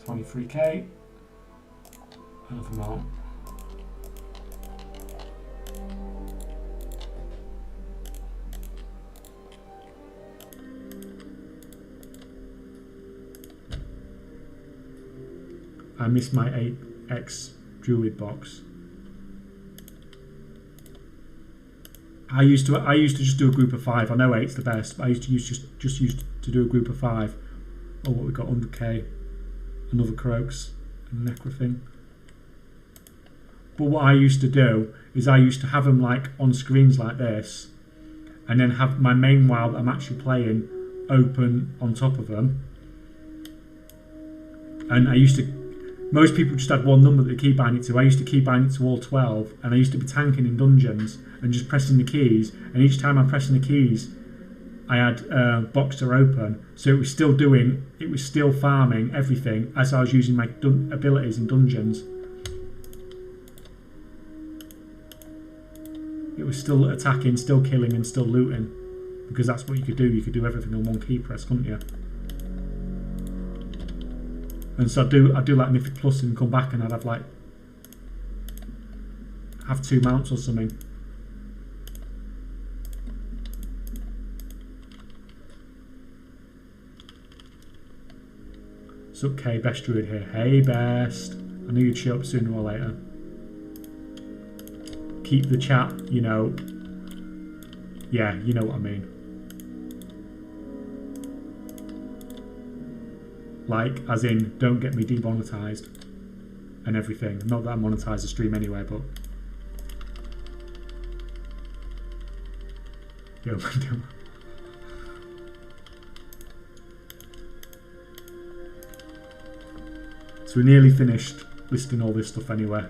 $23K. Enough amount. I missed my 8x Druid box. I used to just do a group of 5. I know 8's the best, but I used to just do a group of 5. Oh, what we got, 100k, another cloaks, and a necro thing. But what I used to do is I used to have them like on screens like this, and then have my main WoW that I'm actually playing open on top of them. And I used to. Most people just had one number that they keybinding it to. I used to keybind it to all 12, and I used to be tanking in dungeons and just pressing the keys. And each time I'm pressing the keys, I had Boxer open, so it was still farming everything as I was using my abilities in dungeons. It was still attacking, still killing, and still looting, because that's what you could do. You could do everything on one key press, couldn't you? And so I'd do like Mythic Plus and come back, and I'd have 2 mounts or something. It's okay, Best Druid here. Hey Best. I knew you'd show up sooner or later. Keep the chat, you know. Yeah, you know what I mean. Like, as in, don't get me demonetized and everything. Not that I monetize the stream anyway, but yo, so we're nearly finished listing all this stuff anyway.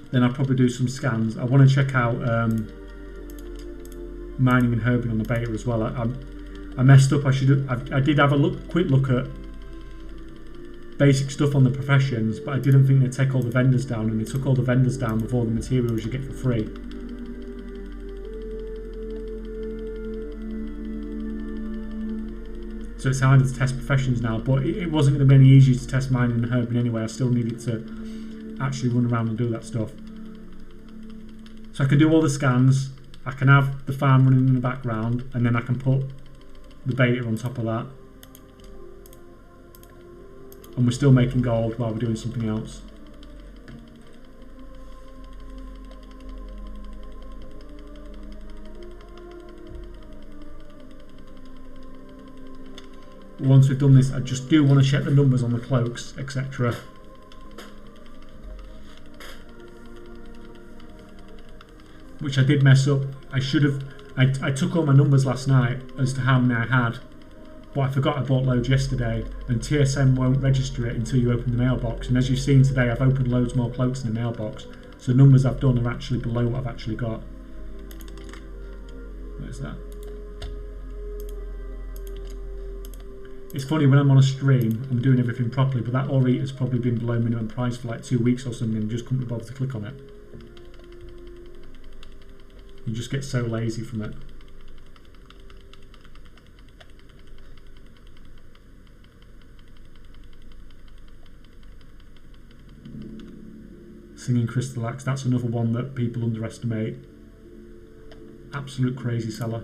Then I'll probably do some scans. I want to check out mining and herbing on the beta as well. I messed up. I did have a quick look at basic stuff on the professions, but I didn't think they'd take all the vendors down, and they took all the vendors down with all the materials you get for free. So it's harder to test professions now, but it wasn't going to be any easier to test mining and herbing anyway. I still needed to actually run around and do that stuff. So I can do all the scans, I can have the farm running in the background, and then I can put the beta on top of that, and we're still making gold while we're doing something else. Once we've done this, I just do want to check the numbers on the cloaks, etc. Which I did mess up. I should have. I took all my numbers last night as to how many I had, but I forgot I bought loads yesterday, and TSM won't register it until you open the mailbox. And as you've seen today, I've opened loads more cloaks in the mailbox, so numbers I've done are actually below what I've actually got. Where's that? It's funny, when I'm on a stream, I'm doing everything properly, but that Ori has probably been below minimum price for like 2 weeks or something, and just couldn't be bothered to click on it. You just get so lazy from it. Singing Crystal Axe, that's another one that people underestimate. Absolute crazy seller.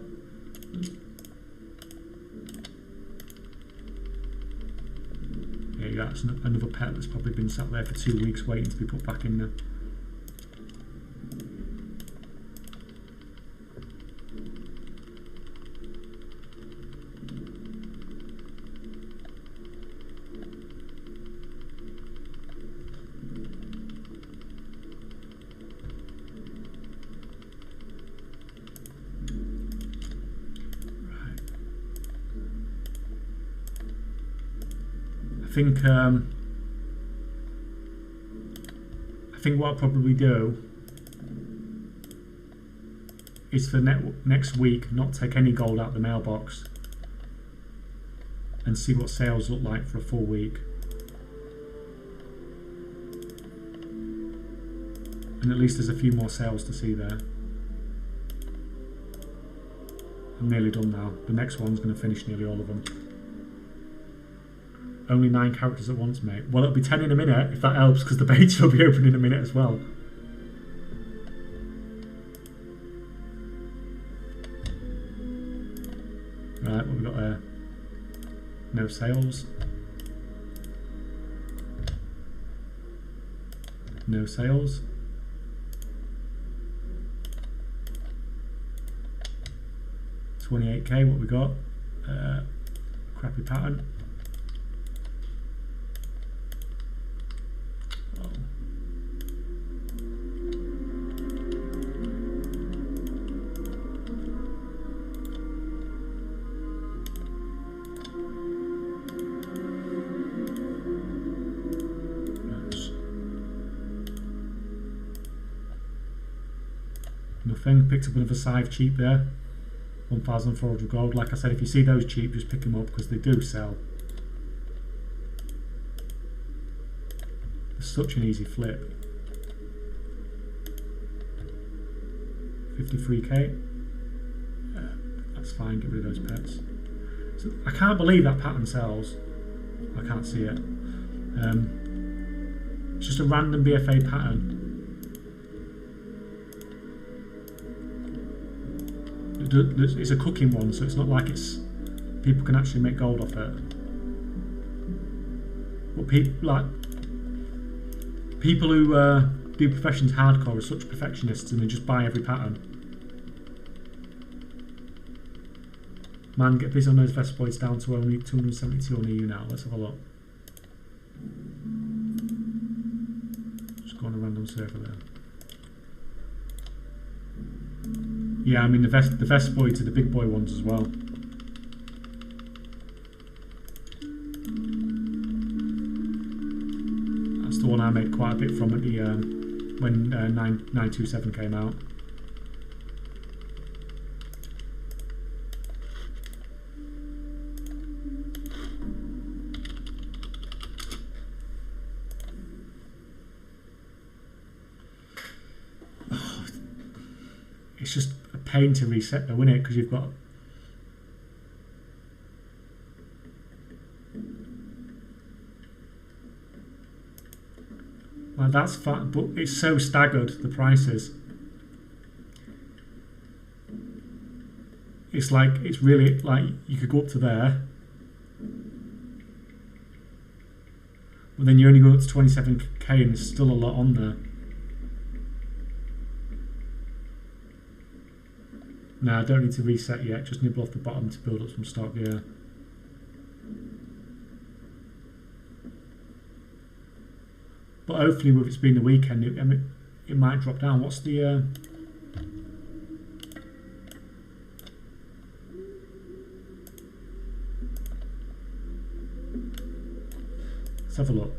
Yeah, that's another pet that's probably been sat there for 2 weeks waiting to be put back in there. I think what I'll probably do is for next week not take any gold out of the mailbox, and see what sales look like for a full week. And at least there's a few more sales to see there. I'm nearly done now. The next one's going to finish nearly all of them. Only 9 characters at once, mate. Well, it'll be 10 in a minute, if that helps, because the beta will be open in a minute as well. Right, what we got there? No sales. No sales. $28k, what we got? Crappy pattern. Oh. Nothing. Picked up another scythe cheap there. 1,400 gold. Like I said, if you see those cheap, just pick them up because they do sell. It's such an easy flip. 53k. That's fine, get rid of those pets. So I can't believe that pattern sells. I can't see it. It's just a random BFA pattern. It's a cooking one, so it's not like people can actually make gold off it. But people who do professions hardcore are such perfectionists, and they just buy every pattern. Man, get busy on those Vespoids down to only 272 on EU now. Let's have a look. Just go on a random server there. Yeah, I mean the Vespoids are the big boy ones as well. That's the one I made quite a bit from at the when 927 came out. Oh, it's just a pain to reset though, isn't it? Because you've got well, that's fine, but it's so staggered, the prices. It's like, it's really like you could go up to there, but then you only go up to 27k and there's still a lot on there. No, I don't need to reset yet, just nibble off the bottom to build up some stock, yeah. But hopefully with it's been the weekend, it might drop down. What's the... Let's have a look.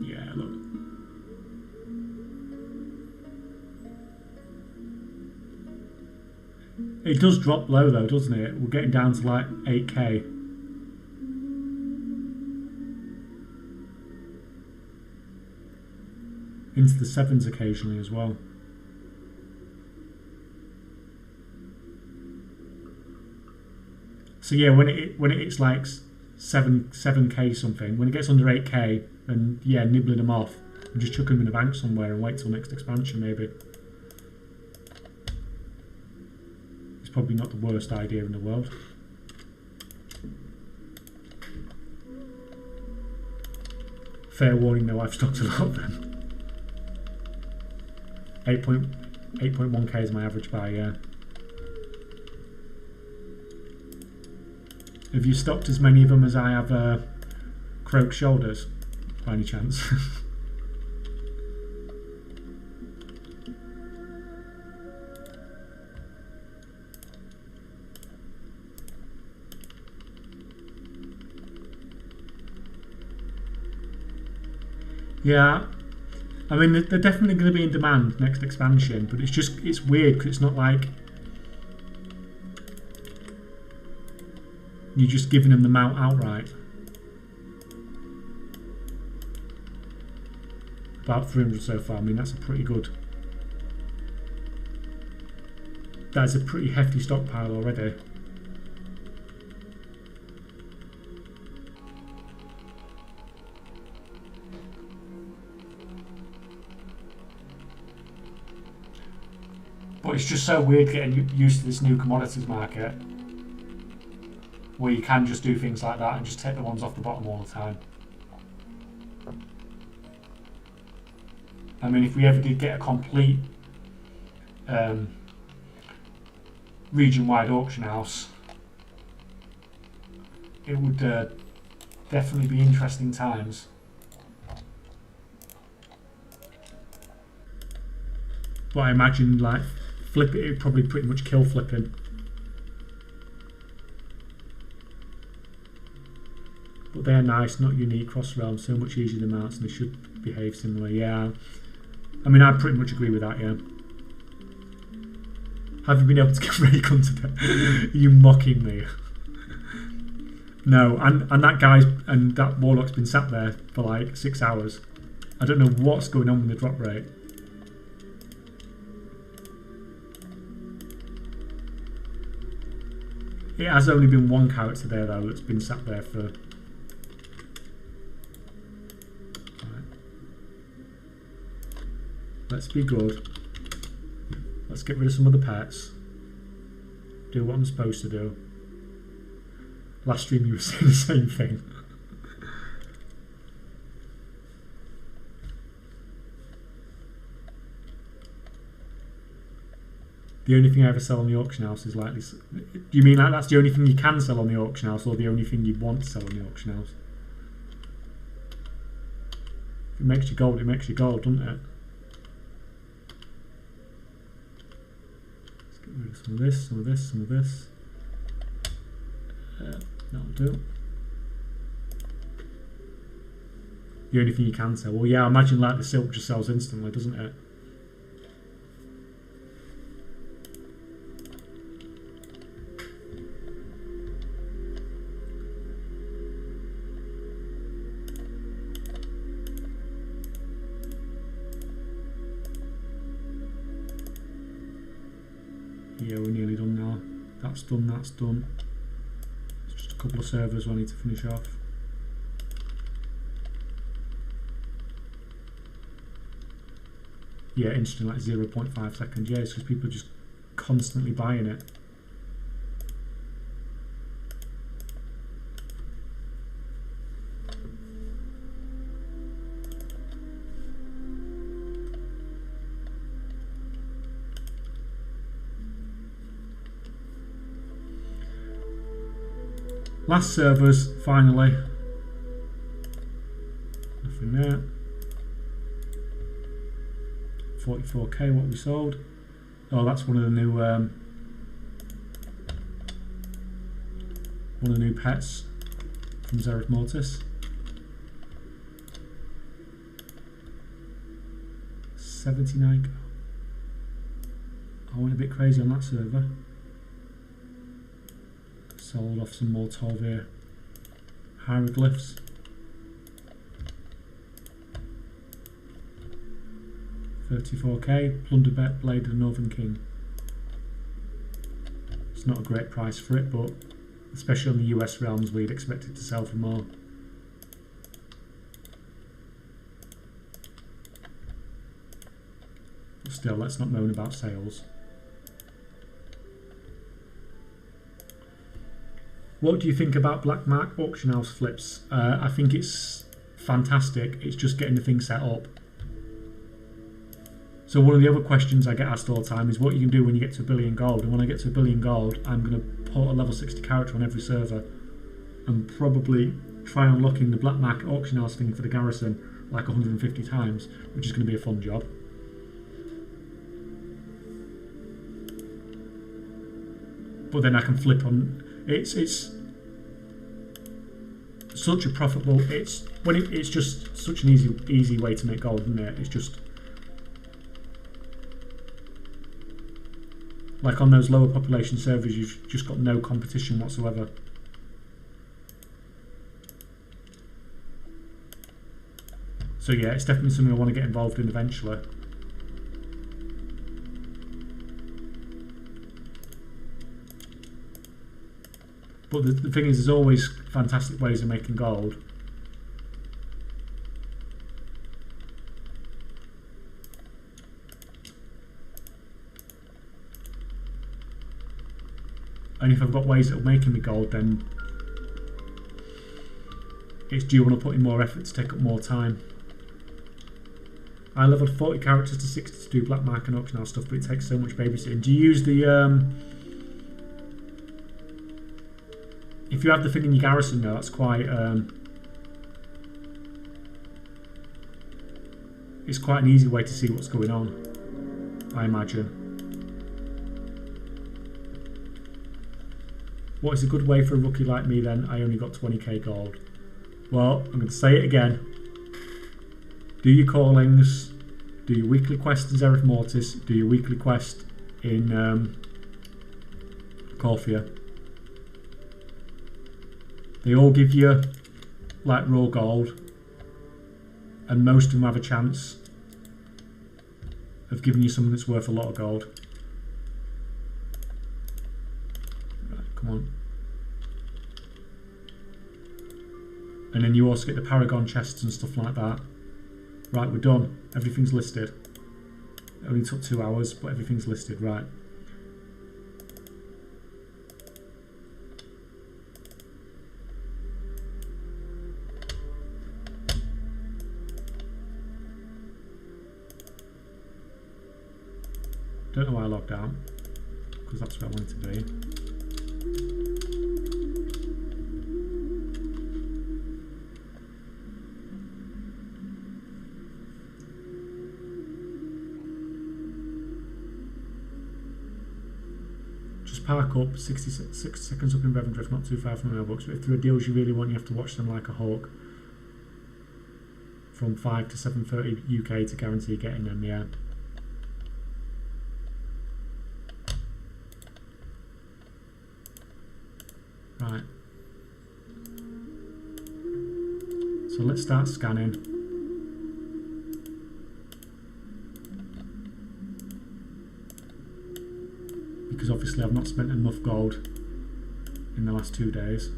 Yeah, look. It does drop low though, doesn't it? We're getting down to like 8k. Into the 7s occasionally as well. So yeah, when it's like 7k something, when it gets under 8k, then yeah, nibbling them off and just chuck them in the bank somewhere and wait till next expansion maybe. It's probably not the worst idea in the world. Fair warning though, I've stocked a lot of them. 8.1k is my average buy, yeah. Have you stocked as many of them as I have croak shoulders, by any chance? Yeah, I mean, they're definitely going to be in demand next expansion, but it's weird because it's not like you're just giving them the mount outright. About 300 so far. I mean, that's a pretty good. That's a pretty hefty stockpile already. But it's just so weird getting used to this new commodities market where you can just do things like that and just take the ones off the bottom all the time. I mean, if we ever did get a complete region-wide auction house, it would definitely be interesting times. But I imagine, like, flip it would probably pretty much kill flipping. But they're nice, not unique, cross-realm, so much easier to mount, and they should behave similarly. Yeah, I mean, I pretty much agree with that, yeah. Have you been able to get Raygun today? Are you mocking me? No, and that guy's and that warlock's been sat there for like 6 hours. I don't know what's going on with the drop rate. It has only been one character there though that's been sat there for. Right. Let's be good. Let's get rid of some of the pets. Do what I'm supposed to do. Last stream you were saying the same thing. The only thing I ever sell on the auction house is likely. Do you mean like that's the only thing you can sell on the auction house, or the only thing you want to sell on the auction house? If it makes you gold, it makes you gold, doesn't it? Let's get rid of some of this, some of this, some of this. That'll do. The only thing you can sell. Well, yeah, I imagine like the silk just sells instantly, doesn't it? Yeah, we're nearly done now. That's done, that's done. It's just a couple of servers I need to finish off. Yeah, instantly like 0.5 seconds. Yeah, it's because people are just constantly buying it. Last servers, finally. Nothing there. 44k what we sold. Oh, that's one of the new pets from Zereth Mortis. 79. I went a bit crazy on that server. Sold off some more Torvir hieroglyphs. $34k, Plunder Bet, Blade of the Northern King. It's not a great price for it, but especially on the US realms, we'd expect it to sell for more. But still, let's not moan about sales. What do you think about Black Mark auction house flips? I think it's fantastic. It's just getting the thing set up. So one of the other questions I get asked all the time is what you can do when you get to 1 billion gold. And when I get to 1 billion gold, I'm going to put a level 60 character on every server and probably try unlocking the Black Market auction house thing for the garrison like 150 times, which is going to be a fun job. But then I can flip on. It's such a profitable. It's just such an easy way to make gold, isn't it? It's just like on those lower population servers, you've just got no competition whatsoever. So yeah, it's definitely something I want to get involved in eventually. But the thing is, there's always fantastic ways of making gold. And if I've got ways that are making me gold, then it's do you want to put in more effort to take up more time. I leveled 40 characters to 60 to do black market and auction house stuff, but it takes so much babysitting. Do you use the if you have the thing in your garrison now, that's quite it's quite an easy way to see what's going on, I imagine. What is a good way for a rookie like me then? I only got 20k gold. Well, I'm going to say it again. Do your callings, do your weekly quest in Zereth Mortis, do your weekly quest in Corphia. They all give you like raw gold, and most of them have a chance of giving you something that's worth a lot of gold. Right, come on. And then you also get the Paragon chests and stuff like that. Right, we're done. Everything's listed. It only took 2 hours, but everything's listed. Right. Don't know why I logged out, because that's where I wanted to be. Park up, 66 seconds up in Revendrift, not too far from the mailbox, but if there are deals you really want, you have to watch them like a hawk. From 5 to 7:30 UK to guarantee getting them, yeah. Right. So let's start scanning. Because obviously I've not spent enough gold in the last 2 days.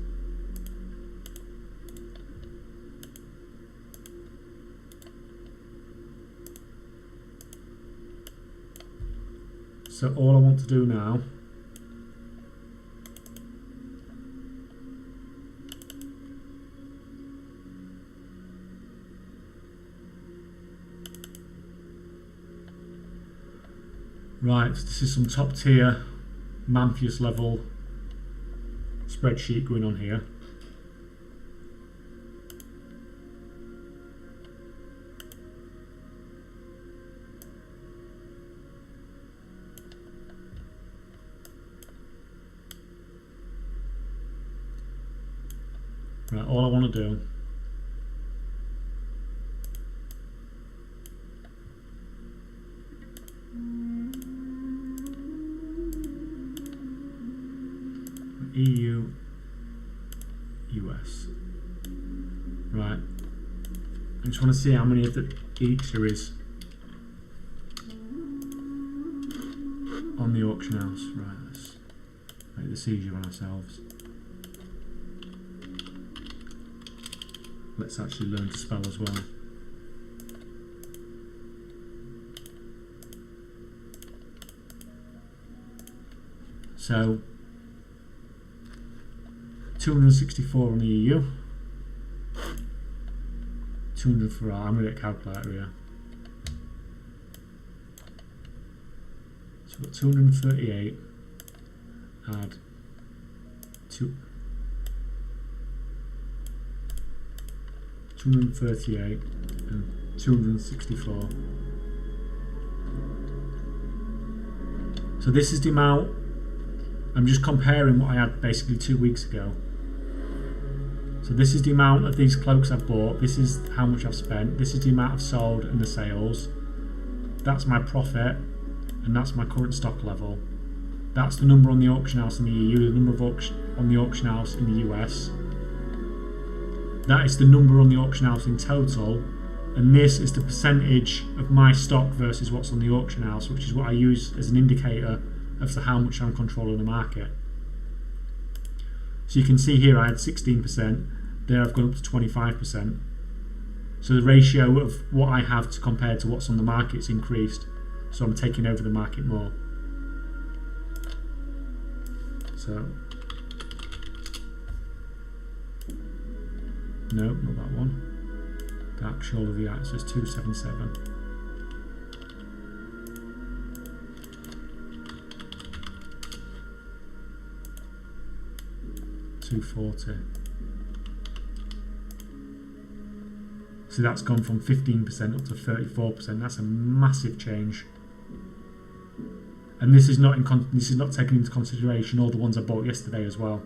So all I want to do now right, so this is some top tier Mampheus level spreadsheet going on here. Right, all I want to do EU, US. Right. I just want to see how many of each there is on the auction house. Right, let's make this easier on ourselves. Let's actually learn to spell as well. So 264 on the EU, 200 for our, I'm going to get a calculator here. So we've got 238, add 238 and 264. So this is the amount, I'm just comparing what I had basically 2 weeks ago. So this is the amount of these cloaks I've bought. This is how much I've spent. This is the amount I've sold and the sales. That's my profit, and that's my current stock level. That's the number on the auction house in the EU, the number of on the auction house in the US. That is the number on the auction house in total, and this is the percentage of my stock versus what's on the auction house, which is what I use as an indicator as to how much I'm controlling the market. So you can see here I had 16%, there I've gone up to 25%. So the ratio of what I have to compare to what's on the market's increased, so I'm taking over the market more. So, no, not that one. Dark Shoal of the Ice, so it's 277. $240. So that's gone from 15% up to 34%. That's a massive change. And this is not taken into consideration all the ones I bought yesterday as well.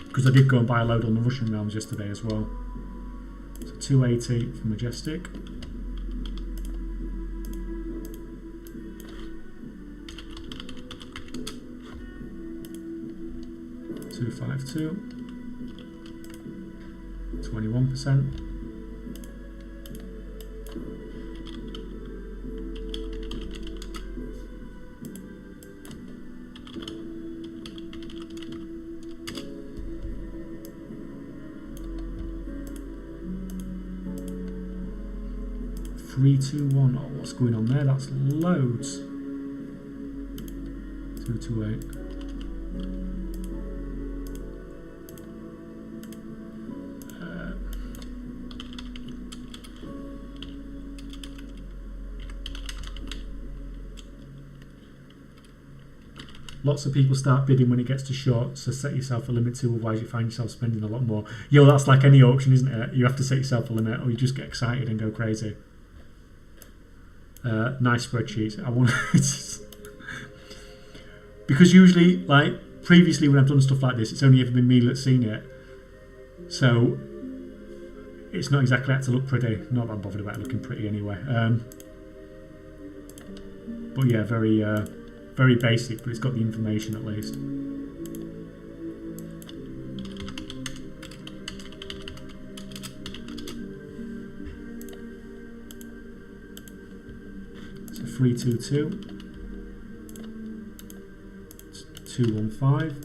Because I did go and buy a load on the Russian realms yesterday as well. So 280 for Majestic. $252. 21%. $321. Oh, what's going on there? That's loads. 228. Lots of people start bidding when it gets to short, so set yourself a limit too, otherwise you find yourself spending a lot more. Yo, that's like any auction, isn't it? You have to set yourself a limit or you just get excited and go crazy. Nice spreadsheet. I want because usually, like previously when I've done stuff like this, it's only ever been me that's seen it. So it's not exactly had to look pretty. Not that I'm bothered about it looking pretty anyway. But yeah, very basic, but it's got the information at least. So 322, 215,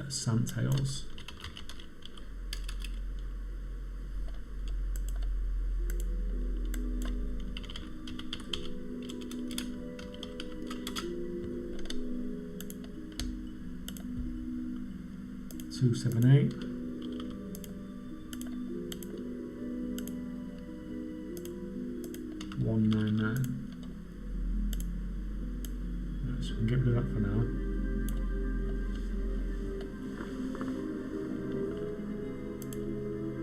Sandtails. $278. $199. So we can get rid of that for now.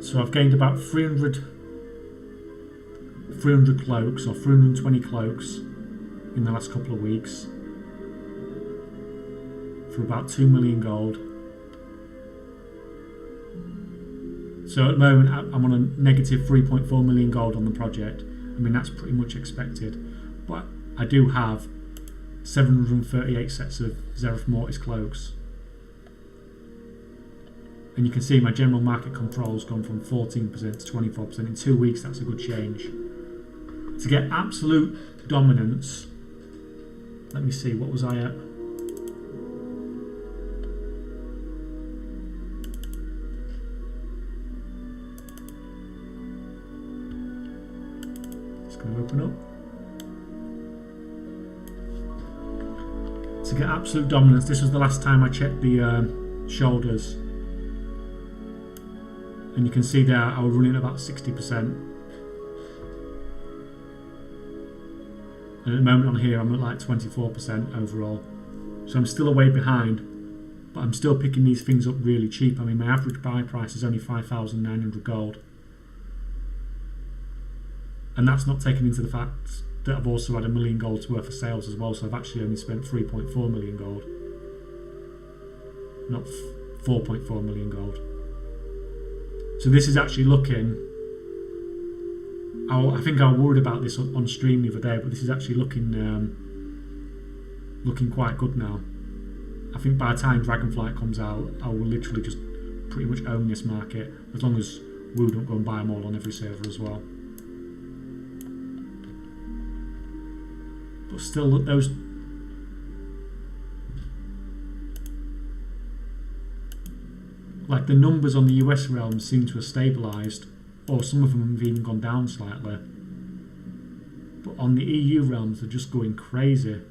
So I've gained about 300 cloaks or 320 cloaks in the last couple of weeks for about 2 million gold. So at the moment I'm on a negative 3.4 million gold on the project. I mean, that's pretty much expected, but I do have 738 sets of Zereth Mortis cloaks, and you can see my general market control's gone from 14% to 24%. In 2 weeks, that's a good change. To get absolute dominance, let me see, what was I at? Open up. To get absolute dominance, this was the last time I checked the shoulders, and you can see there I was running at about 60%, and at the moment on here I'm at like 24% overall, so I'm still a way behind, but I'm still picking these things up really cheap. I mean, my average buy price is only 5,900 gold. And that's not taken into the fact that I've also had $1 million worth of sales as well, so I've actually only spent 3.4 million gold, not 4.4 million gold. So this is actually looking, I think I worried about this on stream the other day, but this is actually looking looking quite good now. I think by the time Dragonflight comes out, I will literally just pretty much own this market, as long as WoW don't go and buy them all on every server as well. But still, look, those like the numbers on the US realms seem to have stabilised, or some of them have even gone down slightly. But on the EU realms, they're just going crazy.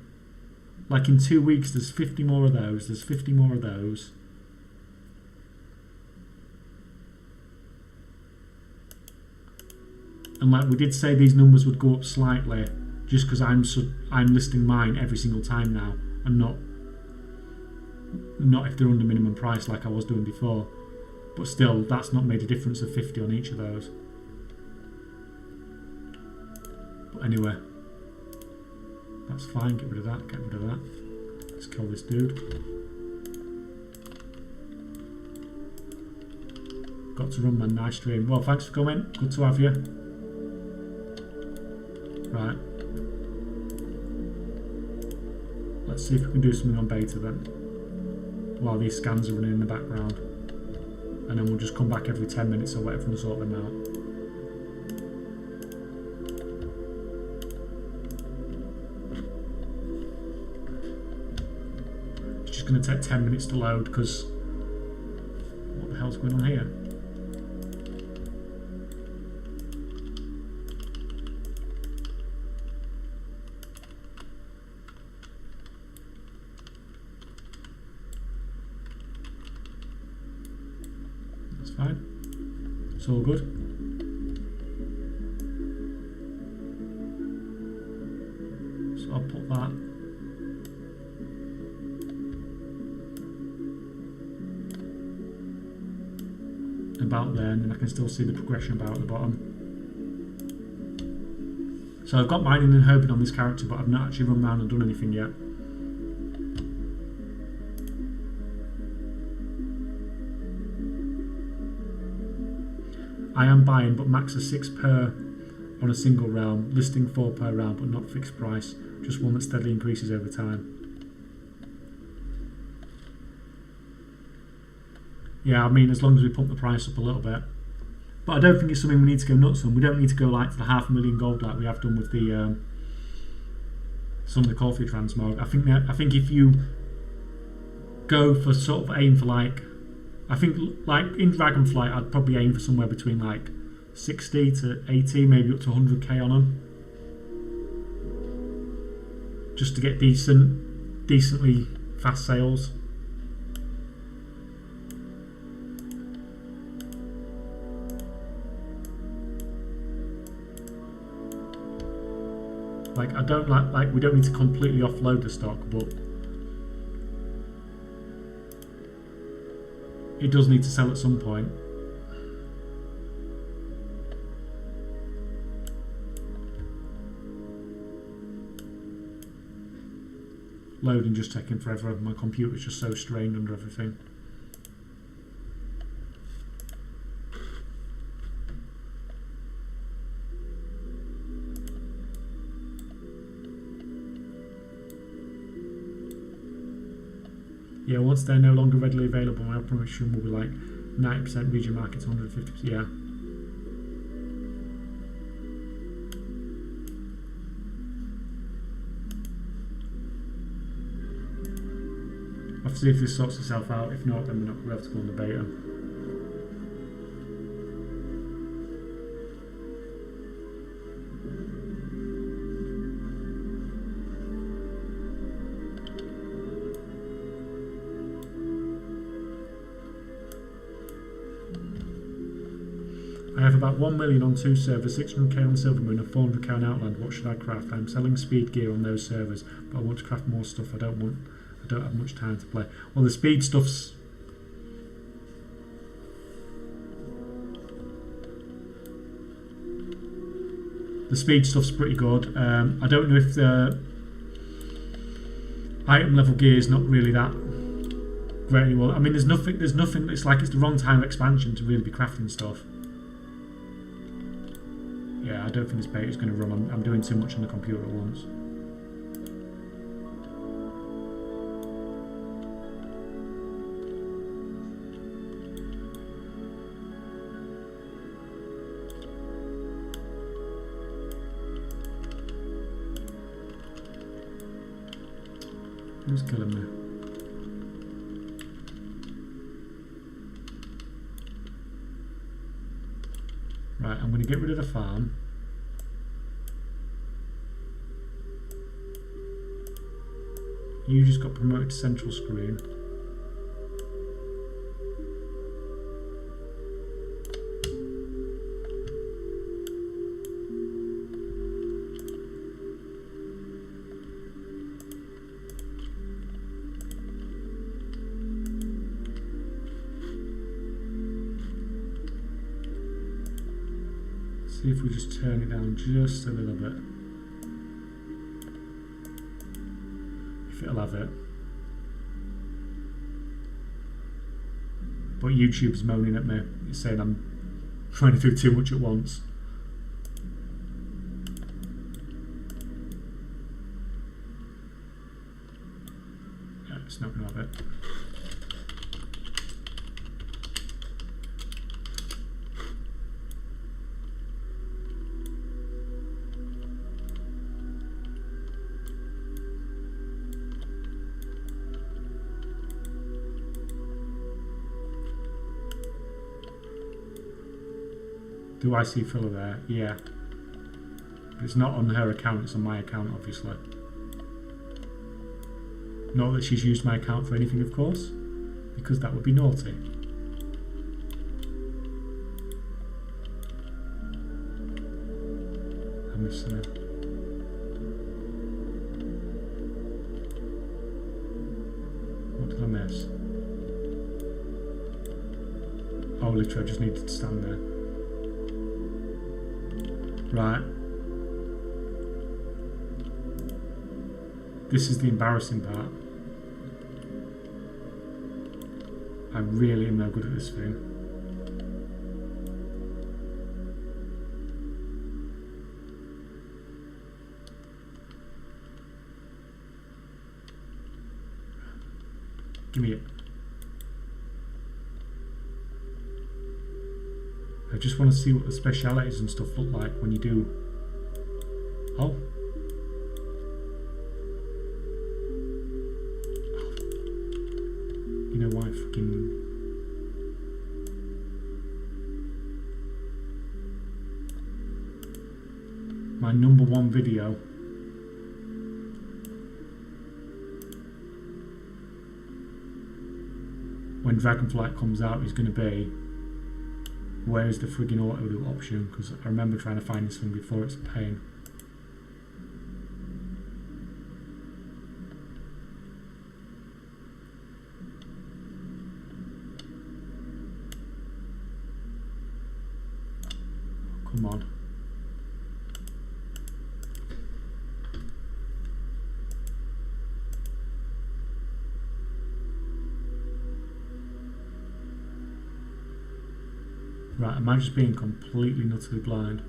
Like in 2 weeks, there's 50 more of those, there's 50 more of those. And like we did say, these numbers would go up slightly, just because I'm listing mine every single time now, and not if they're under minimum price like I was doing before. But still, that's not made a difference of 50 on each of those. But anyway, that's fine, get rid of that, get rid of that. Let's kill this dude. Got to run, man, nice stream. Well, thanks for coming, good to have you. Right. Let's see if we can do something on beta then, while these scans are running in the background. And then we'll just come back every 10 minutes or whatever and sort them out. Going to take 10 minutes to load because what the hell's going on here? That's fine, it's all good. So I'll put that about there, and then I can still see the progression about at the bottom. So I've got mining and herbing on this character, but I've not actually run around and done anything yet. I am buying, but max of 6 per on a single realm, listing 4 per round, but not fixed price, just one that steadily increases over time. Yeah, I mean, as long as we pump the price up a little bit. But I don't think it's something we need to go nuts on. We don't need to go like to the 500,000 gold like we have done with the some of the coffee transmog. I think if you go for sort of aim for like, I think like in Dragonflight, I'd probably aim for somewhere between like 60 to 80, maybe up to 100k on them, just to get decently fast sales. Like I don't like we don't need to completely offload the stock, but it does need to sell at some point. Loading just taking forever. My computer's just so strained under everything. Yeah, once they're no longer readily available, my promotion will be like 90% region markets, 150%. Yeah. I'll have to see if this sorts itself out. If not, then we're not going to be able to go on the beta. I have about 1 million on 2 servers, 600k on Silvermoon and 400k on Outland. What should I craft? I'm selling speed gear on those servers, but I want to craft more stuff. I don't have much time to play. Well, the speed stuff's The speed stuff's pretty good. I don't know if the item level gear is not really that great anymore. I mean, there's nothing. It's like it's the wrong time of expansion to really be crafting stuff. Yeah, I don't think this beta is going to run. I'm doing too much on the computer at once. Who's killing me? Right, I'm going to get rid of the farm. You just got promoted to central screen. See if we just turn it down just a little bit. If it'll have it. But YouTube's moaning at me. It's saying I'm trying to do too much at once. Yeah, it's not going to have it. Do I see filler there? Yeah. But it's not on her account, it's on my account, obviously. Not that she's used my account for anything, of course, because that would be naughty. I'm missing it. What did I miss? Oh, literally, I just needed to stand there. Right. This is the embarrassing part. I really am no good at this thing. Give me it. I just want to see what the specialities and stuff look like when you do. Oh. You know why freaking. My #1 video. When Dragonflight comes out is going to be. Where's the friggin' auto loot option? Because I remember trying to find this thing before, it's a pain. Oh, come on. Right, am I just being completely and utterly blind?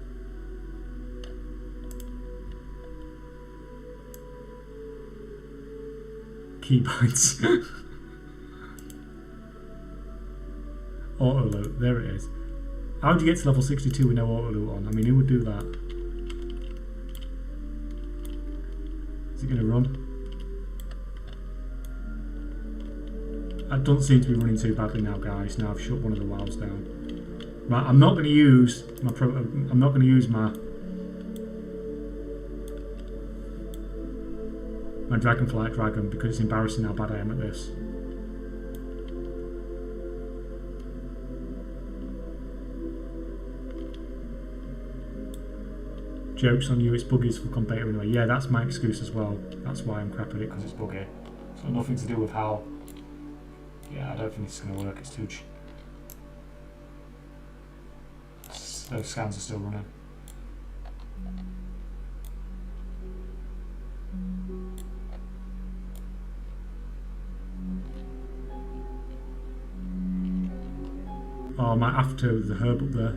Keybinds. Auto loot, there it is. How would you get to level 62 with no auto loot on? I mean, who would do that? Is it going to run? That doesn't seem to be running too badly now, guys. Now I've shut one of the WoWs down. Right, I'm not going to use my Dragonflight Dragon because it's embarrassing how bad I am at this. Joke's on you, it's buggy as fuck on beta anyway. Yeah, that's my excuse as well. That's why I'm crap at it, because it's buggy. It's got nothing to do with how. Yeah, I don't think it's going to work, it's too. Those scans are still running. Oh, I might have to. The herb up there.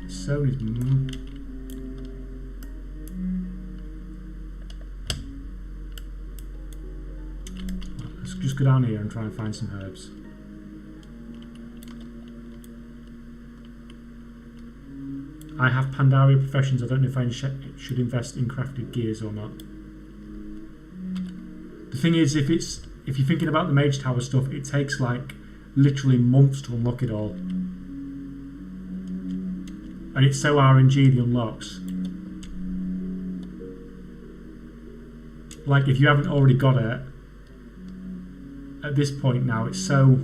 So is. Let's just go down here and try and find some herbs. I have Pandaria Professions. I don't know if I should invest in crafted gears or not. The thing is, if you're thinking about the Mage Tower stuff, it takes like literally months to unlock it all. And it's so RNG, the unlocks. Like, if you haven't already got it, at this point now, it's so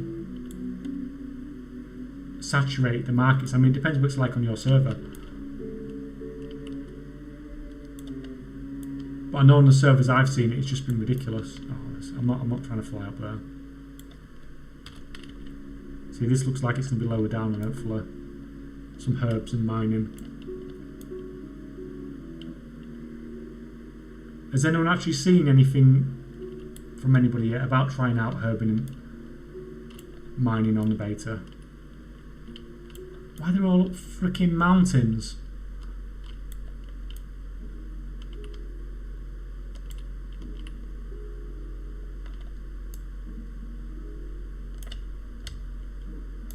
saturated, the markets. I mean, it depends what it's like on your server. But I know on the servers I've seen it, it's just been ridiculous. Oh, I'm not trying to fly up there. See, this looks like it's going to be lower down, and hopefully some herbs and mining. Has anyone actually seen anything from anybody yet about trying out herbing and mining on the beta? Why they're all up freaking mountains?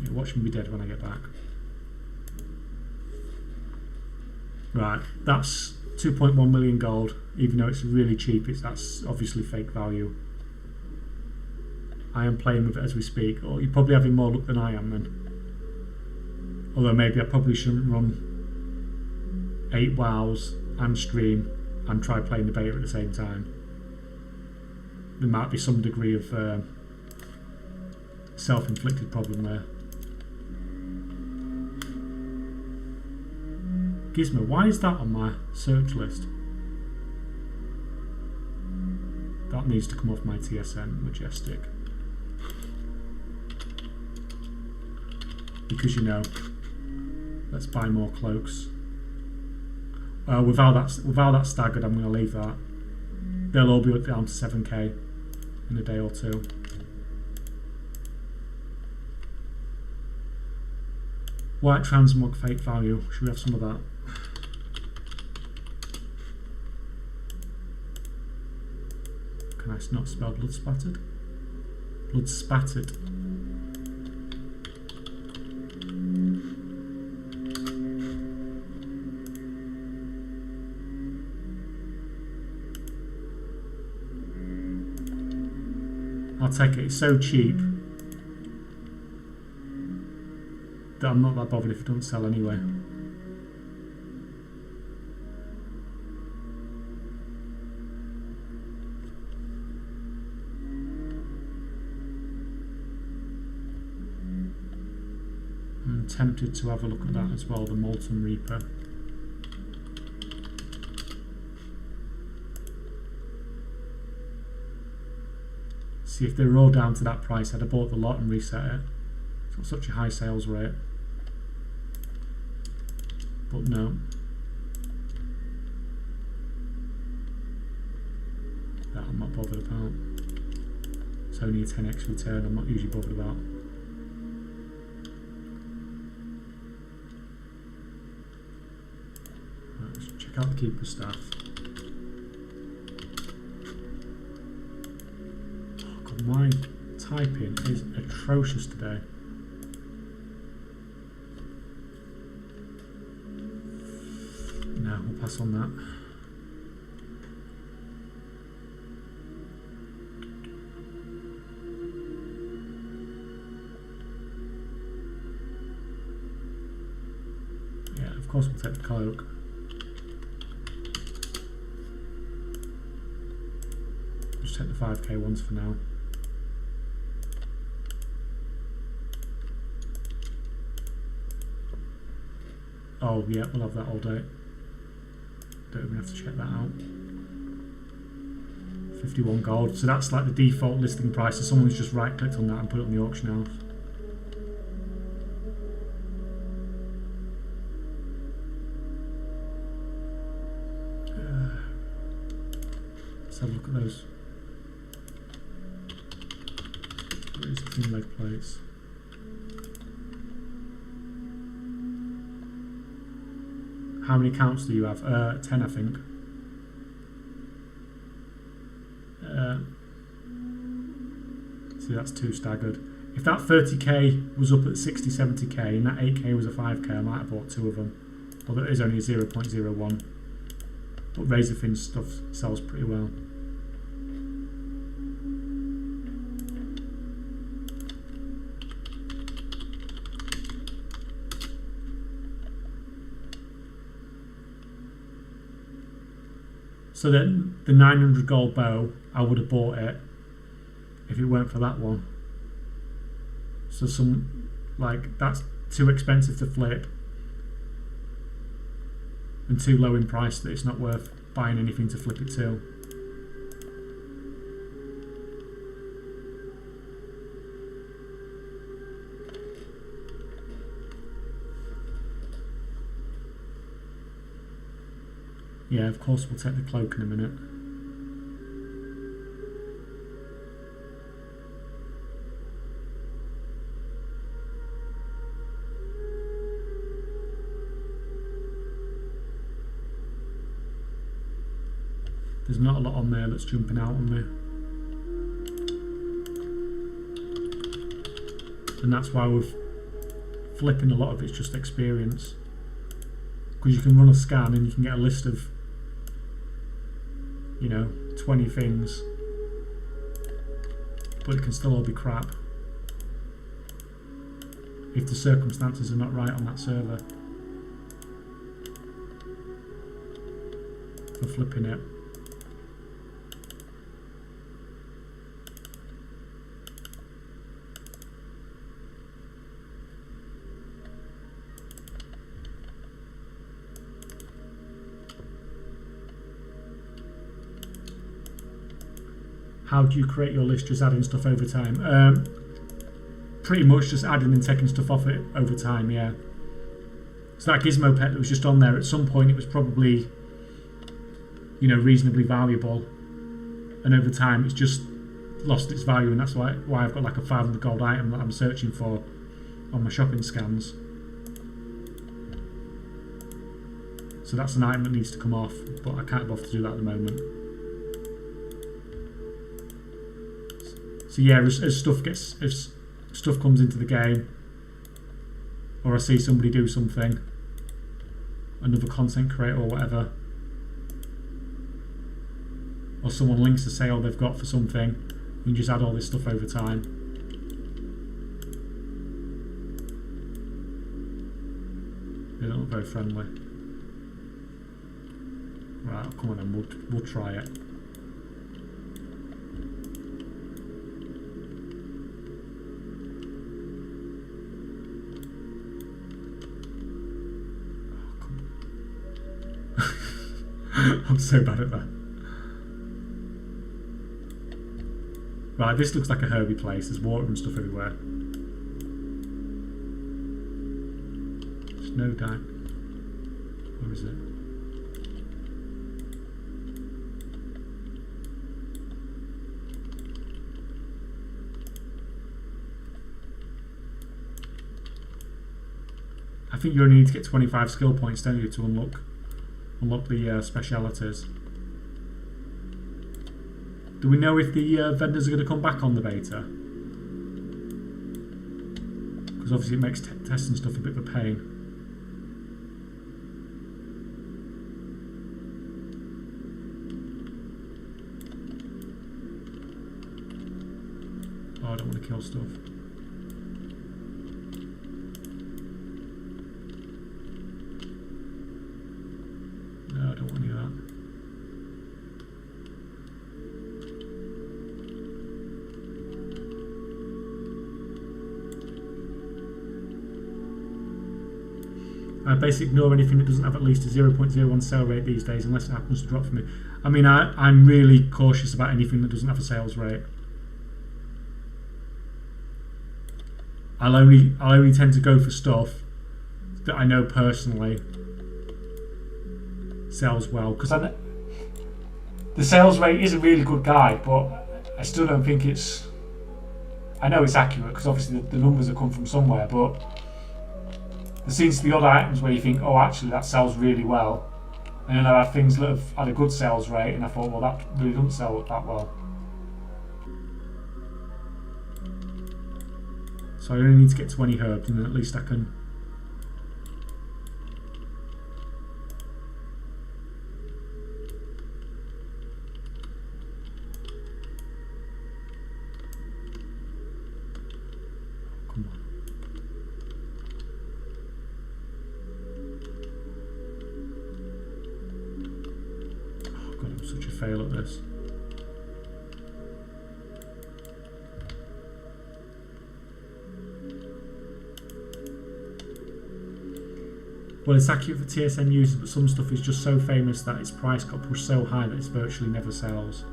Yeah, watch me be dead when I get back. Right, that's 2.1 million gold. Even though it's really cheap, that's obviously fake value. I am playing with it as we speak. Or you're probably having more luck than I am then. Although maybe I probably shouldn't run 8 WoWs and stream and try playing the beta at the same time. There might be some degree of self-inflicted problem there. Gizmo, why is that on my search list? That needs to come off my TSN, Majestic. Because, you know, let's buy more cloaks. Without that staggered, I'm going to leave that. They'll all be down to 7k in a day or two. White transmog fake value. Should we have some of that? Can I not spell blood spattered? Blood spattered. I'll take it. It's so cheap that I'm not that bothered if it doesn't sell anyway. I'm tempted to have a look at that as well, the Molten Reaper. See, if they were all down to that price, I'd have bought the lot and reset it. It's got such a high sales rate. But no. That I'm not bothered about. It's only a 10x return I'm not usually bothered about. Right, let's check out the Keeper's Staff. My typing is atrocious today. No, we'll pass on that. Yeah, of course we'll take the cloak. Just take the 5k ones for now. Oh yeah, we'll have that all day. Don't even have to check that out. 51 gold. So that's like the default listing price. So someone's just right clicked on that and put it on the auction house. have a look at those. Where's the thin leg plates? How many counts do you have? 10, I think. See, that's 2 staggered. If that 30k was up at 60, 70k and that 8k was a 5k, I might have bought 2 of them. Although it is only a 0.01. But razor fin stuff sells pretty well. So then the 900 gold bow, I would have bought it if it weren't for that one. So that's too expensive to flip and too low in price that it's not worth buying anything to flip it to. Yeah, of course we'll take the cloak in a minute. There's not a lot on there that's jumping out on me. And that's why we're flipping a lot of it's just experience. Because you can run a scan and you can get a list of, 20 things. But it can still all be crap if the circumstances are not right on that server for flipping it. How do you create your list? Just adding stuff over time? Pretty much just adding and taking stuff off it over time, yeah. So that gizmo pet that was just on there, at some point it was probably, reasonably valuable. And over time it's just lost its value, and that's why I've got like a 500 gold item that I'm searching for on my shopping scans. So that's an item that needs to come off, but I can't bother to do that at the moment. So yeah, as stuff comes into the game, or I see somebody do something, another content creator or whatever, or someone links a sale they've got for something, you can just add all this stuff over time. They don't look very friendly. Right, come on then, we'll try it. I'm so bad at that. Right, this looks like a herby place. There's water and stuff everywhere. There's no doubt. Where is it? I think you only need to get 25 skill points, don't you, to unlock the specialities. Do we know if the vendors are going to come back on the beta? Because obviously it makes testing stuff a bit of a pain. Oh, I don't want to kill stuff. No, I don't want any of that. I basically ignore anything that doesn't have at least a 0.01 sale rate these days, unless it happens to drop for me. I mean, I'm really cautious about anything that doesn't have a sales rate. I'll only tend to go for stuff that I know personally sells well, because The sales rate is a really good guide, but I still don't think it's... I know it's accurate because obviously the numbers have come from somewhere, but there seems to be other items where you think, oh, actually that sells really well. And then I've had things that have had a good sales rate and I thought, well, that really doesn't sell that well. So I only need to get 20 herbs and then at least I can... Come on. Oh god, I'm such a fail at this. Well, it's accurate for TSM users, but some stuff is just so famous that its price got pushed so high that it virtually never sells.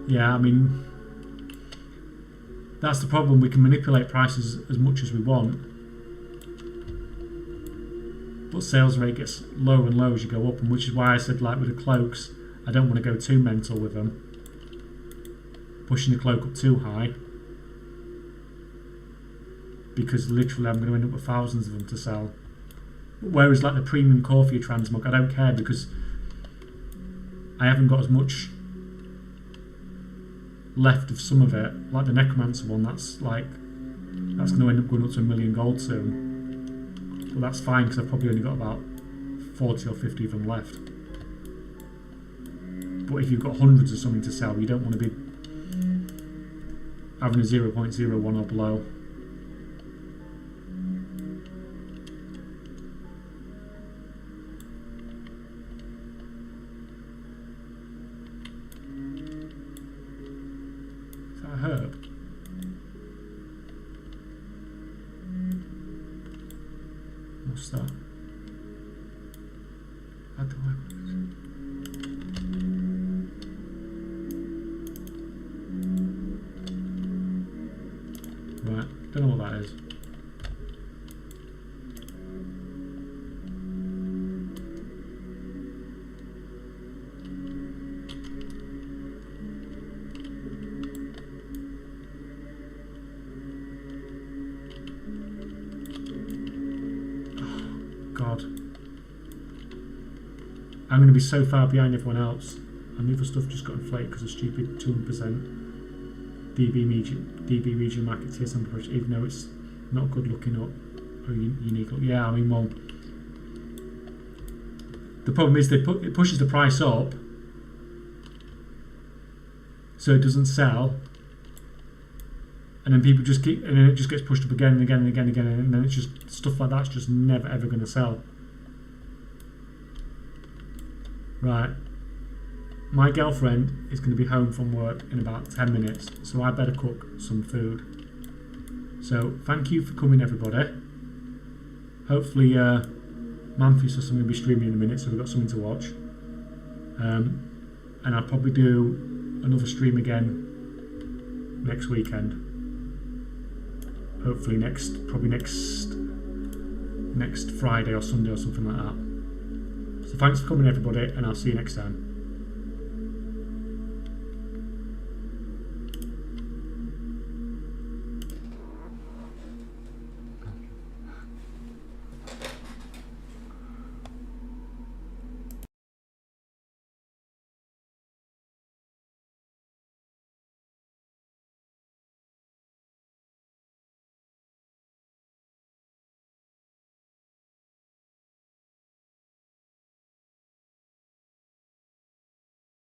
Yeah, I mean, that's the problem. We can manipulate prices as much as we want, but sales rate gets lower and lower as you go up, and which is why I said, like with the cloaks, I don't want to go too mental with them, pushing the cloak up too high, because literally I'm going to end up with thousands of them to sell. Whereas like the premium coffee transmog, I don't care because I haven't got as much left of some of it. Like the necromancer one, that's going to end up going up to 1 million gold soon. But that's fine because I've probably only got about 40 or 50 of them left. But if you've got hundreds of something to sell, you don't want to be having a 0.01 or below. Herb. What's that? Add the weapons. Right, don't know what that is. God. I'm going to be so far behind everyone else. And the other stuff just got inflated because of stupid 200% DB region market TSM approach, even though it's not good looking up or unique look. Yeah, I mean, well, the problem is it pushes the price up so it doesn't sell, and then people just keep, and then it just gets pushed up again and again and again and again, and then it's just stuff like that's just never ever going to sell. Right, my girlfriend is going to be home from work in about 10 minutes, so I better cook some food. So thank you for coming, everybody. Hopefully Manfus or something will be streaming in a minute, so we've got something to watch. And I'll probably do another stream again next weekend. Hopefully next Friday or Sunday or something like that. So thanks for coming, everybody, and I'll see you next time.